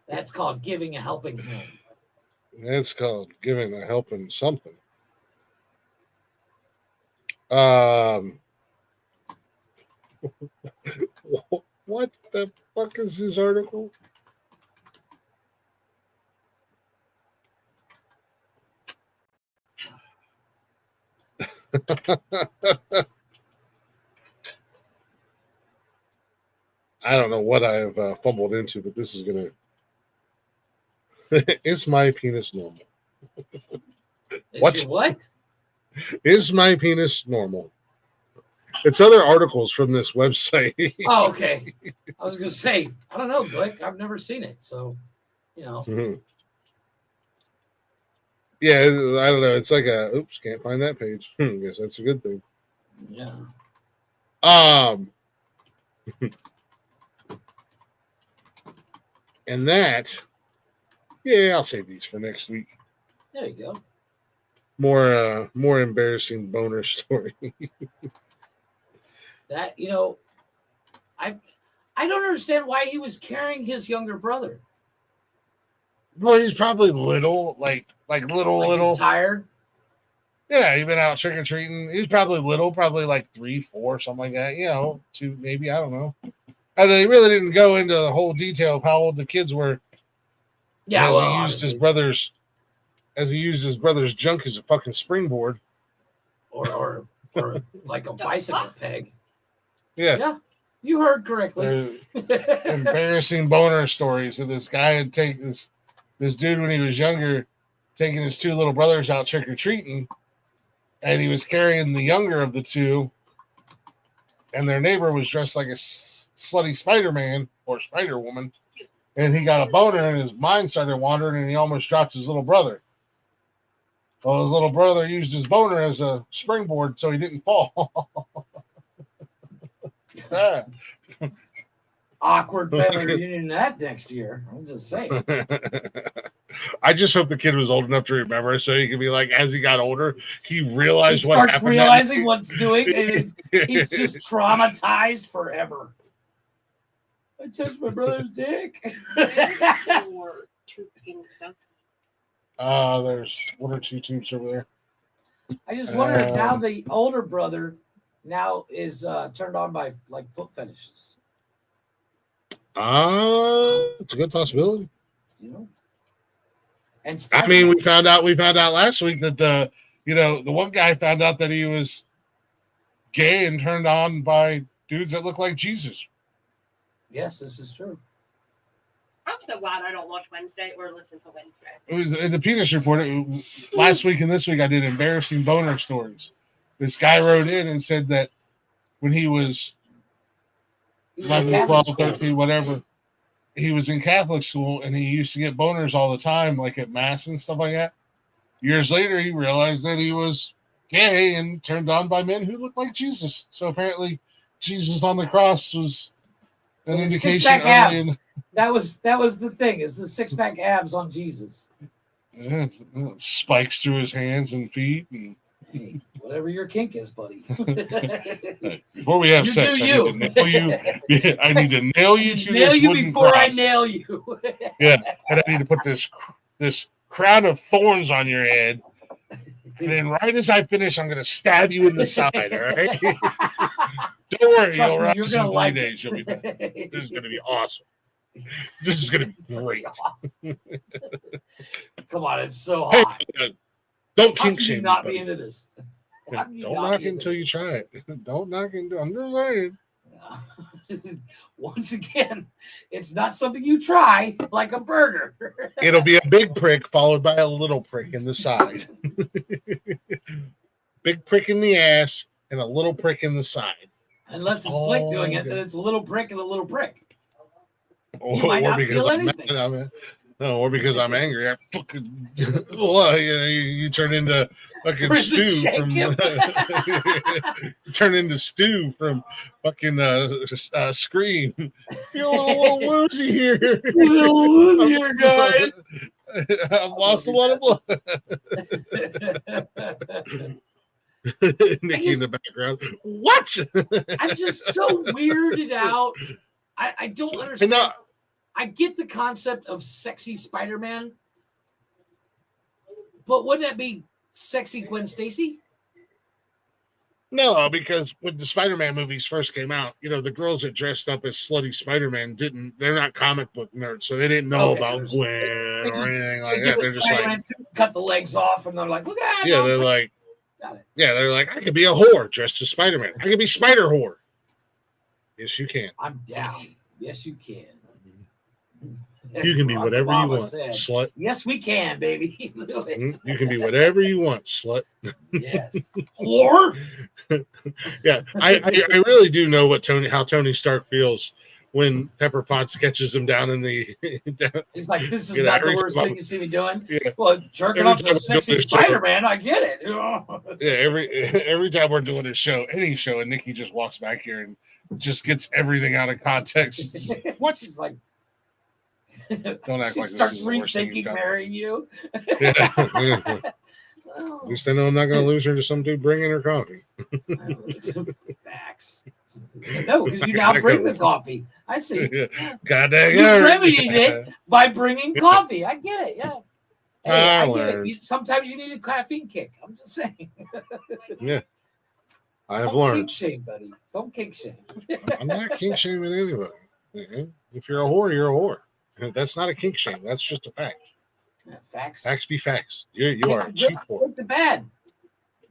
[SPEAKER 2] That's called giving a helping hand.
[SPEAKER 3] That's called giving a helping something. What the fuck is this article? I don't know what I have fumbled into, but this is gonna. Is my penis normal?
[SPEAKER 2] What?
[SPEAKER 3] Is my penis normal? It's other articles from this website.
[SPEAKER 2] Oh, okay. I was gonna say, I don't know, Glick. I've never seen it, so
[SPEAKER 3] Mm-hmm. Yeah, I don't know. It's like oops, can't find that page. Guess that's a good thing.
[SPEAKER 2] Yeah.
[SPEAKER 3] And that, yeah, I'll save these for next week.
[SPEAKER 2] There you go.
[SPEAKER 3] More embarrassing boner story.
[SPEAKER 2] That I don't understand why he was carrying his younger brother.
[SPEAKER 3] Well, he's probably little, like little.
[SPEAKER 2] He's tired.
[SPEAKER 3] Yeah, he's been out trick or treating. He's probably little, probably like 3, 4, something like that. 2, maybe, I don't know. And they really didn't go into the whole detail of how old the kids were.
[SPEAKER 2] Yeah,
[SPEAKER 3] he used his brother's junk as a fucking springboard,
[SPEAKER 2] or like a bicycle peg.
[SPEAKER 3] Yeah,
[SPEAKER 2] you heard correctly.
[SPEAKER 3] Embarrassing boner stories. So this guy had taken this dude when he was younger, taking his 2 little brothers out trick or treating, and he was carrying the younger of the 2, and their neighbor was dressed like a slutty Spider-Man or Spider-Woman, and he got a boner, and his mind started wandering, and he almost dropped his little brother. Well, his little brother used his boner as a springboard so he didn't fall. Yeah.
[SPEAKER 2] Awkward family reunion that next year. I'm just saying.
[SPEAKER 3] I just hope the kid was old enough to remember, so he could be like, as he got older, he realized
[SPEAKER 2] he
[SPEAKER 3] what
[SPEAKER 2] starts
[SPEAKER 3] happened.
[SPEAKER 2] Realizing what's doing, and he's just traumatized forever. I touched my brother's dick.
[SPEAKER 3] There's 1 or 2 tubes over there.
[SPEAKER 2] I just wonder if now the older brother now is turned on by like foot fetishes.
[SPEAKER 3] It's a good possibility.
[SPEAKER 2] And
[SPEAKER 3] I mean, we found out last week that the one guy found out that he was gay and turned on by dudes that look like Jesus.
[SPEAKER 2] Yes, this is true.
[SPEAKER 7] I'm so glad I don't watch Wednesday or listen to Wednesday.
[SPEAKER 3] It was in the penis report. Last week and this week, I did embarrassing boner stories. This guy wrote in and said that when he was 11, 12, 13, whatever, he was in Catholic school and he used to get boners all the time, like at Mass and stuff like that. Years later, he realized that he was gay and turned on by men who looked like Jesus. So apparently, Jesus on the cross was an indication.
[SPEAKER 2] 6-pack abs. That was the thing. Is the 6-pack abs on Jesus?
[SPEAKER 3] Yeah, spikes through his hands and feet, and
[SPEAKER 2] hey, whatever your kink is, buddy.
[SPEAKER 3] Before we have sex, I need to nail you to
[SPEAKER 2] nail
[SPEAKER 3] this
[SPEAKER 2] you
[SPEAKER 3] wooden
[SPEAKER 2] before
[SPEAKER 3] cross.
[SPEAKER 2] I nail you.
[SPEAKER 3] Yeah, and I need to put this crown of thorns on your head. And then right as I finish, I'm going to stab you in the side, all right? Don't worry, you'll rise in 3 days. You'll be back. This is going to be awesome. This is going to be great.
[SPEAKER 2] Come on, it's so hot.
[SPEAKER 3] Don't
[SPEAKER 2] How
[SPEAKER 3] kink
[SPEAKER 2] can you
[SPEAKER 3] shame
[SPEAKER 2] not
[SPEAKER 3] me,
[SPEAKER 2] be into this? How do you
[SPEAKER 3] Don't
[SPEAKER 2] not
[SPEAKER 3] knock
[SPEAKER 2] get
[SPEAKER 3] it until you try it. Don't knock it. I'm just saying.
[SPEAKER 2] Once again, it's not something you try like a burger.
[SPEAKER 3] It'll be a big prick followed by a little prick in the side. Big prick in the ass and a little prick in the side.
[SPEAKER 2] Unless it's Glick doing it, then it's a little prick and a little prick.
[SPEAKER 3] Or,
[SPEAKER 2] You might not
[SPEAKER 3] because
[SPEAKER 2] feel
[SPEAKER 3] I'm
[SPEAKER 2] anything.
[SPEAKER 3] mad, no, or because I'm angry. I fucking, well, you turn into fucking
[SPEAKER 2] Prison
[SPEAKER 3] Stew
[SPEAKER 2] shake
[SPEAKER 3] from
[SPEAKER 2] him.
[SPEAKER 3] turn into Stew from fucking Scream. Feel a little woozy here.
[SPEAKER 2] Here, guys.
[SPEAKER 3] I've lost a lot of blood. Nikki in the background. What?
[SPEAKER 2] I'm just so weirded out. I don't understand. I get the concept of sexy Spider-Man, but wouldn't that be sexy Gwen Stacy?
[SPEAKER 3] No, because when the Spider-Man movies first came out, the girls that dressed up as slutty Spider-Man they're not comic book nerds, so they didn't know about Gwen or anything like that. They're just like,
[SPEAKER 2] cut the legs off, and they're like, look at that.
[SPEAKER 3] Yeah, they're like, they're like, I could be a whore dressed as Spider-Man. I could be Spider Whore. Yes, you can.
[SPEAKER 2] I'm down. Yes, you can.
[SPEAKER 3] You can be whatever you want, slut.
[SPEAKER 2] Yes, we can, baby.
[SPEAKER 3] You can be whatever you want, slut.
[SPEAKER 2] Yes. Whore?
[SPEAKER 3] Yeah, I really do know how Tony Stark feels when Pepper Potts sketches him down in the.
[SPEAKER 2] He's like, this is not the worst thing you see me doing.
[SPEAKER 3] Yeah.
[SPEAKER 2] Well, jerking off to sexy Spider-Man, I get it.
[SPEAKER 3] Yeah, every time we're doing a show, any show, and Nikki just walks back here and just gets everything out of context. What?
[SPEAKER 2] She's like,
[SPEAKER 3] don't act
[SPEAKER 2] she
[SPEAKER 3] like
[SPEAKER 2] starts
[SPEAKER 3] this is the worst thing
[SPEAKER 2] rethinking
[SPEAKER 3] you've done.
[SPEAKER 2] marrying you.
[SPEAKER 3] Yeah. At least I know I'm not going to lose her to some dude bringing her coffee.
[SPEAKER 2] Facts. No, because you now bring the coffee. I see.
[SPEAKER 3] Yeah. Goddamn.
[SPEAKER 2] You remedied it by bringing coffee. I get it. Yeah. Hey, I get it. Sometimes you need a caffeine kick. I'm just saying.
[SPEAKER 3] Yeah. I have
[SPEAKER 2] Don't
[SPEAKER 3] learned.
[SPEAKER 2] Kink shame, buddy. Don't kink shame.
[SPEAKER 3] I'm not kink shaming anybody. If you're a whore, you're a whore. That's not a kink shame. That's just a fact.
[SPEAKER 2] Facts.
[SPEAKER 3] Facts be facts. You are a cheap whore.
[SPEAKER 2] The bad.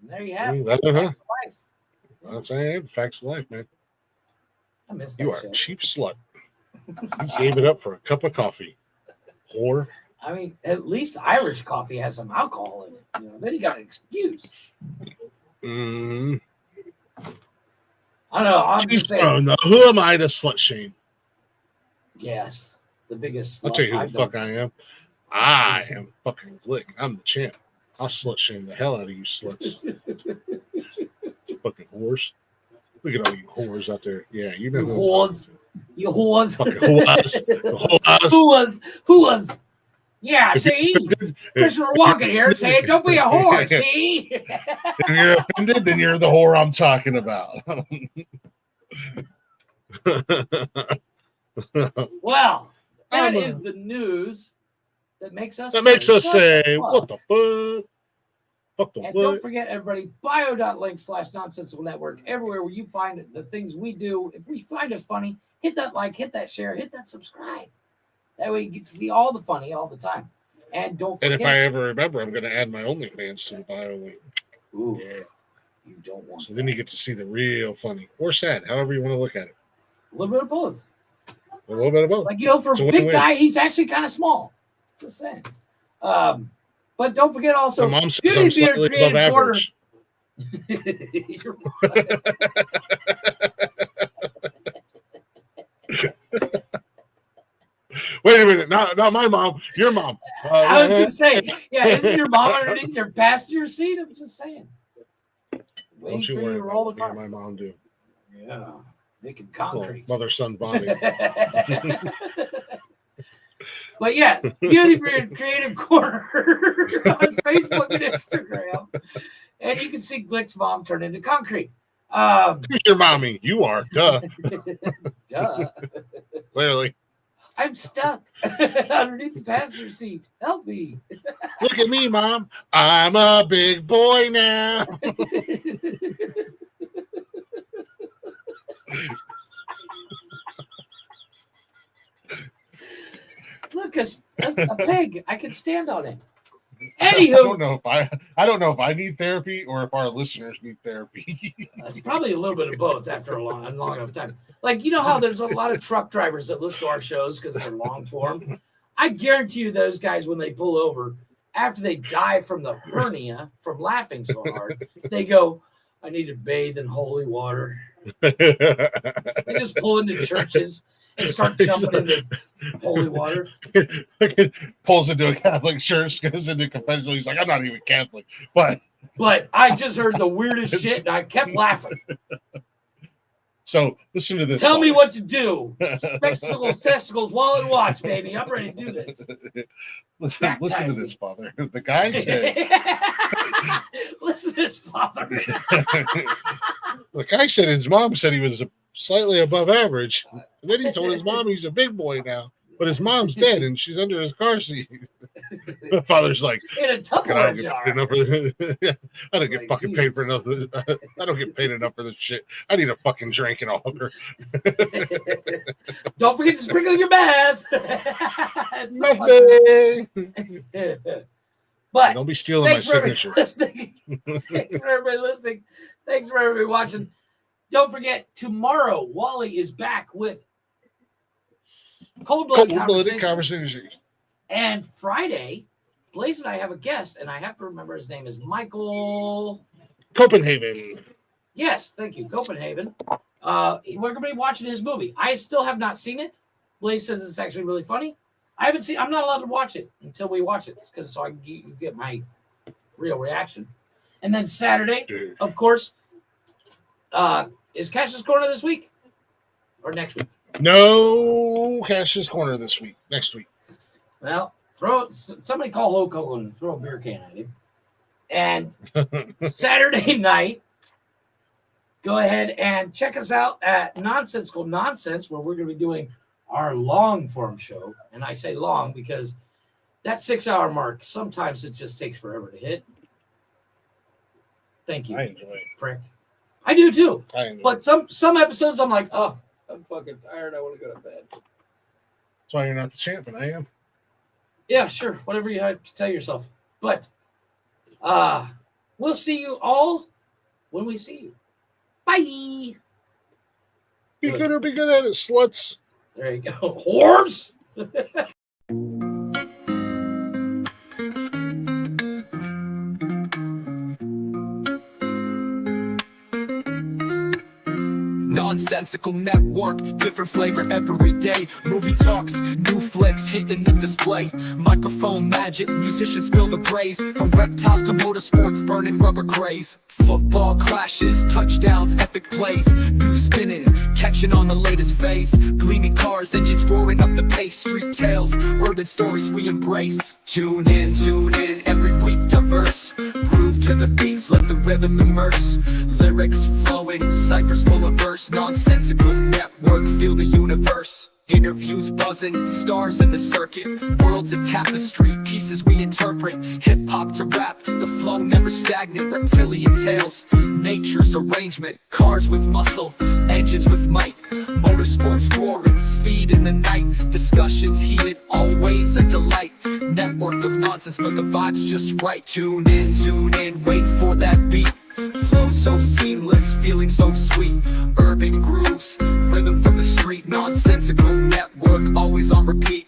[SPEAKER 2] And there you have it.
[SPEAKER 3] That's
[SPEAKER 2] Facts of life.
[SPEAKER 3] That's it. Facts of life, man.
[SPEAKER 2] I miss that
[SPEAKER 3] You are
[SPEAKER 2] shit.
[SPEAKER 3] a cheap slut. You gave it up for a cup of coffee. Whore.
[SPEAKER 2] I mean, at least Irish coffee has some alcohol in it. Then you got an excuse.
[SPEAKER 3] Mm.
[SPEAKER 2] I don't know. I'm just saying.
[SPEAKER 3] Oh, no. Who am I to slut shame?
[SPEAKER 2] Yes. The biggest slut
[SPEAKER 3] I'll tell you who
[SPEAKER 2] I've
[SPEAKER 3] the fuck
[SPEAKER 2] done.
[SPEAKER 3] I am. I am fucking Glick. I'm the champ. I'll slut shame the hell out of you sluts. Fucking whores. Look at all you whores out there. Yeah, you know
[SPEAKER 2] You
[SPEAKER 3] who.
[SPEAKER 2] whores. You whores.
[SPEAKER 3] Fucking whores. Whores.
[SPEAKER 2] Who was? Yeah, see? Christopher Walken here saying, don't be a whore, see?
[SPEAKER 3] If you're offended, then you're the whore I'm talking about.
[SPEAKER 2] Well, that is the news that makes us
[SPEAKER 3] say, what the fuck? Fuck the
[SPEAKER 2] and
[SPEAKER 3] what?
[SPEAKER 2] don't forget, everybody, bio.link/nonsensical network. Everywhere where you find the things we do. If we find us funny, hit that like, hit that share, hit that subscribe. That way you get to see all the funny all the time. And don't forget.
[SPEAKER 3] And if I ever remember, I'm going to add my OnlyFans to the bio link.
[SPEAKER 2] Ooh, yeah. You don't want
[SPEAKER 3] So then you get to see the real funny or sad, however you want to look at it.
[SPEAKER 2] a little bit of both.
[SPEAKER 3] A little bit of both.
[SPEAKER 2] Like, for a
[SPEAKER 3] So
[SPEAKER 2] big guy, he's actually kind of small. Just saying. But don't forget also,
[SPEAKER 3] My mom says
[SPEAKER 2] Beauty
[SPEAKER 3] I'm
[SPEAKER 2] Beard
[SPEAKER 3] slightly above
[SPEAKER 2] Creative Corner.
[SPEAKER 3] average. Wait a minute, not my mom, your mom.
[SPEAKER 2] I was gonna say, yeah, isn't your mom underneath your passenger seat? I'm just saying. Waiting
[SPEAKER 3] Don't you
[SPEAKER 2] for
[SPEAKER 3] worry
[SPEAKER 2] you to roll
[SPEAKER 3] about
[SPEAKER 2] the
[SPEAKER 3] me and
[SPEAKER 2] car.
[SPEAKER 3] my mom do.
[SPEAKER 2] Yeah, making
[SPEAKER 3] Little
[SPEAKER 2] concrete.
[SPEAKER 3] mother-son bonding.
[SPEAKER 2] But yeah, Beauty Beard Creative Corner on Facebook and Instagram, and you can see Glick's mom turn into concrete.
[SPEAKER 3] Who's your mommy? You are, duh.
[SPEAKER 2] Duh.
[SPEAKER 3] Clearly.
[SPEAKER 2] I'm stuck underneath the passenger seat. Help me.
[SPEAKER 3] Look at me, Mom. I'm a big boy now.
[SPEAKER 2] Look, a pig. I can stand on it.
[SPEAKER 3] I
[SPEAKER 2] Anywho,
[SPEAKER 3] don't know if I need therapy or if our listeners need therapy.
[SPEAKER 2] it's probably a little bit of both after a long enough time. Like, you know how there's a lot of truck drivers that listen to our shows because they're long form. I guarantee you those guys, when they pull over, after they die from the hernia from laughing so hard, they go, I need to bathe in holy water. They just pull into churches and start jumping into holy water.
[SPEAKER 3] Pulls into a Catholic church, goes into confessional. He's like, I'm not even Catholic, but
[SPEAKER 2] I just heard the weirdest shit and I kept laughing.
[SPEAKER 3] So listen to this.
[SPEAKER 2] Tell me what to do. Spectacles, testicles, wallet, and watch, baby. I'm ready to do this.
[SPEAKER 3] Listen to this, Father. The guy said.
[SPEAKER 2] Listen to this, Father.
[SPEAKER 3] The guy said his mom said he was slightly above average. And then he told his mom he's a big boy now, but his mom's dead and she's under his car seat. The father's like,
[SPEAKER 2] in a Tupperware jar.
[SPEAKER 3] I don't get fucking paid for enough. I don't get paid enough for this shit. I need a fucking drink and all of her.
[SPEAKER 2] Don't forget to sprinkle your bath. But
[SPEAKER 3] don't be stealing my signature.
[SPEAKER 2] Thanks for everybody listening. Thanks for everybody watching. Don't forget, tomorrow Wally is back with Cold-Blooded Conversations. And Friday, Blaze and I have a guest, and I have to remember his name is Michael
[SPEAKER 3] Copenhagen.
[SPEAKER 2] Yes, thank you, Copenhagen. We're going to be watching his movie. I still have not seen it. Blaze says it's actually really funny. I haven't seen. I'm not allowed to watch it until we watch it, because so I can get my real reaction. And then Saturday, of course, is Cash's Corner this week or next week?
[SPEAKER 3] No, Cash's Corner this week. Next week.
[SPEAKER 2] Well, somebody call Hulk Hogan and throw a beer can at him. And Saturday night, go ahead and check us out at Nonsensical Nonsense, where we're going to be doing our long form show. And I say long because that 6-hour mark, sometimes it just takes forever to hit. Thank you.
[SPEAKER 3] I enjoy it.
[SPEAKER 2] Prick. I do too.
[SPEAKER 3] But
[SPEAKER 2] some episodes I'm like, oh, I'm fucking tired. I want to go to bed.
[SPEAKER 3] That's why you're not the champion. I am.
[SPEAKER 2] Yeah, sure. Whatever you have to tell yourself. But we'll see you all when we see you. Bye.
[SPEAKER 3] Be good or be good at it, sluts.
[SPEAKER 2] There you go. Whores.
[SPEAKER 1] Nonsensical network, different flavor every day. Movie talks, new flicks hitting the display. Microphone magic, musicians spill the praise. From reptiles to motorsports, burning rubber craze. Football crashes, touchdowns, epic plays. News spinning, catching on the latest phase. Gleaming cars, engines roaring up the pace. Street tales, urban stories we embrace. Tune in, every week diverse. Groove to the beats, let the rhythm immerse. Lyrics flowing, ciphers full of verse. Nonsensical network, feel the universe. Interviews buzzing, stars in the circuit. Worlds of tapestry, pieces we interpret. Hip-hop to rap, the flow never stagnant. Reptilian tales, nature's arrangement. Cars with muscle, engines with might. Motorsports roaring, speed in the night. Discussions heated, always a delight. Network of nonsense, but the vibe's just right. Tune in, wait for that beat. Flow so seamless, feeling so sweet. Urban grooves, rhythm from the street. Nonsensical network, always on repeat.